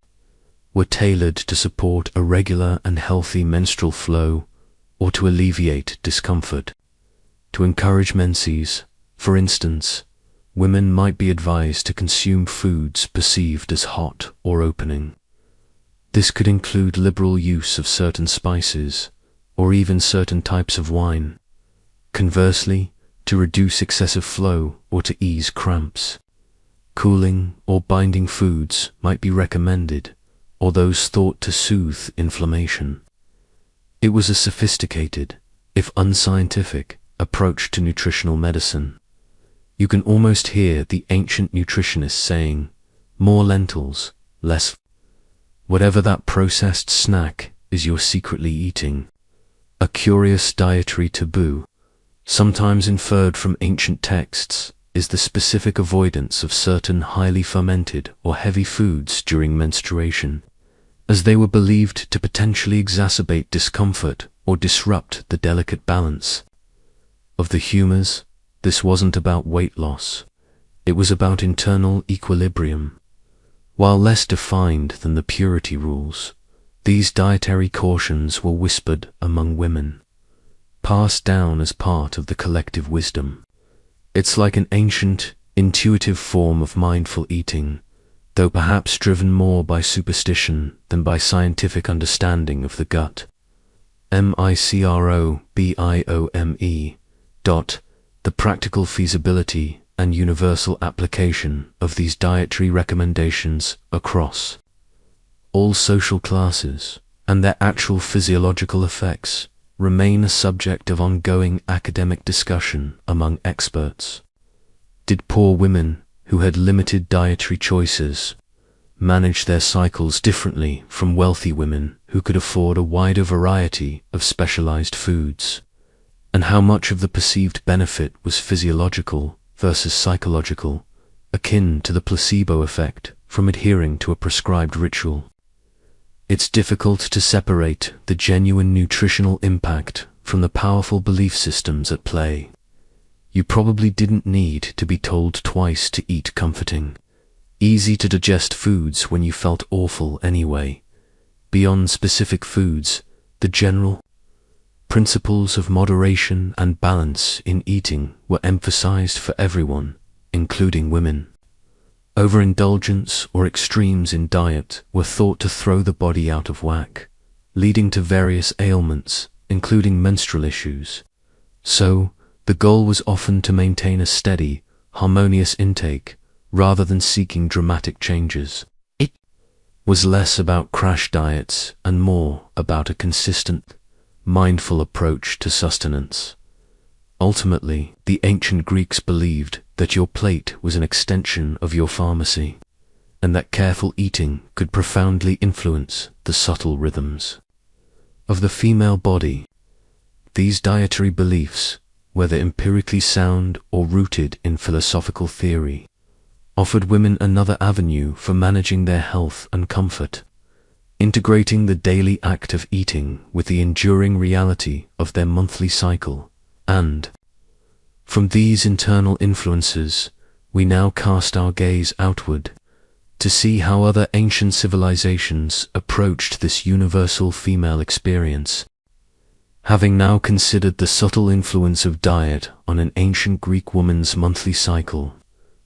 were tailored to support a regular and healthy menstrual flow or to alleviate discomfort. To encourage menses, for instance, women might be advised to consume foods perceived as hot or opening. This could include liberal use of certain spices, or even certain types of wine. Conversely, to reduce excessive flow or to ease cramps, cooling or binding foods might be recommended, or those thought to soothe inflammation. It was a sophisticated, if unscientific, approach to nutritional medicine. You can almost hear the ancient nutritionists saying, more lentils, less whatever that processed snack is you're secretly eating. A curious dietary taboo, sometimes inferred from ancient texts, is the specific avoidance of certain highly fermented or heavy foods during menstruation, as they were believed to potentially exacerbate discomfort or disrupt the delicate balance of the humors. This wasn't about weight loss, it was about internal equilibrium. While less defined than the purity rules, these dietary cautions were whispered among women, passed down as part of the collective wisdom. It's like an ancient, intuitive form of mindful eating, though perhaps driven more by superstition than by scientific understanding of the gut. Microbiome. The practical feasibility and universal application of these dietary recommendations across all social classes and their actual physiological effects remain a subject of ongoing academic discussion among experts. Did poor women who had limited dietary choices manage their cycles differently from wealthy women who could afford a wider variety of specialized foods? And how much of the perceived benefit was physiological versus psychological, akin to the placebo effect from adhering to a prescribed ritual? It's difficult to separate the genuine nutritional impact from the powerful belief systems at play. You probably didn't need to be told twice to eat comforting, easy-to-digest foods when you felt awful anyway. Beyond specific foods, the general principles of moderation and balance in eating were emphasized for everyone, including women. Overindulgence or extremes in diet were thought to throw the body out of whack, leading to various ailments, including menstrual issues. So, the goal was often to maintain a steady, harmonious intake, rather than seeking dramatic changes. It was less about crash diets and more about a consistent, mindful approach to sustenance. Ultimately, the ancient Greeks believed that your plate was an extension of your pharmacy, and that careful eating could profoundly influence the subtle rhythms of the female body. These dietary beliefs, whether empirically sound or rooted in philosophical theory, offered women another avenue for managing their health and comfort, integrating the daily act of eating with the enduring reality of their monthly cycle. And from these internal influences, we now cast our gaze outward to see how other ancient civilizations approached this universal female experience. Having now considered the subtle influence of diet on an ancient Greek woman's monthly cycle,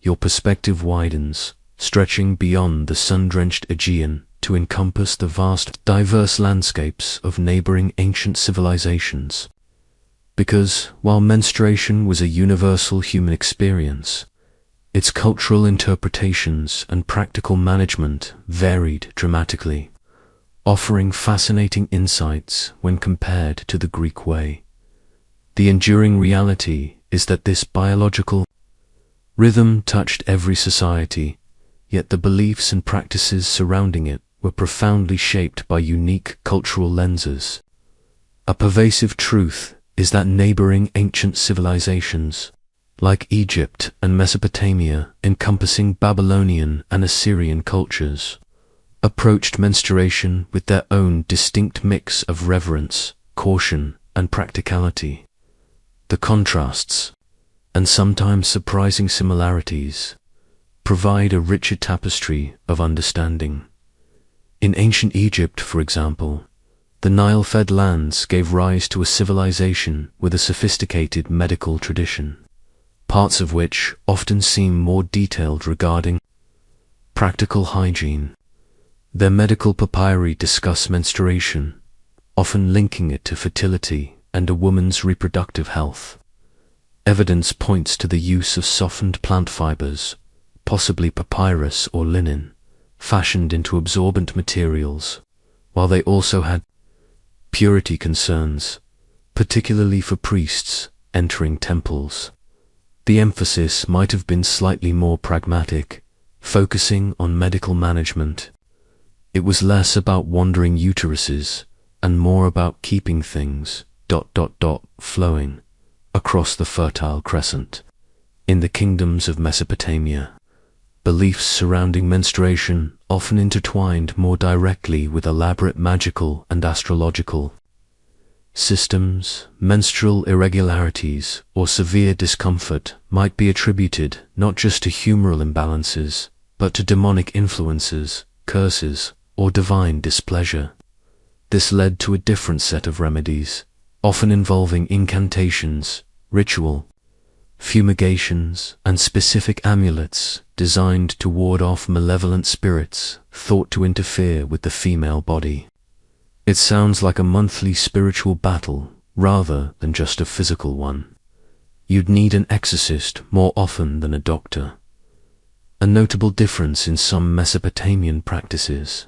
your perspective widens, stretching beyond the sun-drenched Aegean to encompass the vast, diverse landscapes of neighboring ancient civilizations. Because, while menstruation was a universal human experience, its cultural interpretations and practical management varied dramatically, offering fascinating insights when compared to the Greek way. The enduring reality is that this biological rhythm touched every society, yet the beliefs and practices surrounding it were profoundly shaped by unique cultural lenses. A pervasive truth is that neighboring ancient civilizations, like Egypt and Mesopotamia, encompassing Babylonian and Assyrian cultures, approached menstruation with their own distinct mix of reverence, caution, and practicality. The contrasts, and sometimes surprising similarities, provide a richer tapestry of understanding. In ancient Egypt, for example, the Nile-fed lands gave rise to a civilization with a sophisticated medical tradition, parts of which often seem more detailed regarding practical hygiene. Their medical papyri discuss menstruation, often linking it to fertility and a woman's reproductive health. Evidence points to the use of softened plant fibers, possibly papyrus or linen, fashioned into absorbent materials, while they also had purity concerns, particularly for priests entering temples. The emphasis might have been slightly more pragmatic, focusing on medical management. It was less about wandering uteruses and more about keeping things flowing across the Fertile Crescent. In the kingdoms of Mesopotamia, beliefs surrounding menstruation often intertwined more directly with elaborate magical and astrological systems. Menstrual irregularities or severe discomfort might be attributed not just to humoral imbalances, but to demonic influences, curses, or divine displeasure. This led to a different set of remedies, often involving incantations, ritual, fumigations, and specific amulets designed to ward off malevolent spirits thought to interfere with the female body. It sounds like a monthly spiritual battle rather than just a physical one. You'd need an exorcist more often than a doctor. A notable difference in some Mesopotamian practices,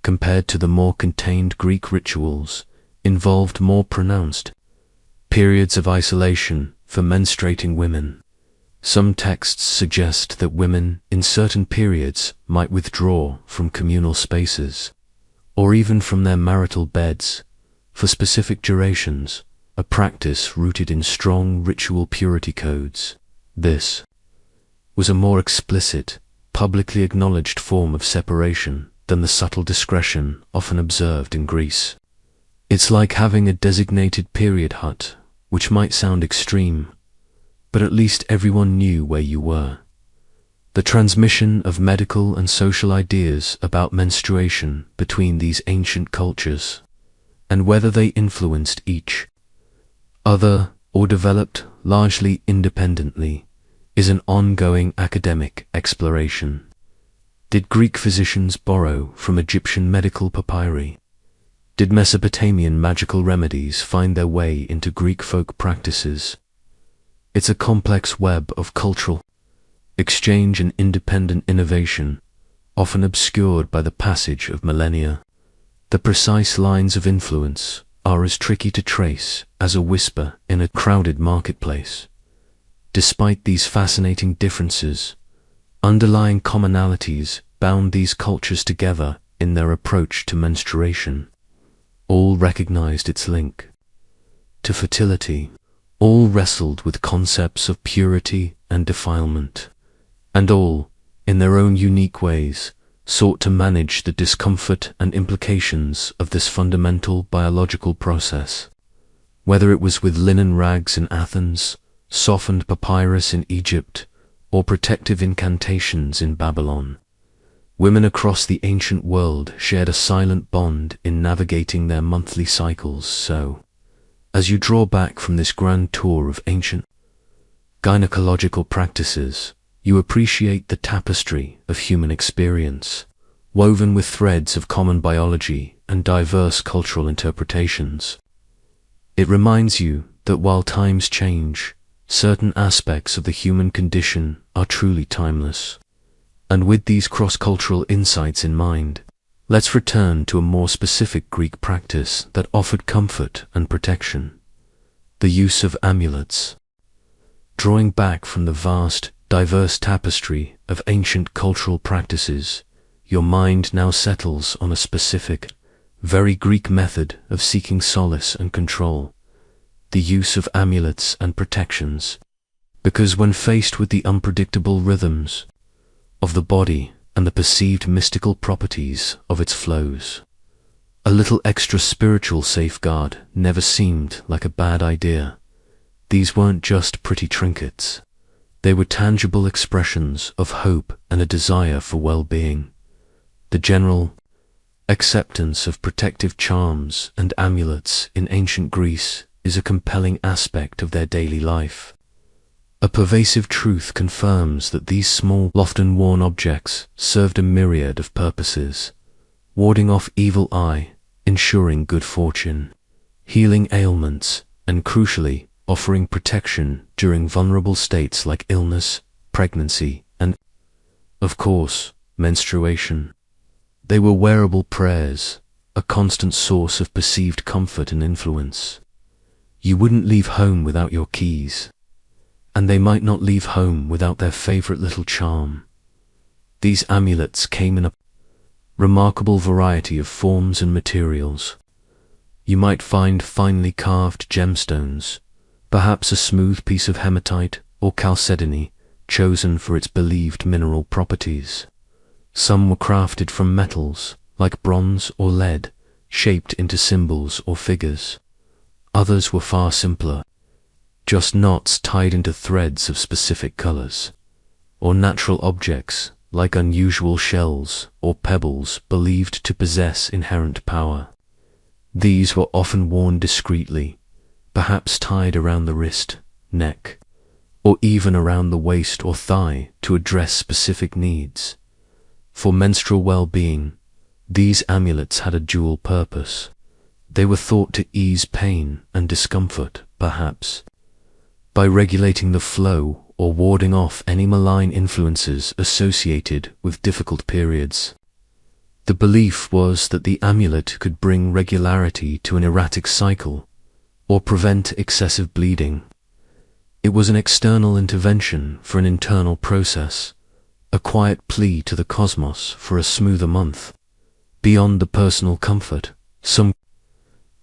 compared to the more contained Greek rituals, involved more pronounced periods of isolation for menstruating women. Some texts suggest that women in certain periods might withdraw from communal spaces, or even from their marital beds, for specific durations, a practice rooted in strong ritual purity codes. This was a more explicit, publicly acknowledged form of separation than the subtle discretion often observed in Greece. It's like having a designated period hut, which might sound extreme, but at least everyone knew where you were. The transmission of medical and social ideas about menstruation between these ancient cultures, and whether they influenced each other or developed largely independently, is an ongoing academic exploration. Did Greek physicians borrow from Egyptian medical papyri? Did Mesopotamian magical remedies find their way into Greek folk practices? It's a complex web of cultural exchange and independent innovation, often obscured by the passage of millennia. The precise lines of influence are as tricky to trace as a whisper in a crowded marketplace. Despite these fascinating differences, underlying commonalities bound these cultures together in their approach to menstruation. All recognized its link to fertility. All wrestled with concepts of purity and defilement, and all, in their own unique ways, sought to manage the discomfort and implications of this fundamental biological process. Whether it was with linen rags in Athens, softened papyrus in Egypt, or protective incantations in Babylon, women across the ancient world shared a silent bond in navigating their monthly cycles. So, as you draw back from this grand tour of ancient gynecological practices, you appreciate the tapestry of human experience, woven with threads of common biology and diverse cultural interpretations. It reminds you that while times change, certain aspects of the human condition are truly timeless. And with these cross-cultural insights in mind, let's return to a more specific Greek practice that offered comfort and protection: the use of amulets. Drawing back from the vast, diverse tapestry of ancient cultural practices, your mind now settles on a specific, very Greek method of seeking solace and control: the use of amulets and protections. Because when faced with the unpredictable rhythms of the body and the perceived mystical properties of its flows, a little extra spiritual safeguard never seemed like a bad idea. These weren't just pretty trinkets. They were tangible expressions of hope and a desire for well-being. The general acceptance of protective charms and amulets in ancient Greece is a compelling aspect of their daily life. A pervasive truth confirms that these small, often worn objects served a myriad of purposes, warding off evil eye, ensuring good fortune, healing ailments, and crucially, offering protection during vulnerable states like illness, pregnancy, and, of course, menstruation. They were wearable prayers, a constant source of perceived comfort and influence. You wouldn't leave home without your keys, and they might not leave home without their favorite little charm. These amulets came in a remarkable variety of forms and materials. You might find finely carved gemstones, perhaps a smooth piece of hematite or chalcedony, chosen for its believed mineral properties. Some were crafted from metals, like bronze or lead, shaped into symbols or figures. Others were far simpler, just knots tied into threads of specific colors, or natural objects like unusual shells or pebbles believed to possess inherent power. These were often worn discreetly, perhaps tied around the wrist, neck, or even around the waist or thigh to address specific needs. For menstrual well-being, these amulets had a dual purpose. They were thought to ease pain and discomfort, perhaps, by regulating the flow or warding off any malign influences associated with difficult periods. The belief was that the amulet could bring regularity to an erratic cycle or prevent excessive bleeding. It was an external intervention for an internal process, a quiet plea to the cosmos for a smoother month. Beyond the personal comfort, some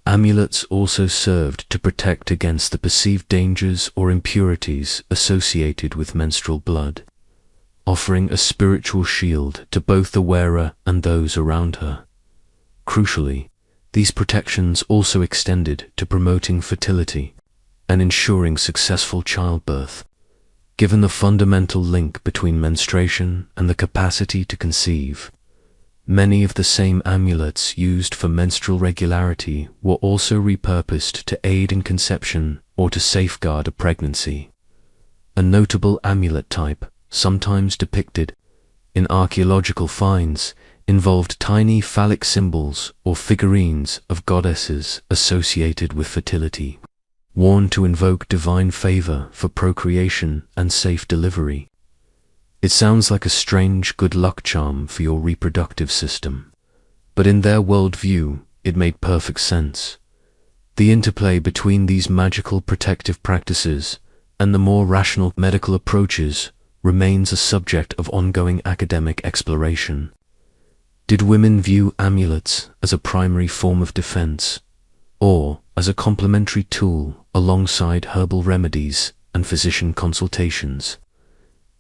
amulets also served to protect against the perceived dangers or impurities associated with menstrual blood, offering a spiritual shield to both the wearer and those around her. Crucially, these protections also extended to promoting fertility and ensuring successful childbirth. Given the fundamental link between menstruation and the capacity to conceive, many of the same amulets used for menstrual regularity were also repurposed to aid in conception or to safeguard a pregnancy. A notable amulet type, sometimes depicted in archaeological finds, involved tiny phallic symbols or figurines of goddesses associated with fertility, worn to invoke divine favor for procreation and safe delivery. It sounds like a strange good luck charm for your reproductive system, but in their worldview, it made perfect sense. The interplay between these magical protective practices and the more rational medical approaches remains a subject of ongoing academic exploration. Did women view amulets as a primary form of defense, or as a complementary tool alongside herbal remedies and physician consultations?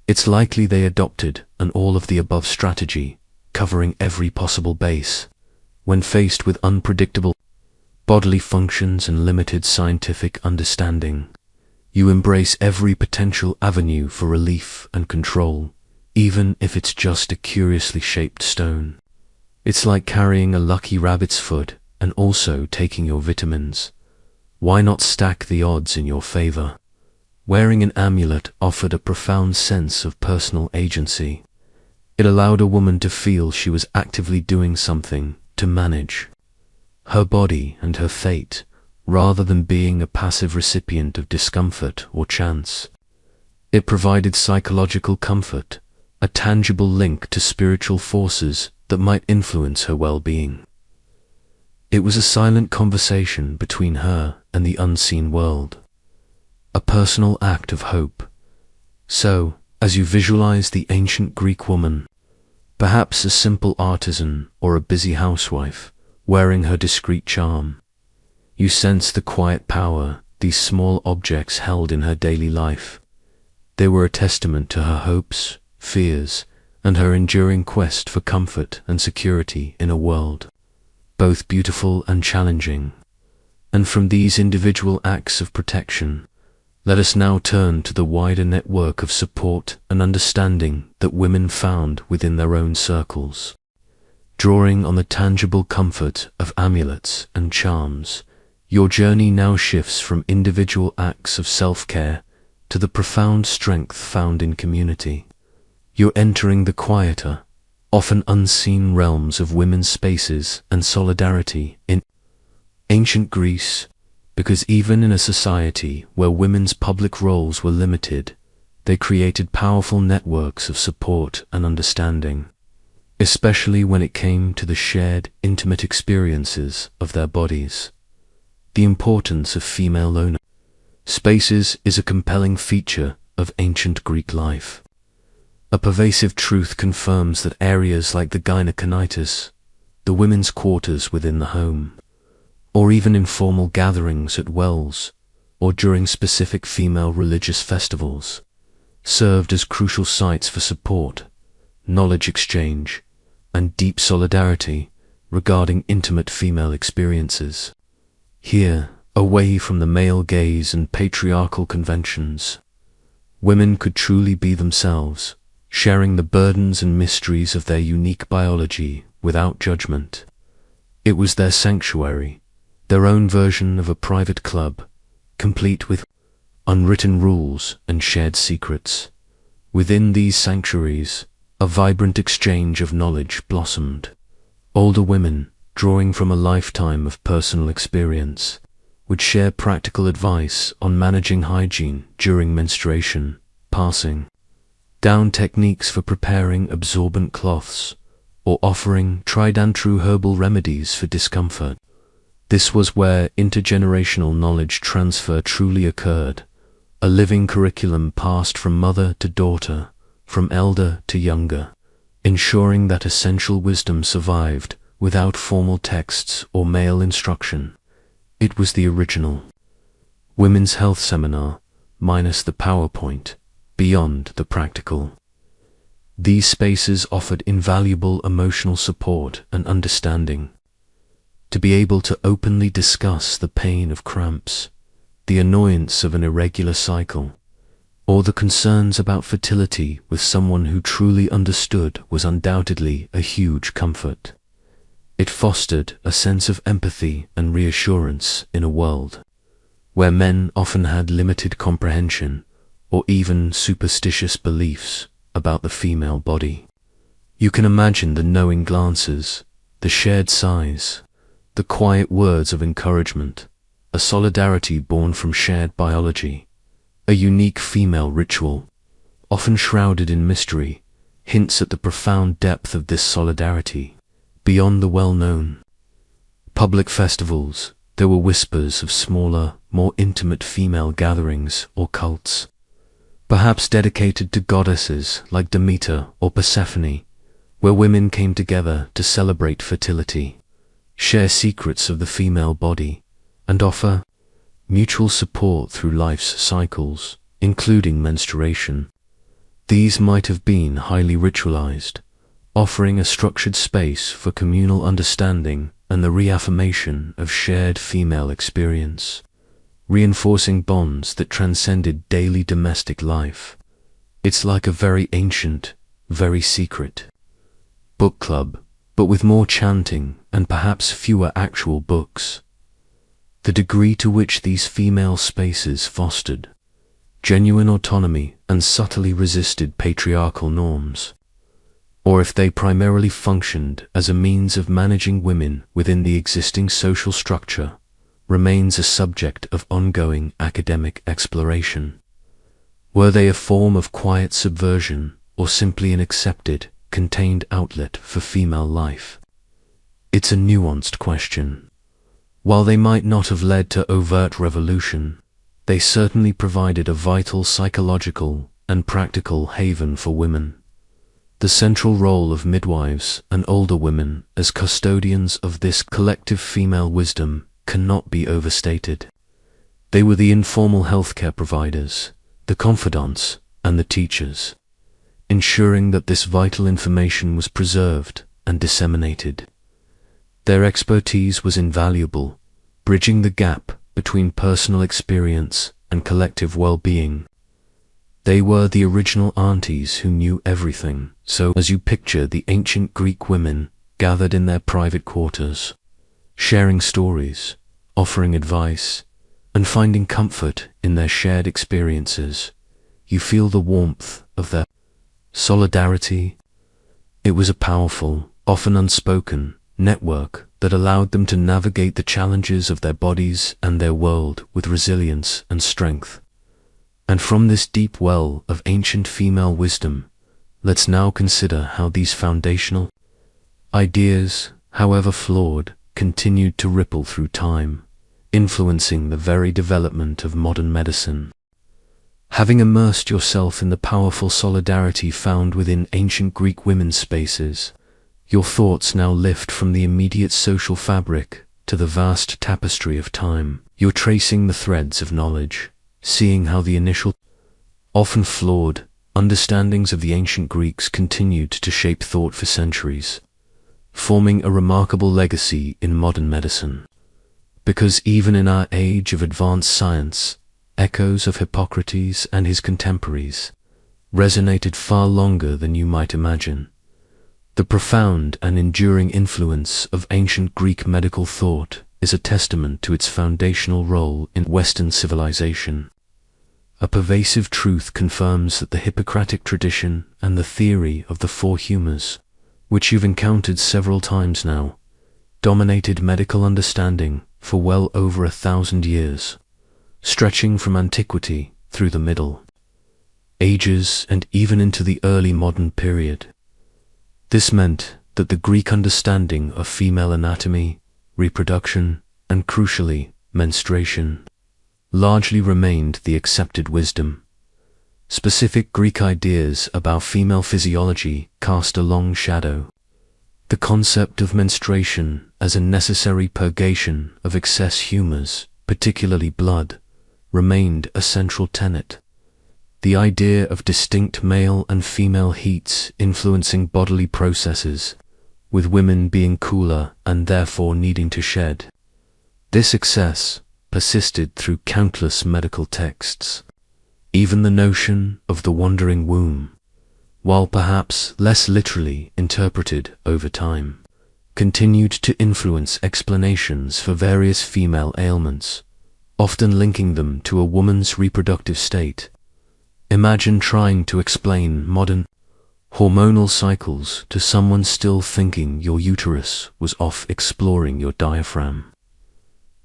It's likely they adopted an all-of-the-above strategy, covering every possible base. When faced with unpredictable bodily functions and limited scientific understanding, you embrace every potential avenue for relief and control, even if it's just a curiously shaped stone. It's like carrying a lucky rabbit's foot and also taking your vitamins. Why not stack the odds in your favor? Wearing an amulet offered a profound sense of personal agency. It allowed a woman to feel she was actively doing something to manage her body and her fate, rather than being a passive recipient of discomfort or chance. It provided psychological comfort, a tangible link to spiritual forces that might influence her well-being. It was a silent conversation between her and the unseen world, a personal act of hope. So, as you visualize the ancient Greek woman, perhaps a simple artisan or a busy housewife, wearing her discreet charm, you sense the quiet power these small objects held in her daily life. They were a testament to her hopes, fears, and her enduring quest for comfort and security in a world both beautiful and challenging. And from these individual acts of protection, let us now turn to the wider network of support and understanding that women found within their own circles. Drawing on the tangible comfort of amulets and charms, your journey now shifts from individual acts of self-care to the profound strength found in community. You're entering the quieter, often unseen realms of women's spaces and solidarity in ancient Greece, because even in a society where women's public roles were limited, they created powerful networks of support and understanding, especially when it came to the shared, intimate experiences of their bodies. The importance of female ownership spaces is a compelling feature of ancient Greek life. A pervasive truth confirms that areas like the gyneconitis, the women's quarters within the home, or even informal gatherings at wells or during specific female religious festivals, served as crucial sites for support, knowledge exchange, and deep solidarity regarding intimate female experiences. Here, away from the male gaze and patriarchal conventions, women could truly be themselves, sharing the burdens and mysteries of their unique biology without judgment. It was their sanctuary, their own version of a private club, complete with unwritten rules and shared secrets. Within these sanctuaries, a vibrant exchange of knowledge blossomed. Older women, drawing from a lifetime of personal experience, would share practical advice on managing hygiene during menstruation, passing down techniques for preparing absorbent cloths, or offering tried and true herbal remedies for discomfort. This was where intergenerational knowledge transfer truly occurred, a living curriculum passed from mother to daughter, from elder to younger, ensuring that essential wisdom survived without formal texts or male instruction. It was the original women's health seminar, minus the PowerPoint, beyond the practical. These spaces offered invaluable emotional support and understanding. To be able to openly discuss the pain of cramps, the annoyance of an irregular cycle, or the concerns about fertility with someone who truly understood was undoubtedly a huge comfort. It fostered a sense of empathy and reassurance in a world where men often had limited comprehension or even superstitious beliefs about the female body. You can imagine the knowing glances, the shared sighs, the quiet words of encouragement, a solidarity born from shared biology, a unique female ritual, often shrouded in mystery, hints at the profound depth of this solidarity, beyond the well-known. Public festivals, there were whispers of smaller, more intimate female gatherings or cults, perhaps dedicated to goddesses like Demeter or Persephone, where women came together to celebrate fertility, share secrets of the female body, and offer mutual support through life's cycles, including menstruation. These might have been highly ritualized, offering a structured space for communal understanding and the reaffirmation of shared female experience, reinforcing bonds that transcended daily domestic life. It's like a very ancient, very secret book club, but with more chanting and perhaps fewer actual books. The degree to which these female spaces fostered genuine autonomy and subtly resisted patriarchal norms, or if they primarily functioned as a means of managing women within the existing social structure, remains a subject of ongoing academic exploration. Were they a form of quiet subversion or simply an accepted, contained outlet for female life? It's a nuanced question. While they might not have led to overt revolution, they certainly provided a vital psychological and practical haven for women. The central role of midwives and older women as custodians of this collective female wisdom cannot be overstated. They were the informal healthcare providers, the confidants, and the teachers, ensuring that this vital information was preserved and disseminated. Their expertise was invaluable, bridging the gap between personal experience and collective well-being. They were the original aunties who knew everything, so as you picture the ancient Greek women gathered in their private quarters, sharing stories, offering advice, and finding comfort in their shared experiences, you feel the warmth of their solidarity. It was a powerful, often unspoken, network that allowed them to navigate the challenges of their bodies and their world with resilience and strength. And from this deep well of ancient female wisdom, let's now consider how these foundational ideas, however flawed, continued to ripple through time, influencing the very development of modern medicine. Having immersed yourself in the powerful solidarity found within ancient Greek women's spaces, your thoughts now lift from the immediate social fabric to the vast tapestry of time. You're tracing the threads of knowledge, seeing how the initial, often flawed, understandings of the ancient Greeks continued to shape thought for centuries, forming a remarkable legacy in modern medicine. Because even in our age of advanced science, echoes of Hippocrates and his contemporaries resonated far longer than you might imagine. The profound and enduring influence of ancient Greek medical thought is a testament to its foundational role in Western civilization. A pervasive truth confirms that the Hippocratic tradition and the theory of the four humours, which you've encountered several times now, dominated medical understanding for well over 1,000 years, stretching from antiquity through the Middle Ages and even into the early modern period. This meant that the Greek understanding of female anatomy, reproduction, and crucially, menstruation, largely remained the accepted wisdom. Specific Greek ideas about female physiology cast a long shadow. The concept of menstruation as a necessary purgation of excess humours, particularly blood, remained a central tenet. The idea of distinct male and female heats influencing bodily processes, with women being cooler and therefore needing to shed. This excess persisted through countless medical texts. Even the notion of the wandering womb, while perhaps less literally interpreted over time, continued to influence explanations for various female ailments, often linking them to a woman's reproductive state. Imagine trying to explain modern hormonal cycles to someone still thinking your uterus was off exploring your diaphragm.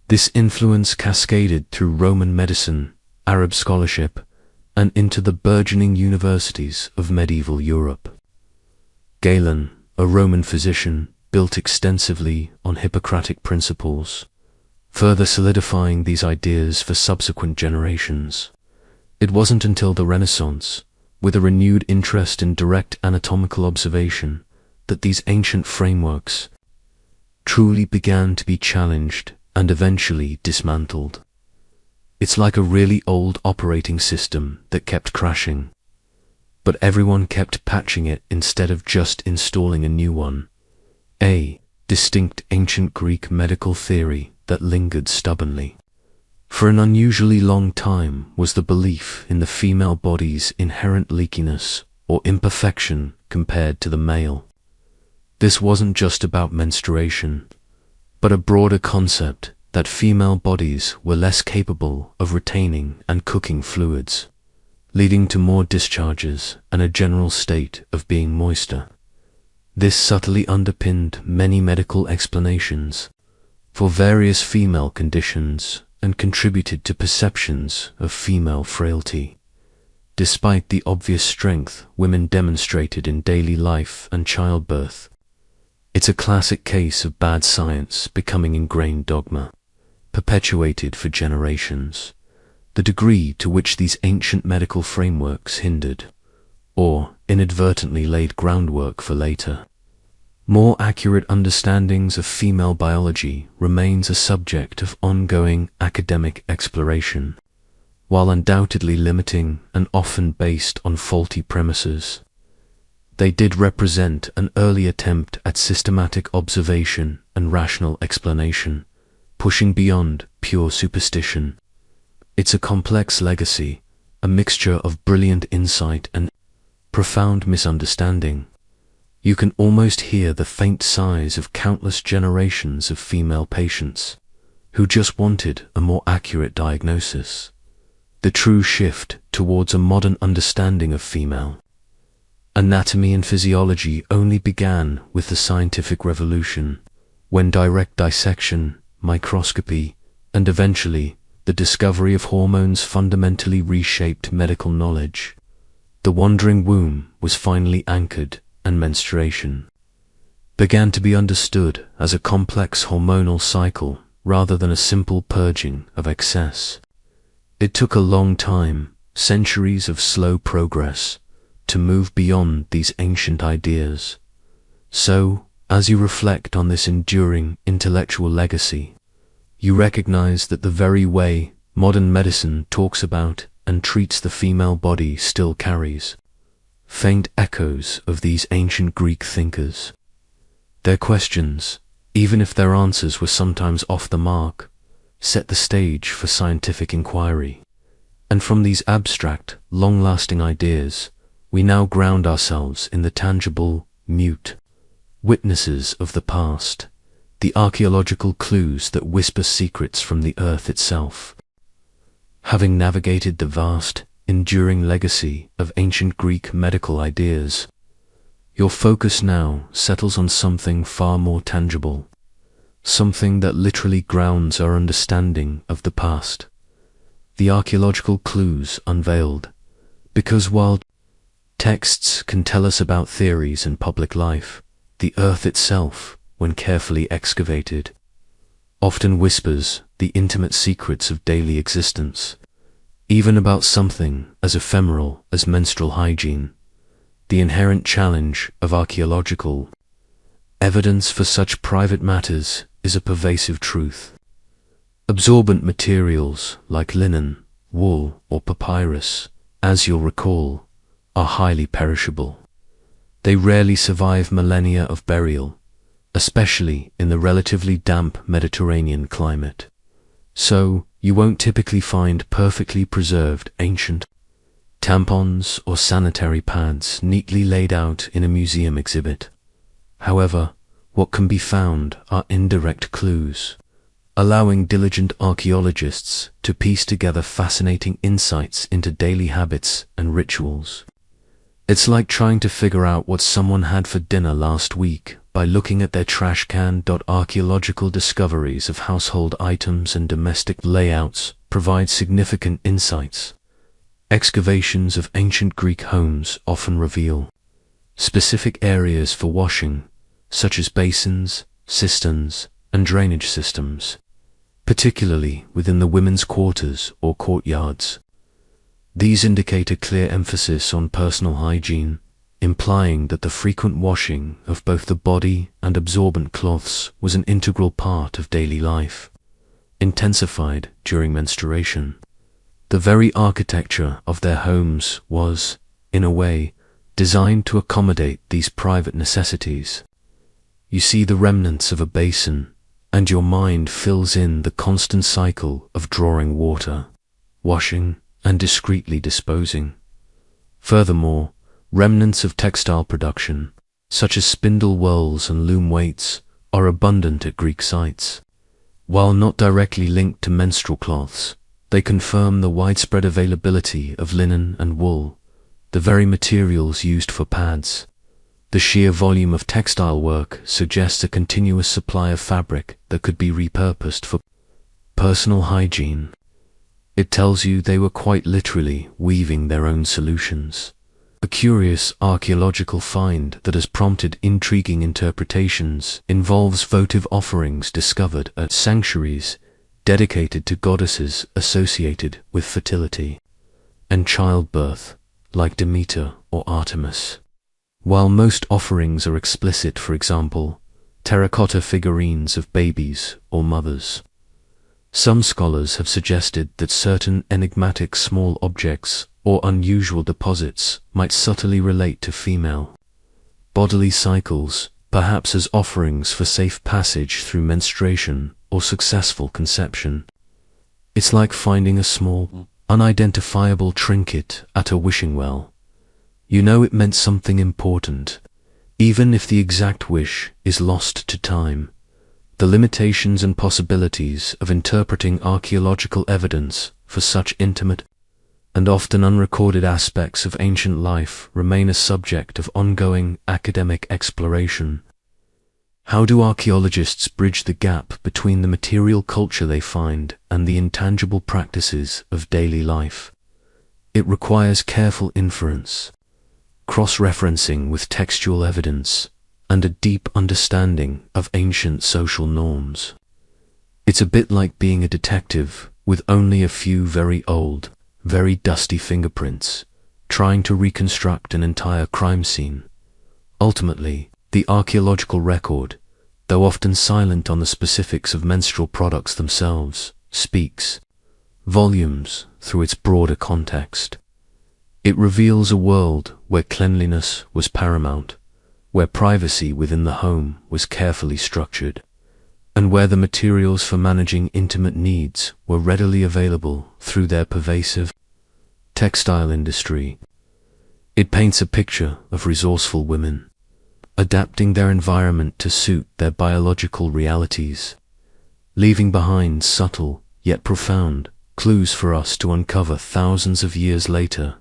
This influence cascaded through Roman medicine, Arab scholarship, and into the burgeoning universities of medieval Europe. Galen, a Roman physician, built extensively on Hippocratic principles, further solidifying these ideas for subsequent generations. It wasn't until the Renaissance, with a renewed interest in direct anatomical observation, that these ancient frameworks truly began to be challenged and eventually dismantled. It's like a really old operating system that kept crashing, but everyone kept patching it instead of just installing a new one. A distinct ancient Greek medical theory that lingered stubbornly for an unusually long time was the belief in the female body's inherent leakiness or imperfection compared to the male. This wasn't just about menstruation, but a broader concept that female bodies were less capable of retaining and cooking fluids, leading to more discharges and a general state of being moister. This subtly underpinned many medical explanations for various female conditions and contributed to perceptions of female frailty. Despite the obvious strength women demonstrated in daily life and childbirth, it's a classic case of bad science becoming ingrained dogma, perpetuated for generations. The degree to which these ancient medical frameworks hindered, or inadvertently laid groundwork for later, more accurate understandings of female biology remains a subject of ongoing academic exploration. While undoubtedly limiting and often based on faulty premises, they did represent an early attempt at systematic observation and rational explanation, pushing beyond pure superstition. It's a complex legacy, a mixture of brilliant insight and profound misunderstanding. You can almost hear the faint sighs of countless generations of female patients who just wanted a more accurate diagnosis. the true shift towards a modern understanding of female anatomy and physiology only began with the scientific revolution, when direct dissection, microscopy, and eventually the discovery of hormones fundamentally reshaped medical knowledge. The wandering womb was finally anchored, and menstruation began to be understood as a complex hormonal cycle rather than a simple purging of excess. It took a long time, centuries of slow progress, to move beyond these ancient ideas. So, as you reflect on this enduring intellectual legacy, you recognize that the very way modern medicine talks about and treats the female body still carries faint echoes of these ancient Greek thinkers. Their questions, even if their answers were sometimes off the mark, set the stage for scientific inquiry. And from these abstract, long-lasting ideas, we now ground ourselves in the tangible, mute witnesses of the past, the archaeological clues that whisper secrets from the earth itself. Having navigated the vast, enduring legacy of ancient Greek medical ideas, your focus now settles on something far more tangible, something that literally grounds our understanding of the past, the archaeological clues unveiled. Because while texts can tell us about theories and public life, the earth itself, when carefully excavated, often whispers the intimate secrets of daily existence, even about something as ephemeral as menstrual hygiene. The inherent challenge of archaeological evidence for such private matters is a pervasive truth. Absorbent materials like linen, wool, or papyrus, as you'll recall, are highly perishable. They rarely survive millennia of burial, especially in the relatively damp Mediterranean climate. So, you won't typically find perfectly preserved ancient tampons or sanitary pads neatly laid out in a museum exhibit. However, what can be found are indirect clues, allowing diligent archaeologists to piece together fascinating insights into daily habits and rituals. It's like trying to figure out what someone had for dinner last week by looking at their trash can. Archaeological discoveries of household items and domestic layouts provide significant insights. Excavations of ancient Greek homes often reveal specific areas for washing, such as basins, cisterns, and drainage systems, particularly within the women's quarters or courtyards. These indicate a clear emphasis on personal hygiene, implying that the frequent washing of both the body and absorbent cloths was an integral part of daily life, intensified during menstruation. The very architecture of their homes was, in a way, designed to accommodate these private necessities. You see the remnants of a basin, and your mind fills in the constant cycle of drawing water, washing, and discreetly disposing. Furthermore, remnants of textile production, such as spindle whorls and loom weights, are abundant at Greek sites. While not directly linked to menstrual cloths, they confirm the widespread availability of linen and wool, the very materials used for pads. The sheer volume of textile work suggests a continuous supply of fabric that could be repurposed for personal hygiene. It tells you they were quite literally weaving their own solutions. A curious archaeological find that has prompted intriguing interpretations involves votive offerings discovered at sanctuaries dedicated to goddesses associated with fertility and childbirth, like Demeter or Artemis. While most offerings are explicit, for example, terracotta figurines of babies or mothers, some scholars have suggested that certain enigmatic small objects or unusual deposits might subtly relate to female bodily cycles, perhaps as offerings for safe passage through menstruation or successful conception. It's like finding a small, unidentifiable trinket at a wishing well. You know it meant something important, even if the exact wish is lost to time. The limitations and possibilities of interpreting archaeological evidence for such intimate and often unrecorded aspects of ancient life remain a subject of ongoing academic exploration. How do archaeologists bridge the gap between the material culture they find and the intangible practices of daily life? It requires careful inference, cross-referencing with textual evidence, and a deep understanding of ancient social norms. It's a bit like being a detective with only a few very old, very dusty fingerprints, trying to reconstruct an entire crime scene. Ultimately, the archaeological record, though often silent on the specifics of menstrual products themselves, speaks volumes through its broader context. It reveals a world where cleanliness was paramount, where privacy within the home was carefully structured, and where the materials for managing intimate needs were readily available through their pervasive textile industry. It paints a picture of resourceful women, adapting their environment to suit their biological realities, leaving behind subtle yet profound clues for us to uncover thousands of years later.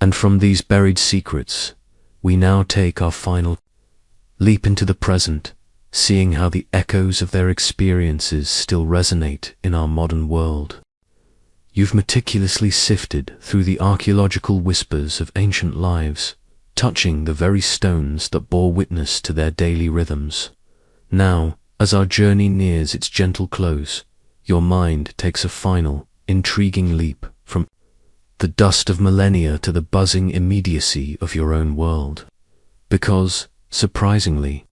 And from these buried secrets, we now take our final leap into the present, seeing how the echoes of their experiences still resonate in our modern world. You've meticulously sifted through the archaeological whispers of ancient lives, touching the very stones that bore witness to their daily rhythms. Now, as our journey nears its gentle close, your mind takes a final, intriguing leap from the dust of millennia to the buzzing immediacy of your own world. Because, surprisingly,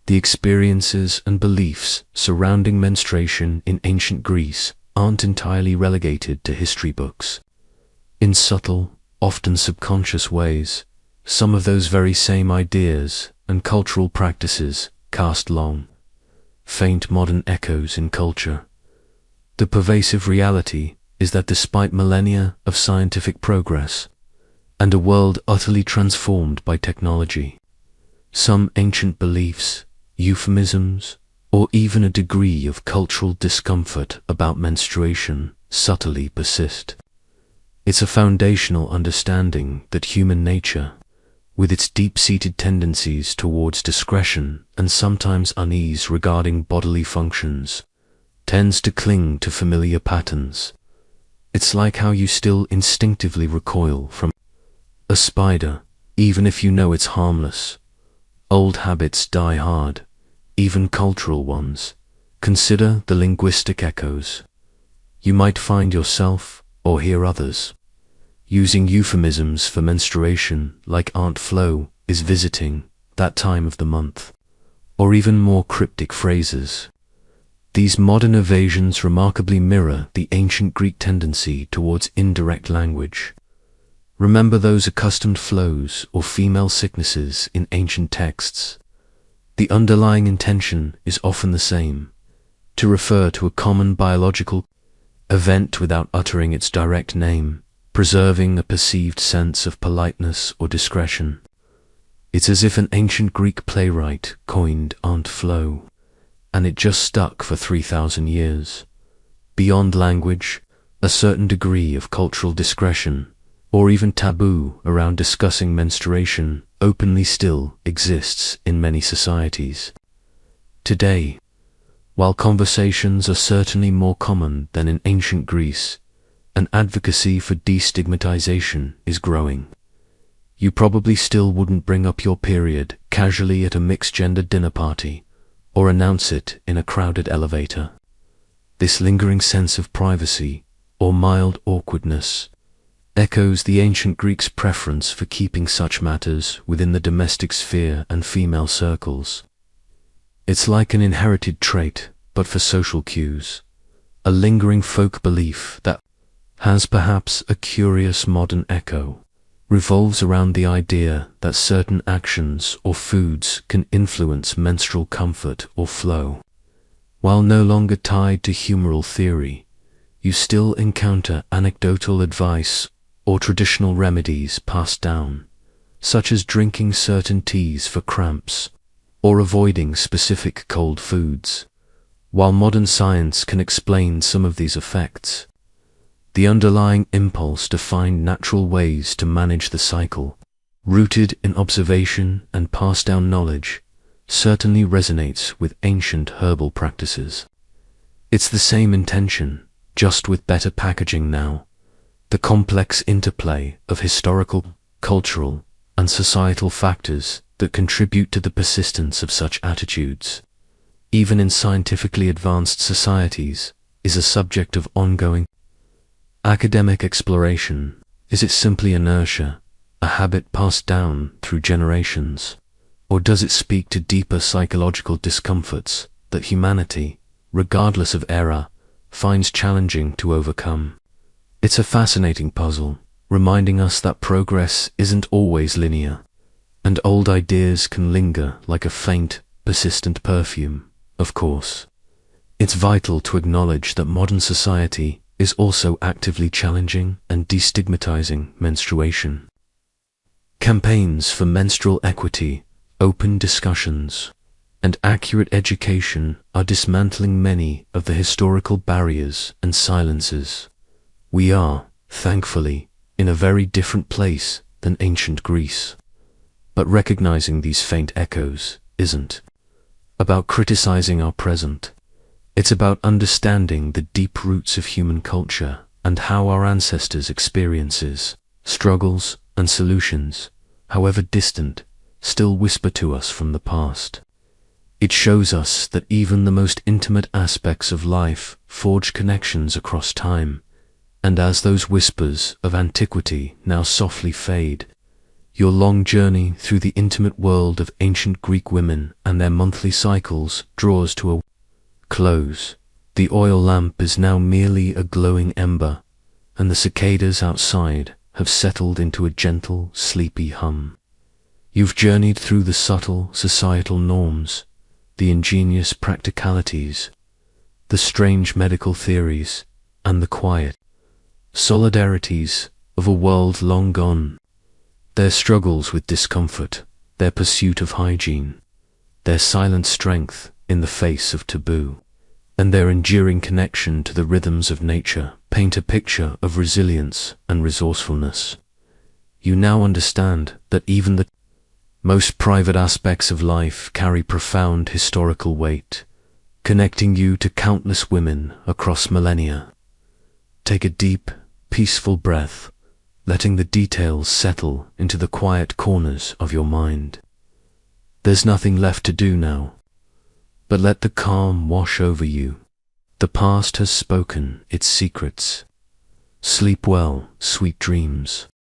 the experiences and beliefs surrounding menstruation in ancient Greece aren't entirely relegated to history books. In subtle, often subconscious ways, some of those very same ideas and cultural practices cast long, faint modern echoes in culture. The pervasive reality is that despite millennia of scientific progress and a world utterly transformed by technology, some ancient beliefs, euphemisms, or even a degree of cultural discomfort about menstruation subtly persist. It's a foundational understanding that human nature, with its deep-seated tendencies towards discretion and sometimes unease regarding bodily functions, tends to cling to familiar patterns. It's like how you still instinctively recoil from a spider, even if you know it's harmless. Old habits die hard, even cultural ones. Consider the linguistic echoes. You might find yourself, or hear others, using euphemisms for menstruation like Aunt Flo is visiting, that time of the month, or even more cryptic phrases. These modern evasions remarkably mirror the ancient Greek tendency towards indirect language. Remember those accustomed flows or female sicknesses in ancient texts. The underlying intention is often the same, to refer to a common biological event without uttering its direct name, preserving a perceived sense of politeness or discretion. It's as if an ancient Greek playwright coined Aunt Flo, and it just stuck for 3,000 years. Beyond language, a certain degree of cultural discretion, or even taboo around discussing menstruation, openly still exists in many societies. Today, while conversations are certainly more common than in ancient Greece, an advocacy for destigmatization is growing. You probably still wouldn't bring up your period casually at a mixed-gender dinner party, or announce it in a crowded elevator. This lingering sense of privacy, or mild awkwardness, echoes the ancient Greeks' preference for keeping such matters within the domestic sphere and female circles. It's like an inherited trait, but for social cues, a lingering folk belief that has perhaps a curious modern echo, revolves around the idea that certain actions or foods can influence menstrual comfort or flow. While no longer tied to humoral theory, you still encounter anecdotal advice or traditional remedies passed down, such as drinking certain teas for cramps or avoiding specific cold foods. While modern science can explain some of these effects, The underlying impulse to find natural ways to manage the cycle, rooted in observation and passed down knowledge, certainly resonates with ancient herbal practices. It's the same intention, just with better packaging now. The complex interplay of historical, cultural, and societal factors that contribute to the persistence of such attitudes, even in scientifically advanced societies, is a subject of ongoing academic exploration. Is it simply inertia, a habit passed down through generations? Or does it speak to deeper psychological discomforts that humanity, regardless of era, finds challenging to overcome? It's a fascinating puzzle, reminding us that progress isn't always linear, and old ideas can linger like a faint, persistent perfume. Of course, it's vital to acknowledge that modern society is also actively challenging and destigmatizing menstruation. Campaigns for menstrual equity, open discussions, and accurate education are dismantling many of the historical barriers and silences. We are, thankfully, in a very different place than ancient Greece. But recognizing these faint echoes isn't about criticizing our present. It's about understanding the deep roots of human culture and how our ancestors' experiences, struggles, and solutions, however distant, still whisper to us from the past. It shows us that even the most intimate aspects of life forge connections across time, and as those whispers of antiquity now softly fade, your long journey through the intimate world of ancient Greek women and their monthly cycles draws to a close. The oil lamp is now merely a glowing ember, and the cicadas outside have settled into a gentle, sleepy hum. You've journeyed through the subtle societal norms, the ingenious practicalities, the strange medical theories, and the quiet solidarities of a world long gone. Their struggles with discomfort, their pursuit of hygiene, their silent strength in the face of taboo, and their enduring connection to the rhythms of nature paint a picture of resilience and resourcefulness. You now understand that even the most private aspects of life carry profound historical weight, connecting you to countless women across millennia. Take a deep, peaceful breath, letting the details settle into the quiet corners of your mind. There's nothing left to do now, but let the calm wash over you. The past has spoken its secrets. Sleep well, sweet dreams.